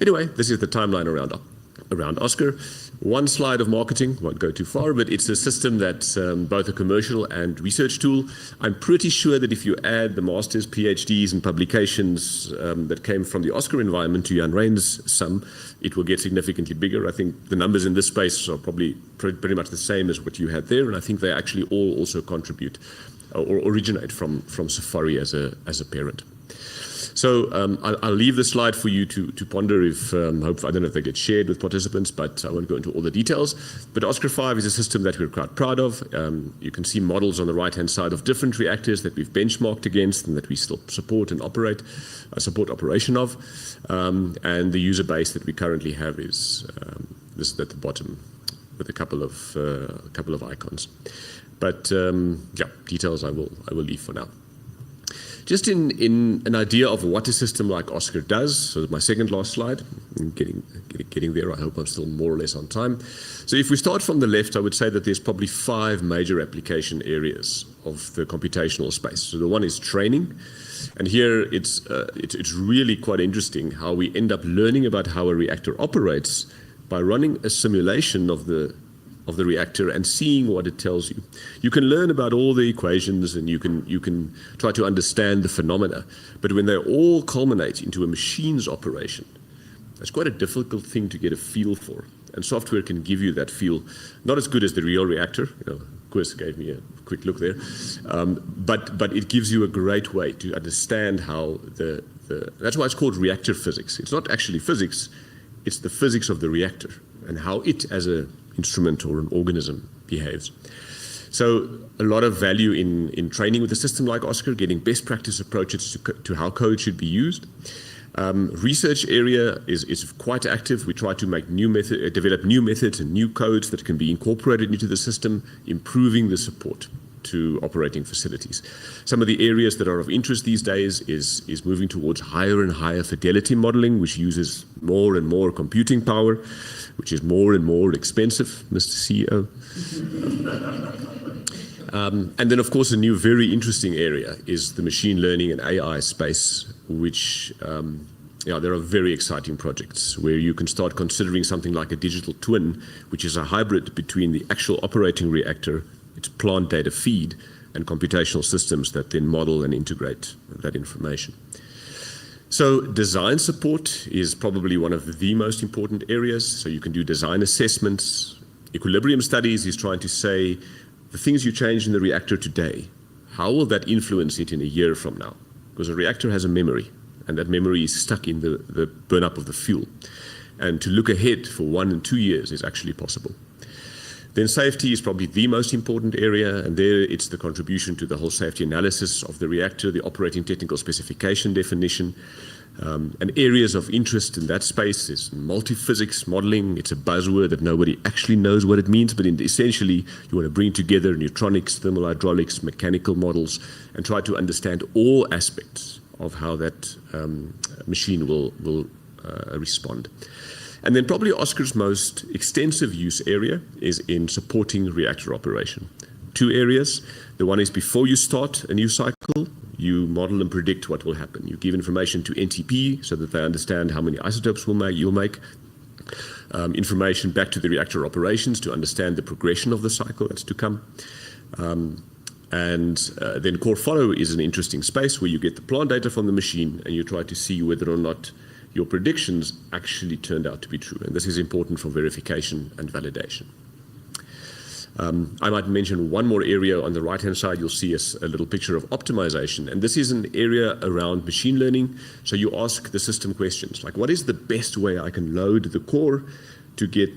Anyway, this is the timeline around Oscar. One slide of marketing, won't go too far, but it's a system that's both a commercial and research tool. I'm pretty sure that if you add the masters, PhDs, and publications that came from the Oscar environment to Jan Rein's sum, it will get significantly bigger. I think the numbers in this space are probably pretty much the same as what you had there, and I think they actually all also contribute or originate from Safari as a parent. So I'll leave the slide for you to ponder. If I don't know if they get shared with participants, but I won't go into all the details. But Oscar 5 is a system that we're quite proud of. You can see models on the right-hand side of different reactors that we've benchmarked against and that we still support and support operation of. And the user base that we currently have is this at the bottom with a couple of icons. But yeah, details I will leave for now. Just in an idea of what a system like Oscar does, so my second last slide, I'm getting there, I hope I'm still more or less on time. So if we start from the left, I would say that there's probably 5 major application areas of the computational space. So the one is training, and here it's really quite interesting how we end up learning about how a reactor operates by running a simulation of the reactor and seeing what it tells you. You can learn about all the equations and you can try to understand the phenomena, but when they all culminate into a machine's operation, that's quite a difficult thing to get a feel for. And software can give you that feel, not as good as the real reactor. Chris gave me a quick look there, but it gives you a great way to understand how that's why it's called reactor physics. It's not actually physics, it's the physics of the reactor and how it as an instrument or an organism behaves. So a lot of value in training with a system like Oscar, getting best practice approaches to how code should be used. Research area is quite active. We try to make develop new methods and new codes that can be incorporated into the system, improving the support to operating facilities. Some of the areas that are of interest these days is moving towards higher and higher fidelity modeling, which uses more and more computing power, which is more and more expensive, Mr. CEO. And then, of course, a new very interesting area is the machine learning and AI space, which yeah, there are very exciting projects where you can start considering something like a digital twin, which is a hybrid between the actual operating reactor, its plant data feed, and computational systems that then model and integrate that information. So design support is probably one of the most important areas. So you can do design assessments. Equilibrium studies is trying to say the things you change in the reactor today, how will that influence it in a year from now? Because a reactor has a memory, and that memory is stuck in the burn-up of the fuel. And to look ahead for 1 and 2 years is actually possible. Then safety is probably the most important area, and there it's the contribution to the whole safety analysis of the reactor, the operating technical specification definition, and areas of interest in that space is multi-physics modeling. It's a buzzword that nobody actually knows what it means, but essentially you want to bring together neutronics, thermal hydraulics, mechanical models, and try to understand all aspects of how that machine will respond. And then probably Oscar's most extensive use area is in supporting reactor operation. 2 areas. The one is before you start a new cycle, you model and predict what will happen. You give information to NTP so that they understand how many isotopes you'll make. Information back to the reactor operations to understand the progression of the cycle that's to come. Then core follow is an interesting space where you get the plant data from the machine and you try to see whether or not your predictions actually turned out to be true. And this is important for verification and validation. I might mention one more area on the right-hand side. You'll see a little picture of optimization. And this is an area around machine learning. So you ask the system questions like, what is the best way I can load the core to get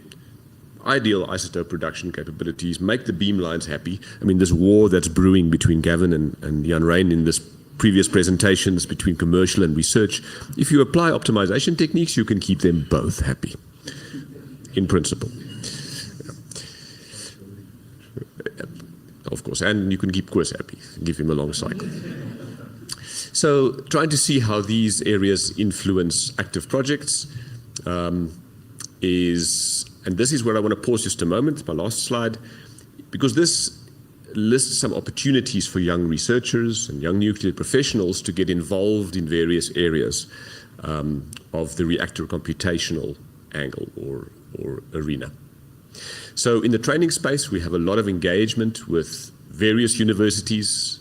ideal isotope production capabilities, make the beamlines happy? I mean, this war that's brewing between Gavin and Jan Rein in this previous presentations between commercial and research, if you apply optimization techniques, you can keep them both happy, in principle. Of course, and you can keep Koos happy, give him a long cycle. So trying to see how these areas influence active projects and this is where I want to pause just a moment, it's my last slide, because this lists some opportunities for young researchers and young nuclear professionals to get involved in various areas of the reactor computational angle or arena. So in the training space, we have a lot of engagement with various universities.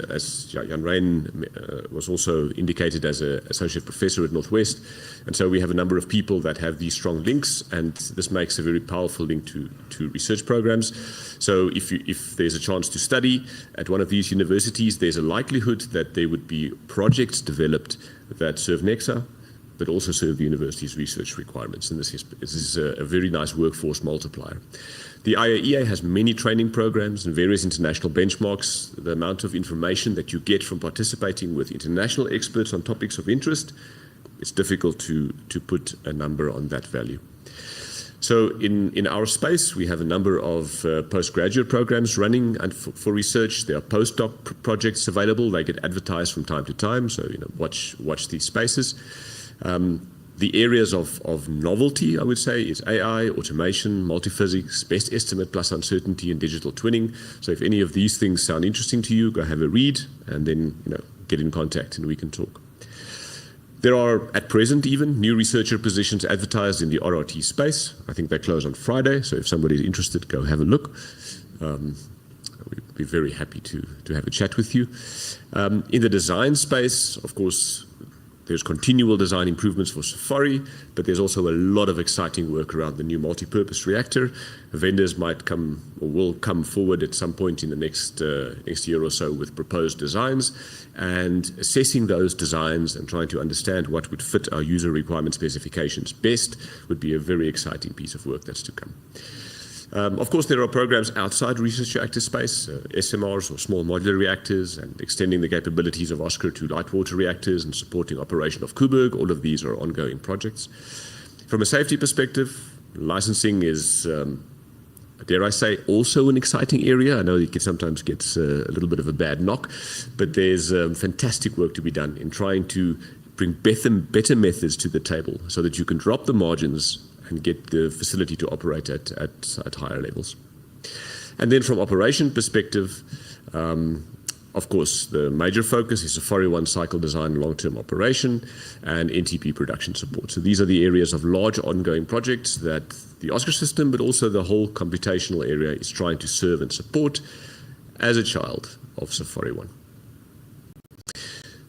As Jan Rein was also indicated as an associate professor at Northwest. And so we have a number of people that have these strong links, and this makes a very powerful link to research programs. So if there's a chance to study at one of these universities, there's a likelihood that there would be projects developed that serve Necsa, but also serve the university's research requirements. And this is a very nice workforce multiplier. The IAEA has many training programs and various international benchmarks. The amount of information that you get from participating with international experts on topics of interest, it's difficult to put a number on that value. So in our space, we have a number of postgraduate programs running and for research. There are postdoc projects available. They get advertised from time to time, so watch these spaces. The areas of novelty, I would say, is AI, automation, multiphysics, best estimate plus uncertainty, and digital twinning. So if any of these things sound interesting to you, go have a read and then get in contact and we can talk. There are, at present even, new researcher positions advertised in the RRT space. I think they close on Friday, so if somebody is interested, go have a look. We'd be very happy to have a chat with you. In the design space, of course, there's continual design improvements for SAFARI, but there's also a lot of exciting work around the new multi-purpose reactor. Vendors might come or will come forward at some point in the next year or so with proposed designs, and assessing those designs and trying to understand what would fit our user requirement specifications best would be a very exciting piece of work that's to come. Of course, there are programs outside research reactor space, SMRs or small modular reactors, and extending the capabilities of Oscar to light water reactors and supporting operation of Kuiberg. All of these are ongoing projects. From a safety perspective, licensing is, dare I say, also an exciting area. I know it sometimes gets a little bit of a bad knock, but there's fantastic work to be done in trying to bring better methods to the table so that you can drop the margins and get the facility to operate at higher levels. And then from operation perspective, of course, the major focus is SAFARI-1 cycle design, long-term operation, and NTP production support. So these are the areas of large ongoing projects that the Oscar system, but also the whole computational area, is trying to serve and support as a child of SAFARI-1.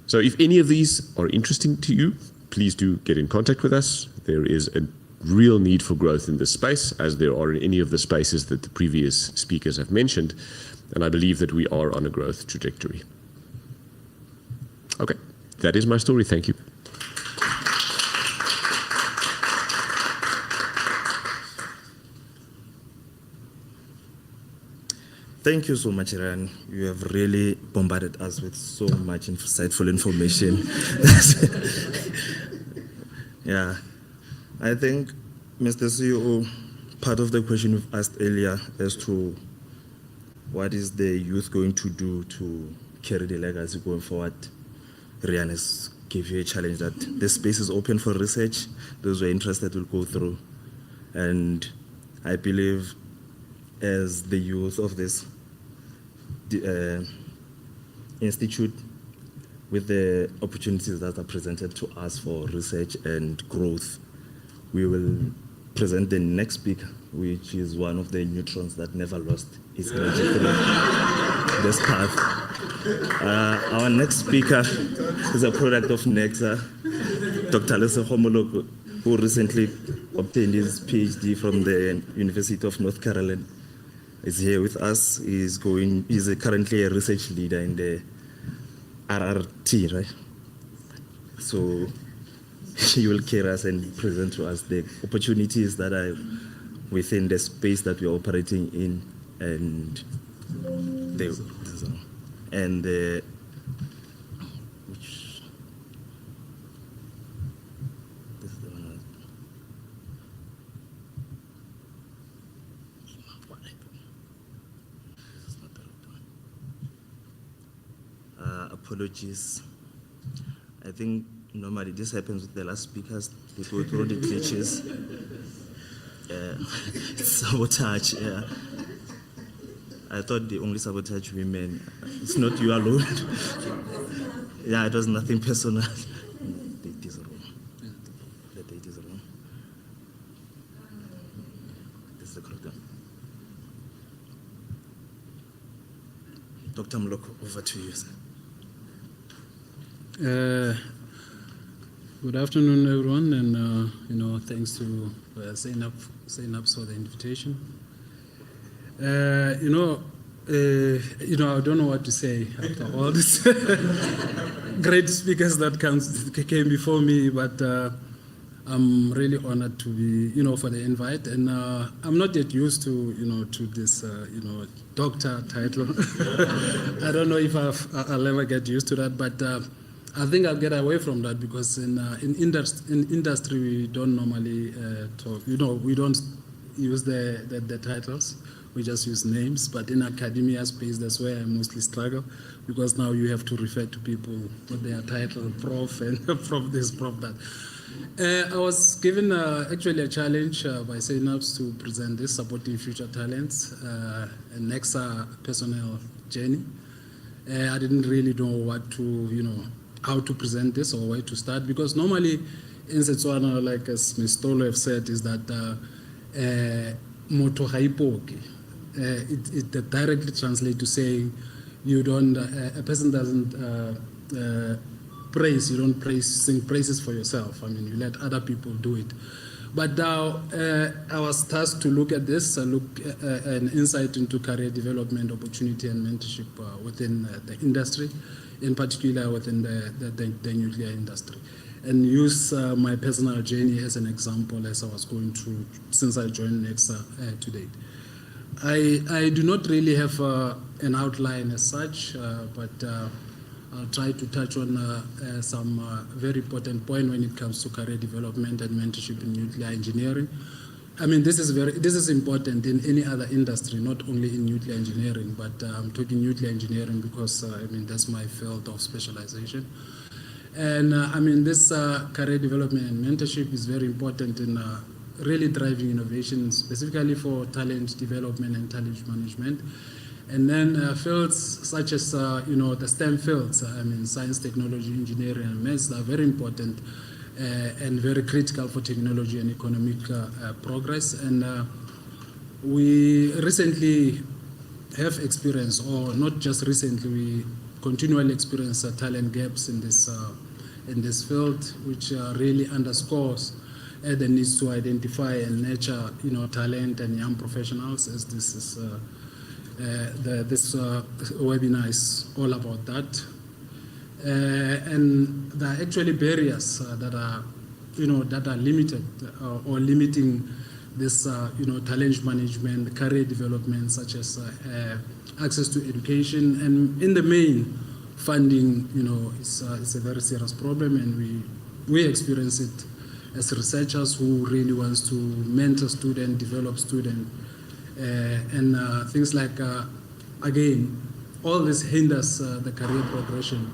So if any of these are interesting to you, please do get in contact with us. There is a real need for growth in this space, as there are in any of the spaces that the previous speakers have mentioned, and I believe that we are on a growth trajectory. Okay, that is my story. Thank you. Thank you so much, Iran. You have really bombarded us with so much insightful information. Yeah, I think, Mr. CEO, part of the question you've asked earlier as to what is the youth going to do to carry the legacy going forward, Rian has given you a challenge that the space is open for research. Those who are interested will go through. And I believe as the youth of this institute, with the opportunities that are presented to us for research and growth, we will present the next speaker, which is one of the neutrons that never lost its energy through this path. Our next speaker is a product of Necsa, Dr. Lesego Moloko, who recently obtained his PhD from the University of North Carolina. Is here with us. He's currently a research leader in the RRT, right? So he will carry us and present to us the opportunities that are within the space that we're operating in, and which this is the one. This is not the right one. Apologies. I think normally this happens with the last speakers. They go through the glitches. Sabotage, yeah. I thought they only sabotage women. It's not you alone. Yeah, it was nothing personal. The date is wrong. The date is wrong. This is the correct one. Dr. Moloko, over to you, sir. Good afternoon, everyone, and thanks to SAYNPS for the invitation. I don't know what to say after all these great speakers that came before me, but I'm really honored to be, for the invite, and I'm not yet used to, to this, doctor title. I don't know if I'll ever get used to that, but I think I'll get away from that, because in industry we don't normally talk. We don't use the titles. We just use names. But in academia space, that's where I mostly struggle, because now you have to refer to people with their title, prof, and prof this, prof that. I was given actually a challenge by SAYNPS to present this, Supporting Future Talents, a Necsa personnel journey. I didn't really know what to, how to present this or where to start, because normally in Setswana, like as Ms. Tolo have said, is that moto haipoke. It directly translates to saying you don't, a person doesn't praise, you don't sing praises for yourself. I mean, you let other people do it. But now I was tasked to look at this, an insight into career development, opportunity and mentorship within the industry, in particular within the nuclear industry, and use my personal journey as an example as I was going through since I joined Necsa to date. I do not really have an outline as such, but I'll try to touch on some very important point when it comes to career development and mentorship in nuclear engineering. I mean, this is important in any other industry, not only in nuclear engineering, but I'm talking nuclear engineering because that's my field of specialization. And this career development and mentorship is very important in really driving innovation, specifically for talent development and talent management. And then fields such as, the STEM fields, science, technology, engineering, and maths are very important and very critical for technology and economic progress. And we recently have experienced, or not just recently, we continually experience talent gaps in this field, which really underscores the needs to identify and nurture, talent and young professionals, as this is this webinar is all about that. And there are actually barriers that are, that are limited or limiting this, talent management, career development, such as access to education, and in the main, funding, is a very serious problem, and we experience it as researchers who really wants to mentor students, develop students, and things like, again, all this hinders the career progression,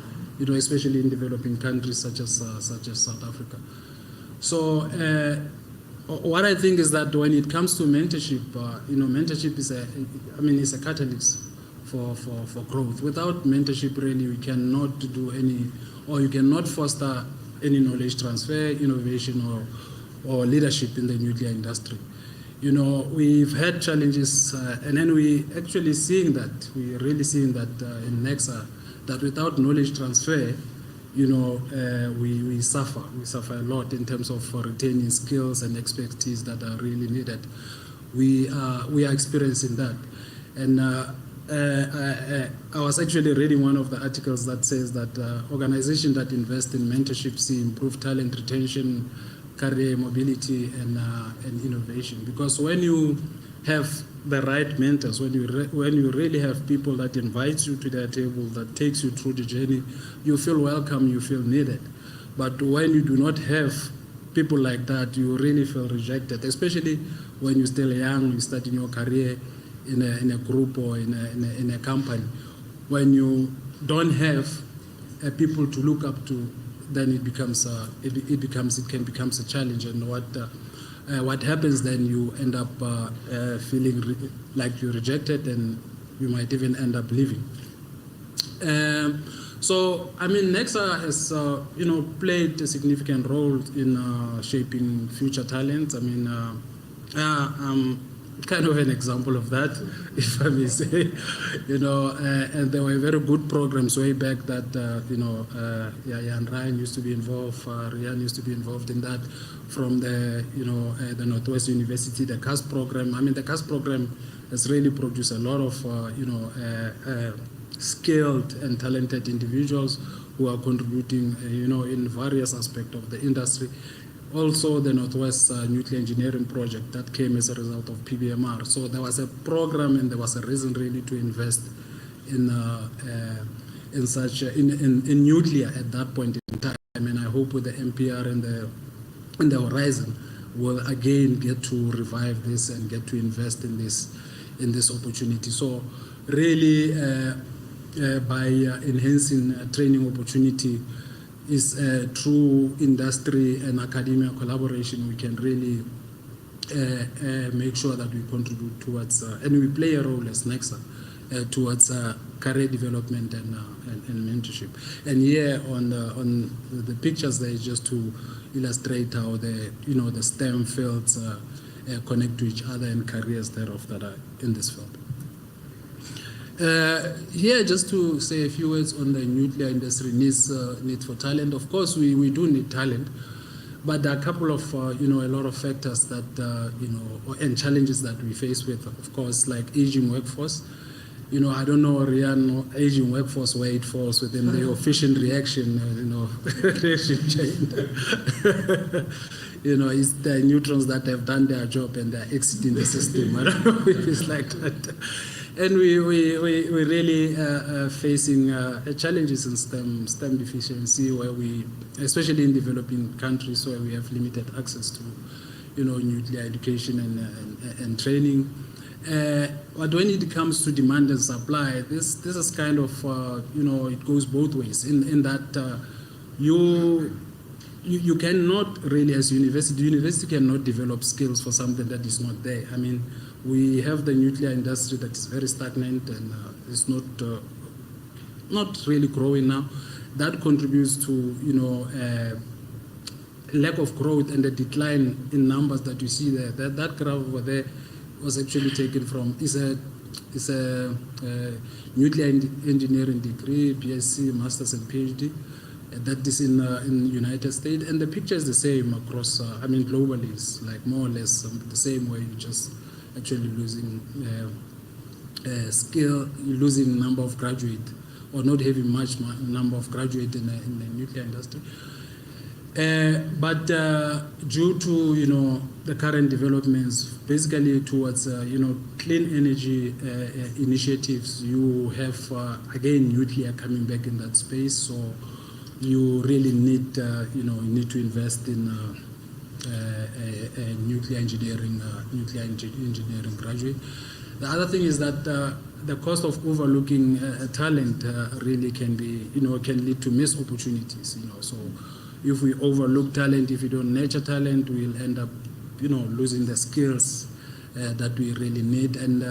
especially in developing countries such as South Africa. So what I think is that when it comes to mentorship, mentorship is is a catalyst for growth. Without mentorship, really, we cannot do any, or you cannot foster any knowledge transfer, innovation, or leadership in the nuclear industry. We've had challenges, and then we actually seeing that, we're really seeing that in Necsa, that without knowledge transfer, we suffer. We suffer a lot in terms of retaining skills and expertise that are really needed. We are experiencing that. And I was actually reading one of the articles that says that organizations that invest in mentorship see improved talent retention, career mobility, and innovation. Because when you have the right mentors, when you really have people that invite you to their table, that takes you through the journey, you feel welcome, you feel needed. But when you do not have people like that, you really feel rejected, especially when you're still young, you start in your career in a group or in a company. When you don't have people to look up to, then it can become a challenge. And what happens then, you end up feeling like you're rejected, and you might even end up leaving. So Necsa has played a significant role in shaping future talent. I'm kind of an example of that, if I may say. And there were very good programs way back that Jan Ryan used to be involved, Rian used to be involved in that, from the Northwest University, the CAS program. The CAS program has really produced a lot of skilled and talented individuals who are contributing in various aspects of the industry. Also, the Northwest Nuclear Engineering Project that came as a result of PBMR. So there was a program, and there was a reason really to invest in nuclear at that point in time. And I hope with the MPR and the Horizon, we'll again get to revive this and get to invest in this opportunity. So really, by enhancing training opportunity, is through industry and academia collaboration, we can really make sure that we contribute towards, and we play a role as Necsa towards career development and mentorship. And here on the pictures there is just to illustrate how the STEM fields connect to each other, and careers thereof that are in this field. Here, just to say a few words on the nuclear industry need for talent. Of course, we do need talent, but there are a couple of a lot of factors that and challenges that we face with. Of course, like aging workforce. I don't know, Rian, aging workforce, where it falls within the efficient reaction reaction chain. It's the neutrons that have done their job and they're exiting the system. I don't know if it's like that. And we really facing challenges in STEM deficiency, where we, especially in developing countries where we have limited access to, nuclear education and training. But when it comes to demand and supply, this is kind of, it goes both ways in that you cannot really, as university cannot develop skills for something that is not there. I mean, we have the nuclear industry that is very stagnant and it's not really growing now. That contributes to, lack of growth and the decline in numbers that you see there. That graph over there was actually taken from, is a nuclear engineering degree, BSc, Masters and PhD. That is in United States, and the picture is the same across. I mean, globally, it's like more or less the same way. You just actually losing skill, losing number of graduate, or not having much number of graduate in the nuclear industry. But due to the current developments, basically towards clean energy initiatives, you have again nuclear coming back in that space. So you really need need to invest in nuclear engineering graduate. The other thing is that the cost of overlooking talent really can be can lead to missed opportunities. So if we overlook talent, if we don't nurture talent, we'll end up losing the skills that we really need. And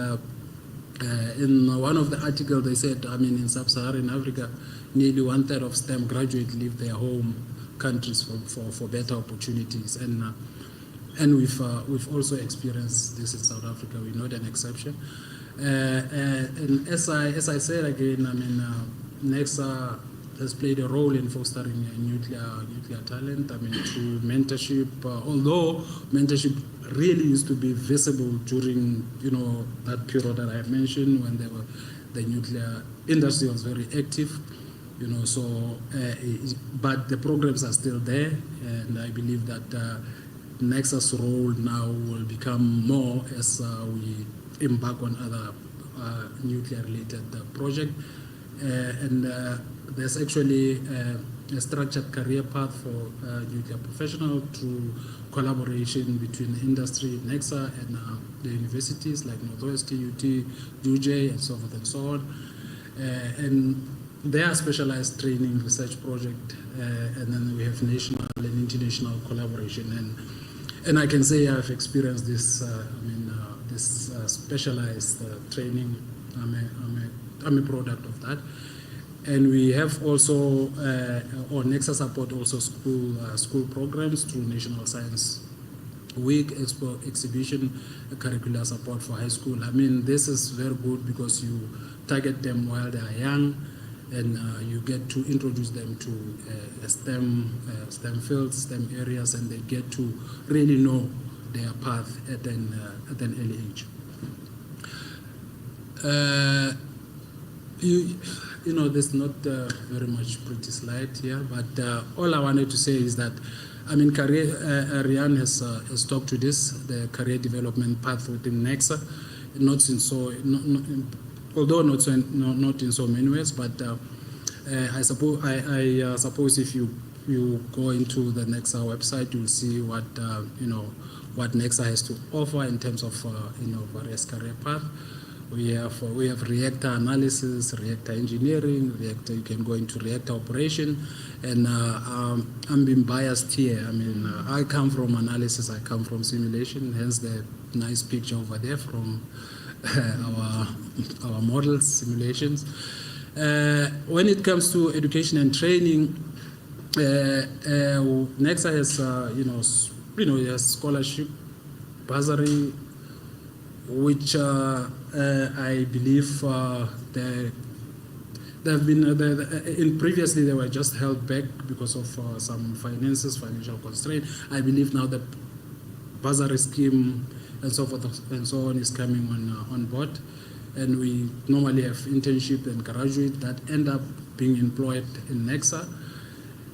in one of the articles they said, I mean, in sub-Saharan Africa, nearly 1/3 of STEM graduates leave their home countries for better opportunities. And we've also experienced this in South Africa. We're not an exception. And as I said again, I mean, Necsa has played a role in fostering nuclear talent. I mean, through mentorship. Although mentorship really used to be visible during that period that I mentioned when the nuclear industry was very active. But the programs are still there, and I believe that Necsa's role now will become more as we embark on other nuclear-related projects. And there's actually a structured career path for nuclear professionals through collaboration between industry, Necsa, and the universities like Northwest, UT, UJ, and so forth and so on. And there are specialized training research projects, and then we have national and international collaboration. And I can say I've experienced this. This specialized training. I'm a product of that. And we have also, or Necsa support also school programs through National Science Week, exhibition, curricular support for high school. I mean, this is very good because you target them while they are young, and you get to introduce them to STEM fields, STEM areas, and they get to really know their path at an early age. There's not very much pretty slide here, but all I wanted to say is that, I mean, Rian has talked to this, the career development path within Necsa, although not in so many ways, but I suppose if you go into the Necsa website, you'll see what Necsa has to offer in terms of various career paths. We have reactor analysis, reactor engineering, you can go into reactor operation, and I'm being biased here. I mean, I come from analysis, I come from simulation, hence the nice picture over there from our models, simulations. When it comes to education and training, Necsa has has scholarship, bursary, which I believe they've been previously they were just held back because of some financial constraint. I believe now the bursary scheme and so forth and so on is coming on board, and we normally have internship and graduate that end up being employed in Necsa.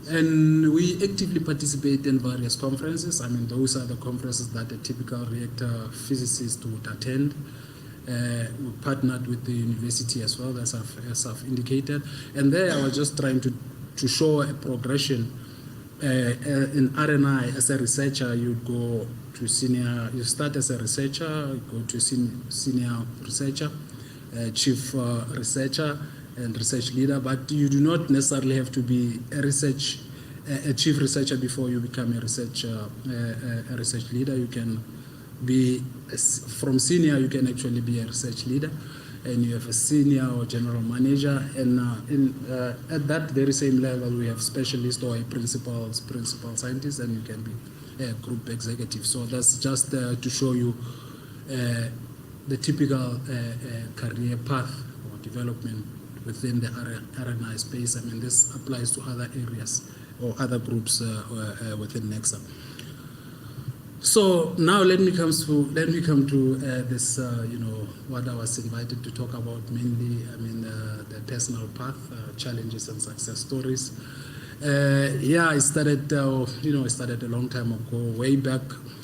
And we actively participate in various conferences. I mean, those are the conferences that a typical reactor physicist would attend. We partnered with the university as well, as I've indicated. And there I was just trying to show a progression. In R&I, as a researcher, you go to senior, you start as a researcher, you go to senior researcher, chief researcher, and research leader, but you do not necessarily have to be a research a chief researcher before you become a research leader. You can be from senior. You can actually be a research leader, and you have a senior or general manager. And at that very same level, we have specialists or a principal scientist, and you can be a group executive. So that's just to show you the typical career path or development within the RNI space. I mean, this applies to other areas or other groups within Necsa. So now let me come to this, what I was invited to talk about mainly. I mean, the personal path, challenges and success stories. I started, I started a long time ago, way back.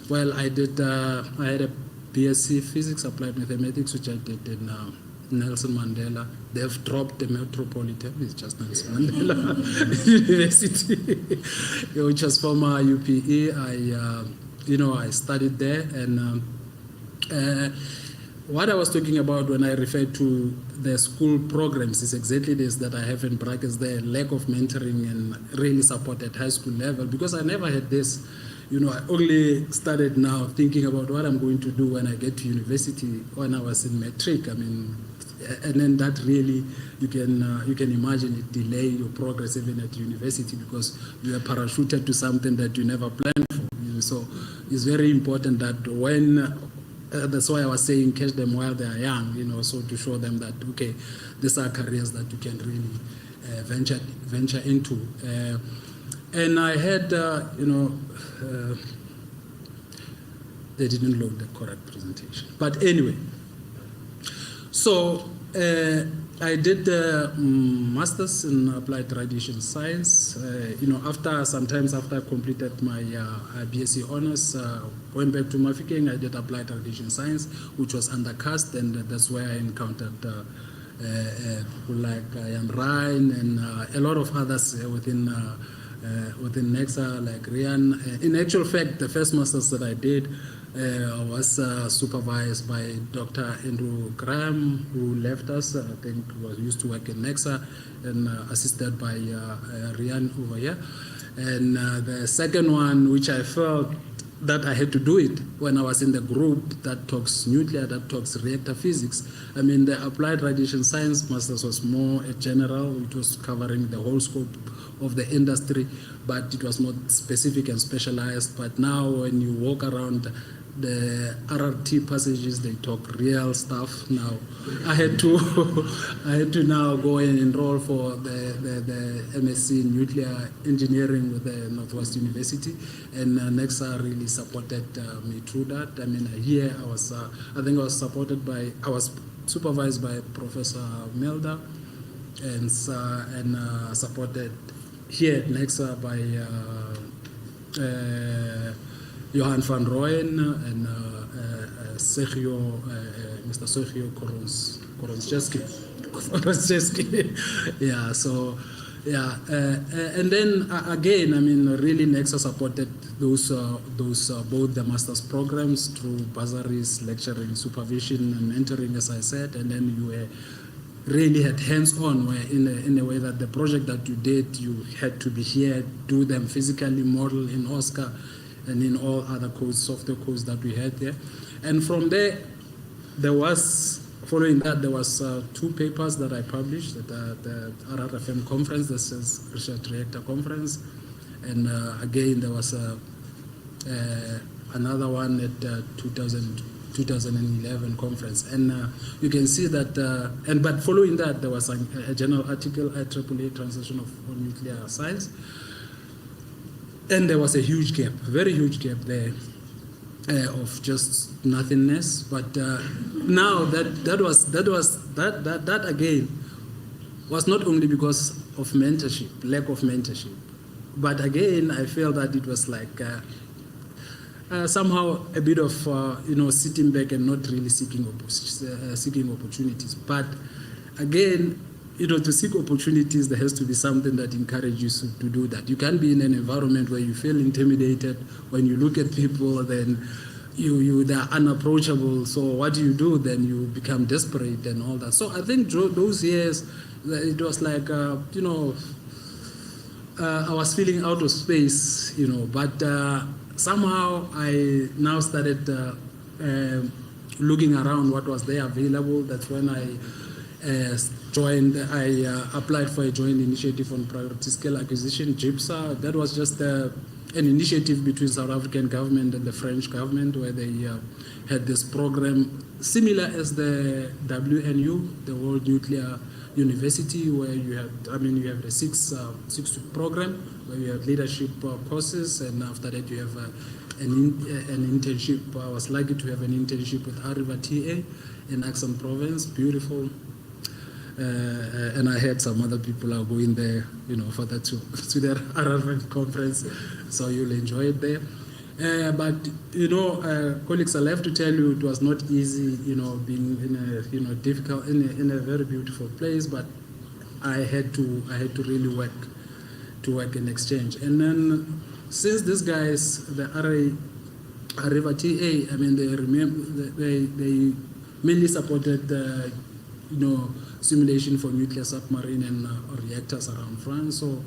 Well, I had a BSc Physics, Applied Mathematics, which I did in Nelson Mandela. They've dropped the Metropolitan, it's just Nelson Mandela University, which was former UPE. I studied there, and what I was talking about when I referred to the school programs is exactly this that I have in brackets there, lack of mentoring and really support at high school level, because I never had this. I only started now thinking about what I'm going to do when I get to university when I was in matric. I mean, and then that really, you can imagine it delay your progress even at university, because you are parachuted to something that you never planned for. So it's very important that when, that's why I was saying catch them while they are young, so to show them that, okay, these are careers that you can really venture into. And I had, they didn't load the correct presentation. But anyway, so I did a master's in applied radiation science. Sometimes after I completed my BSc honors, went back to Mafikeng, I did applied radiation science, which was undercast, and that's where I encountered people like Jan Ryan and a lot of others within Necsa, like Rian. In actual fact, the first master's that I did was supervised by Dr. Andrew Graham, who left us. I think was used to work in Necsa, and assisted by Rian over here. And the second one, which I felt that I had to do it when I was in the group that talks nuclear, that talks reactor physics. I mean, the applied radiation science master's was more a general. It was covering the whole scope of the industry, but it was more specific and specialized. But now when you walk around the RRT passages, they talk real stuff. Now I had to now go and enroll for the MSc in nuclear engineering with the Northwest University, and Necsa really supported me through that. I mean, here I was supervised by Professor Melda, and supported here at Necsa by Johan van Rooyen and Mr. Sergio Koronczewski. Yeah, so, yeah. And then again, I mean, really Necsa supported those both the master's programs through bursaries, lecturing, supervision, and mentoring, as I said, and then you really had hands-on, where in a way that the project that you did, you had to be here, do them physically, model in Oscar, and in all other codes, software codes that we had there. And from there, following that, there was 2 papers that I published at the RRFM conference, this is Research Reactor Conference. And again, there was another one at 2011 conference. And you can see that, but following that, there was a journal article, IEEE Translation of Nuclear Science. And there was a huge gap, very huge gap there of just nothingness. But now that again was not only because of mentorship, lack of mentorship, but again I feel that it was like somehow a bit of sitting back and not really seeking opportunities. But again, to seek opportunities, there has to be something that encourages you to do that. You can't be in an environment where you feel intimidated. When you look at people, then they're unapproachable. So what do? Then you become desperate and all that. So I think those years, it was like, I was feeling out of space, but somehow I now started looking around what was there available. That's when I applied for a joint initiative on priority scale acquisition, GIPSA. That was just an initiative between South African government and the French government, where they had this program similar as the WNU, the World Nuclear University, where you have the six-week program where you have leadership courses, and after that you have an internship. I was lucky to have an internship with Arriva TA in Axum Province, beautiful. And I had some other people are going there, for that to the Arriva conference, so you'll enjoy it there. But colleagues, I'll have to tell you, it was not easy, being in a difficult, in a very beautiful place. But I had to really work in exchange. And then since these guys, the Arriva TA, they mainly supported simulation for nuclear submarine and reactors around France. So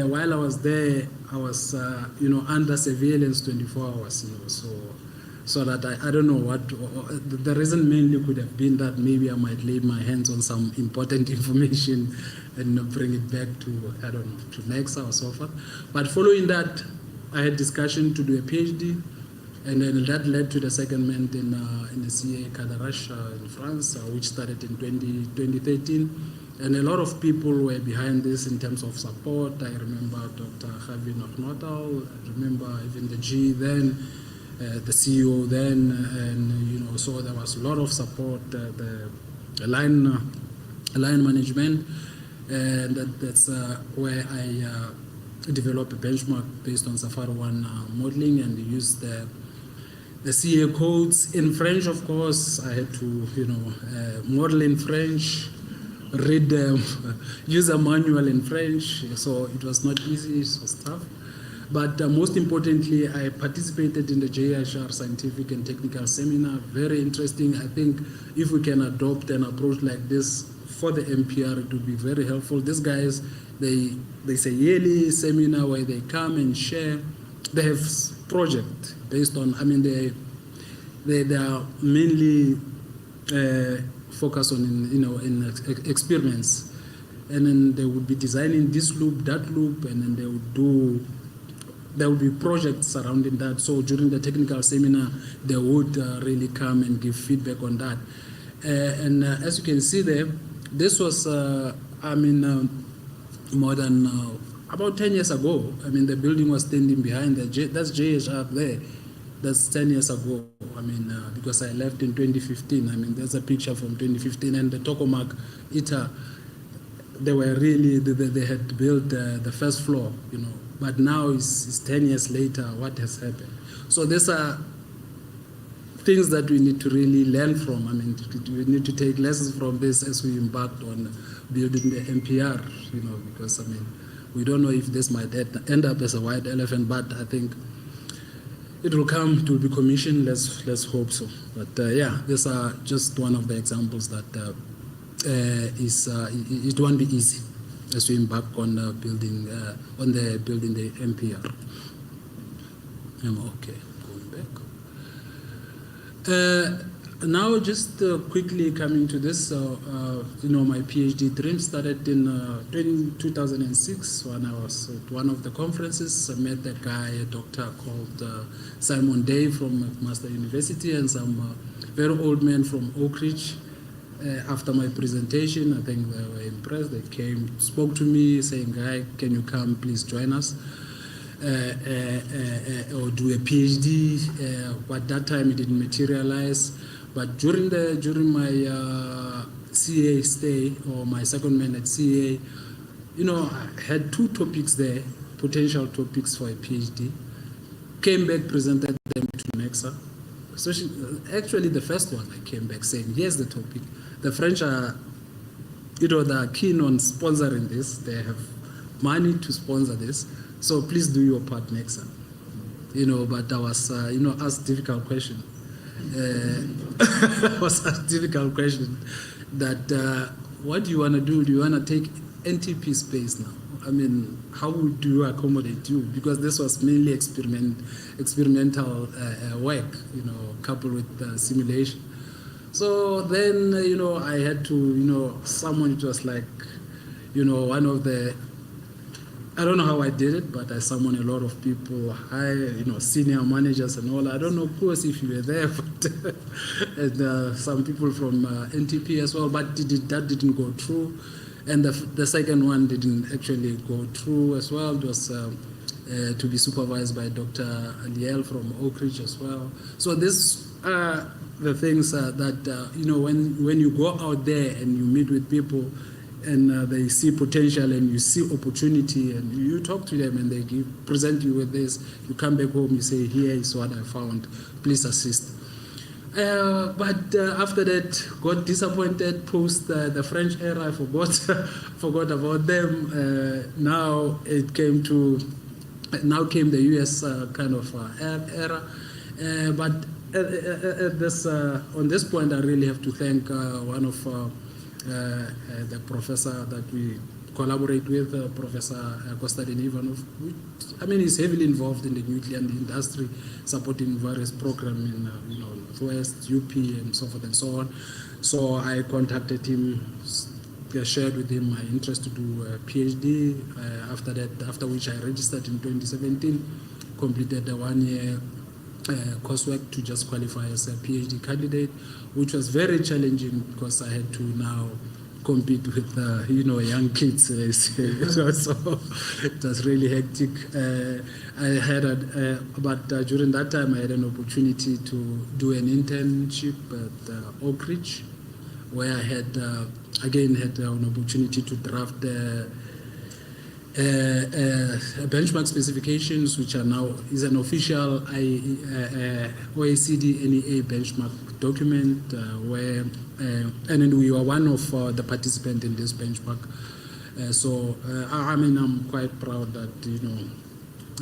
while I was there, I was under surveillance 24 hours. So that I don't know what the reason mainly could have been that maybe I might lay my hands on some important information and bring it back to to Necsa or so forth. But following that, I had discussion to do a PhD. And then that led to the secondment in the CA Cadarache in France, which started in 2013. And a lot of people were behind this in terms of support. I remember Dr. Javi Nochnotal, I remember even the G then, the CEO then, and so there was a lot of support, the line management, and that's where I developed a benchmark based on SAFARI-1 modeling, and used the CA codes in French. Of course, I had to model in French, read use a manual in French, so it was not easy, it was tough. But most importantly, I participated in the JHR Scientific and Technical Seminar. Very interesting. I think if we can adopt an approach like this for the MPR, it would be very helpful. These guys, there's a yearly seminar where they come and share. They have project based on, they are mainly focused on in experiments, and then they would be designing this loop, that loop, and then there would be projects surrounding that. So during the technical seminar, they would really come and give feedback on that. And as you can see there, this was more than about 10 years ago. The building was standing behind that's JHR there. That's 10 years ago. Because I left in 2015. There's a picture from 2015, and the Tokamak ITER, they were really, they had built the first floor, But now it's 10 years later, what has happened? So these are things that we need to really learn from. We need to take lessons from this as we embarked on building the MPR, because we don't know if this might end up as a white elephant, but I think it will come to be commissioned. Let's hope so. But these are just one of the examples that it won't be easy as we embark on building the MPR. Okay, going back. Now, just quickly coming to this, my PhD dream started in 2006 when I was at one of the conferences. I met a guy, a doctor called Simon Day from McMaster University, and some very old men from Oak Ridge. After my presentation, I think they were impressed. They came, spoke to me, saying, "Guy, can you come, please join us, or do a PhD?" But that time it didn't materialize. But during my CA stay, or my secondment at CA, I had two topics there, potential topics for a PhD. Came back, presented them to Necsa. Actually, the first one, I came back saying, "Here's the topic. The French are, they are keen on sponsoring this. They have money to sponsor this. So please do your part, Necsa." But I was, asked difficult question. Was a difficult question that what do you want to do? Do you want to take NTP space now? I mean, how would you accommodate you? Because this was mainly experimental work, you know, coupled with simulation. So then, you know, I had to, you know, it was like, you know, one of the, I don't know how I did it, but I summoned a lot of people, high, you know, senior managers and all. I don't know, of course, if you were there, but and some people from NTP as well, but that didn't go through. And the second one didn't actually go through as well. It was to be supervised by Dr. Liel from Oak Ridge as well. So this are the things that, you know, when you go out there and you meet with people, and they see potential and you see opportunity and you talk to them and they present you with this, you come back home, you say, here is what I found, please assist. But after that, got disappointed post the French era, I forgot about them. Now came the US kind of era. But on this point, I really have to thank one of the professor that we collaborate with, Professor Kostadin Ivanov. I mean, he's heavily involved in the nuclear industry, supporting various programs in you know, Northwest, UP, and so forth and so on. So I contacted him, shared with him my interest to do a PhD. After which I registered in 2017, completed a 1 year coursework to just qualify as a PhD candidate, which was very challenging because I had to now compete with you know, young kids. So it was really hectic. But during that time I had an opportunity to do an internship at Oak Ridge, where I had again had an opportunity to draft benchmark specifications, which are now is an official OECD NEA benchmark document, where and then we were one of the participants in this benchmark. I mean, I'm quite proud that, you know,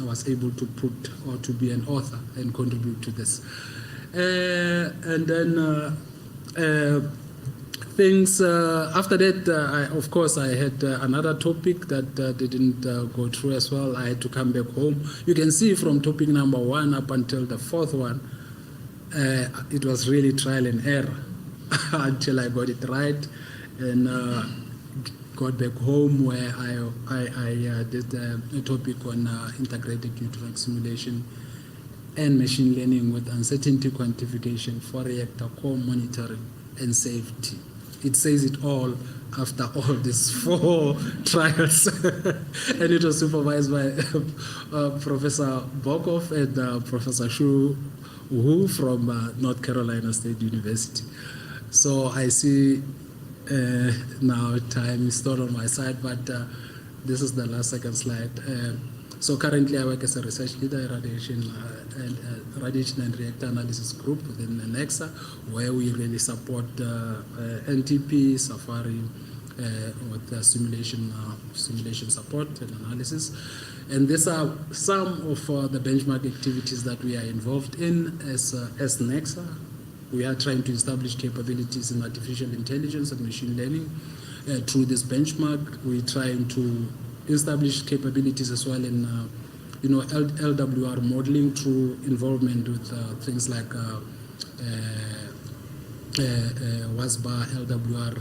I was able to put or to be an author and contribute to this. And then things after that, of course, I had another topic that didn't go through as well. I had to come back home. You can see from topic number 1 up until the 4th one, it was really trial and error until I got it right and got back home, where I did a topic on integrated neutron simulation and machine learning with uncertainty quantification for reactor core monitoring and safety. It says it all after all these 4 trials. And it was supervised by Professor Bokov and Professor Shu Wu from North Carolina State University. So I see now time is not on my side, but this is the last second slide. So currently I work as a research leader in radiation and reactor analysis group within Necsa, where we really support NTP, SAFARI with simulation support and analysis. And these are some of the benchmark activities that we are involved in as Necsa. We are trying to establish capabilities in artificial intelligence and machine learning through this benchmark. We're trying to establish capabilities as well in you know, LWR modeling through involvement with things like WASBA, LWR,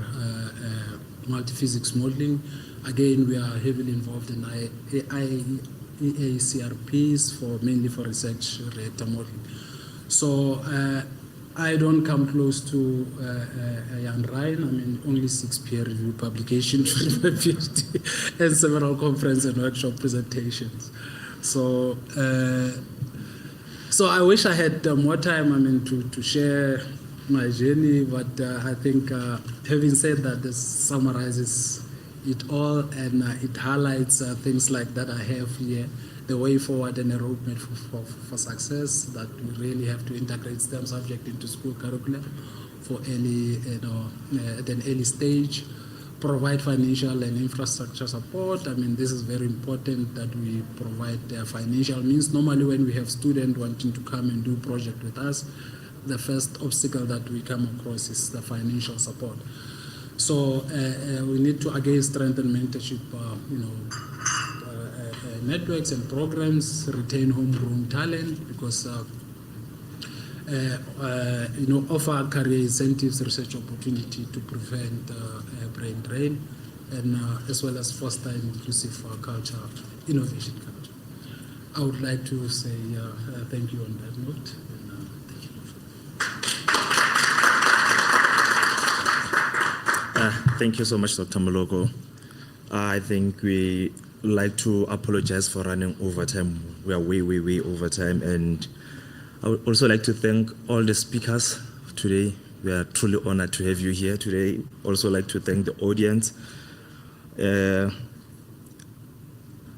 multiphysics modeling. Again, we are heavily involved in IACRPs mainly for research reactor modeling. So I don't come close to Jan Ryan. I mean, only 6 peer-reviewed publications during my PhD and several conference and workshop presentations. So, so I wish I had more time, I mean, to share my journey, but I think having said that, this summarizes it all, and it highlights things like that I have here, the way forward and a roadmap for success, that we really have to integrate STEM subject into school curriculum for early, at an early stage, provide financial and infrastructure support. I mean, this is very important that we provide financial means. Normally when we have students wanting to come and do project with us, the first obstacle that we come across is the financial support. So we need to again strengthen mentorship, networks and programs, retain homegrown talent, because offer career incentives, research opportunity to prevent brain drain, and as well as foster an inclusive culture, innovation culture. I would like to say thank you on that note. And, thank you. Thank you so much, Dr. Moloko. I think we like to apologize for running over time. We are way over time, and I would also like to thank all the speakers today. We are truly honored to have you here today. Also like to thank the audience.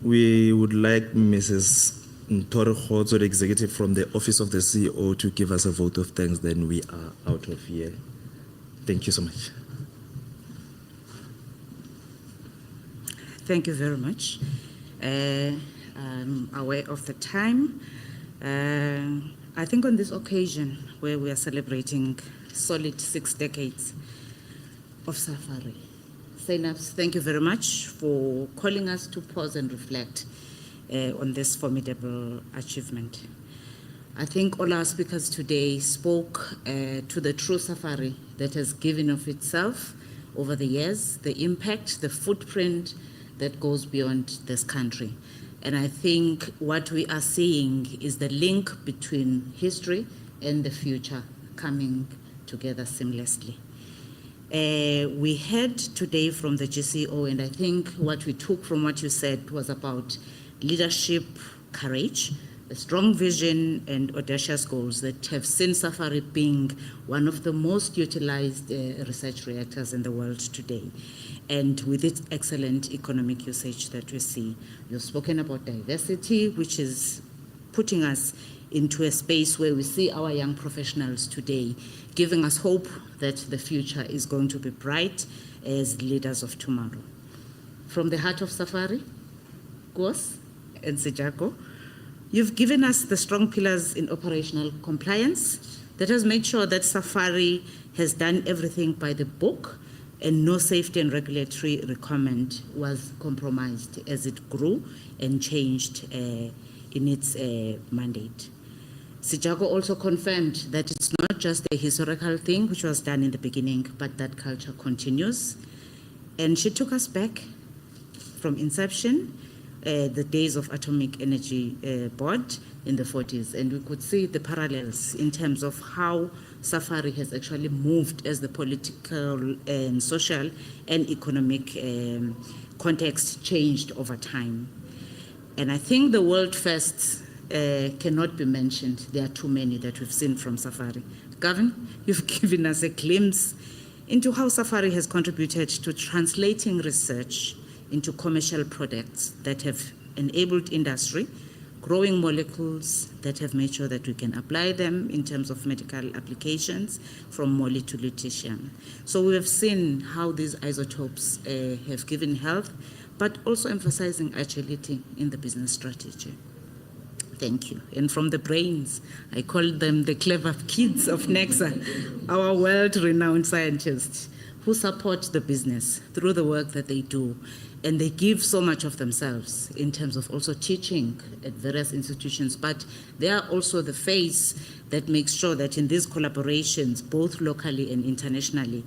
We would like Mrs. Ntore Khotso, the executive from the Office of the CEO, to give us a vote of thanks, then we are out of here. Thank you so much. Thank you very much. I'm aware of the time. I think on this occasion where we are celebrating solid 6 decades of Safari, SAYNPS, thank you very much for calling us to pause and reflect on this formidable achievement. I think all our speakers today spoke to the true Safari that has given of itself over the years, the impact, the footprint that goes beyond this country. And I think what we are seeing is the link between history and the future coming together seamlessly. We heard today from the GCO, and I think what we took from what you said was about leadership, courage, a strong vision, and audacious goals that have seen Safari being one of the most utilized research reactors in the world today, and with its excellent economic usage that we see. You've spoken about diversity, which is putting us into a space where we see our young professionals today, giving us hope that the future is going to be bright as leaders of tomorrow. From the heart of Safari, Gos and Sejako, you've given us the strong pillars in operational compliance that has made sure that Safari has done everything by the book, and no safety and regulatory requirement was compromised as it grew and changed in its mandate. Sejako also confirmed that it's not just a historical thing which was done in the beginning, but that culture continues. And she took us back from inception, the days of Atomic Energy Board in the 40s, and we could see the parallels in terms of how Safari has actually moved as the political and social and economic context changed over time. And I think the world firsts cannot be mentioned. There are too many that we've seen from Safari. Gavin, you've given us a glimpse into how Safari has contributed to translating research into commercial products that have enabled industry, growing molecules that have made sure that we can apply them in terms of medical applications, from moly to lutetium. So we have seen how these isotopes have given health, but also emphasizing agility in the business strategy. Thank you. And from the brains, I call them the clever kids of Necsa, our world-renowned scientists who support the business through the work that they do. And they give so much of themselves in terms of also teaching at various institutions, but they are also the face that makes sure that in these collaborations, both locally and internationally,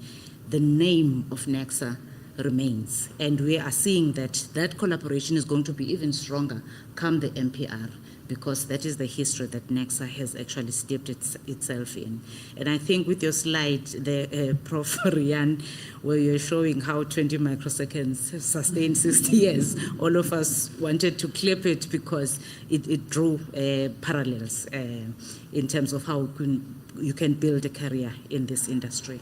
the name of Necsa remains. And we are seeing that that collaboration is going to be even stronger come the MPR, because that is the history that Necsa has actually steeped itself in. And I think with your slide, the Prof. Rian, where you're showing how 20 microseconds have sustained 60 years, all of us wanted to clip it because it drew parallels in terms of how you can build a career in this industry.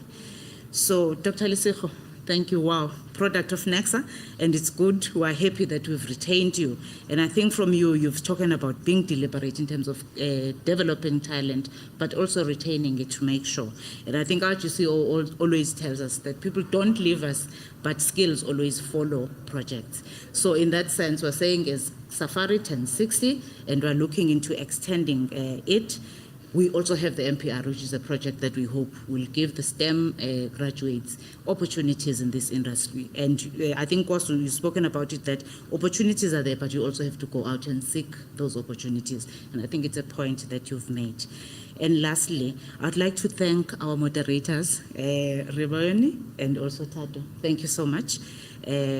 So, Dr. Lesego, thank you. Wow, product of Necsa, and it's good. We are happy that we've retained you. And I think from you, you've spoken about being deliberate in terms of developing talent, but also retaining it to make sure. And I think our GCO always tells us that people don't leave us, but skills always follow projects. So in that sense, we're saying is Safari 1060, and we're looking into extending it We also have the MPR, which is a project that we hope will give the STEM graduates opportunities in this industry. And I think also you've spoken about it, that opportunities are there, but you also have to go out and seek those opportunities. And I think it's a point that you've made. And lastly, I'd like to thank our moderators, Reboni and also Tado. Thank you so much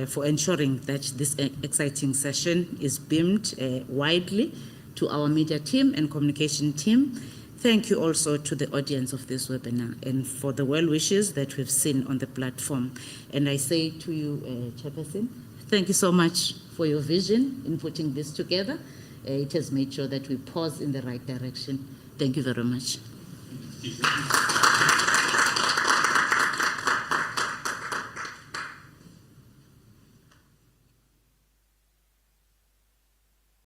for ensuring that this exciting session is beamed widely to our media team and communication team. Thank you also to the audience of this webinar and for the well wishes that we've seen on the platform. And I say to you, Chairperson, thank you so much for your vision in putting this together. It has made sure that we pause in the right direction. Thank you very much.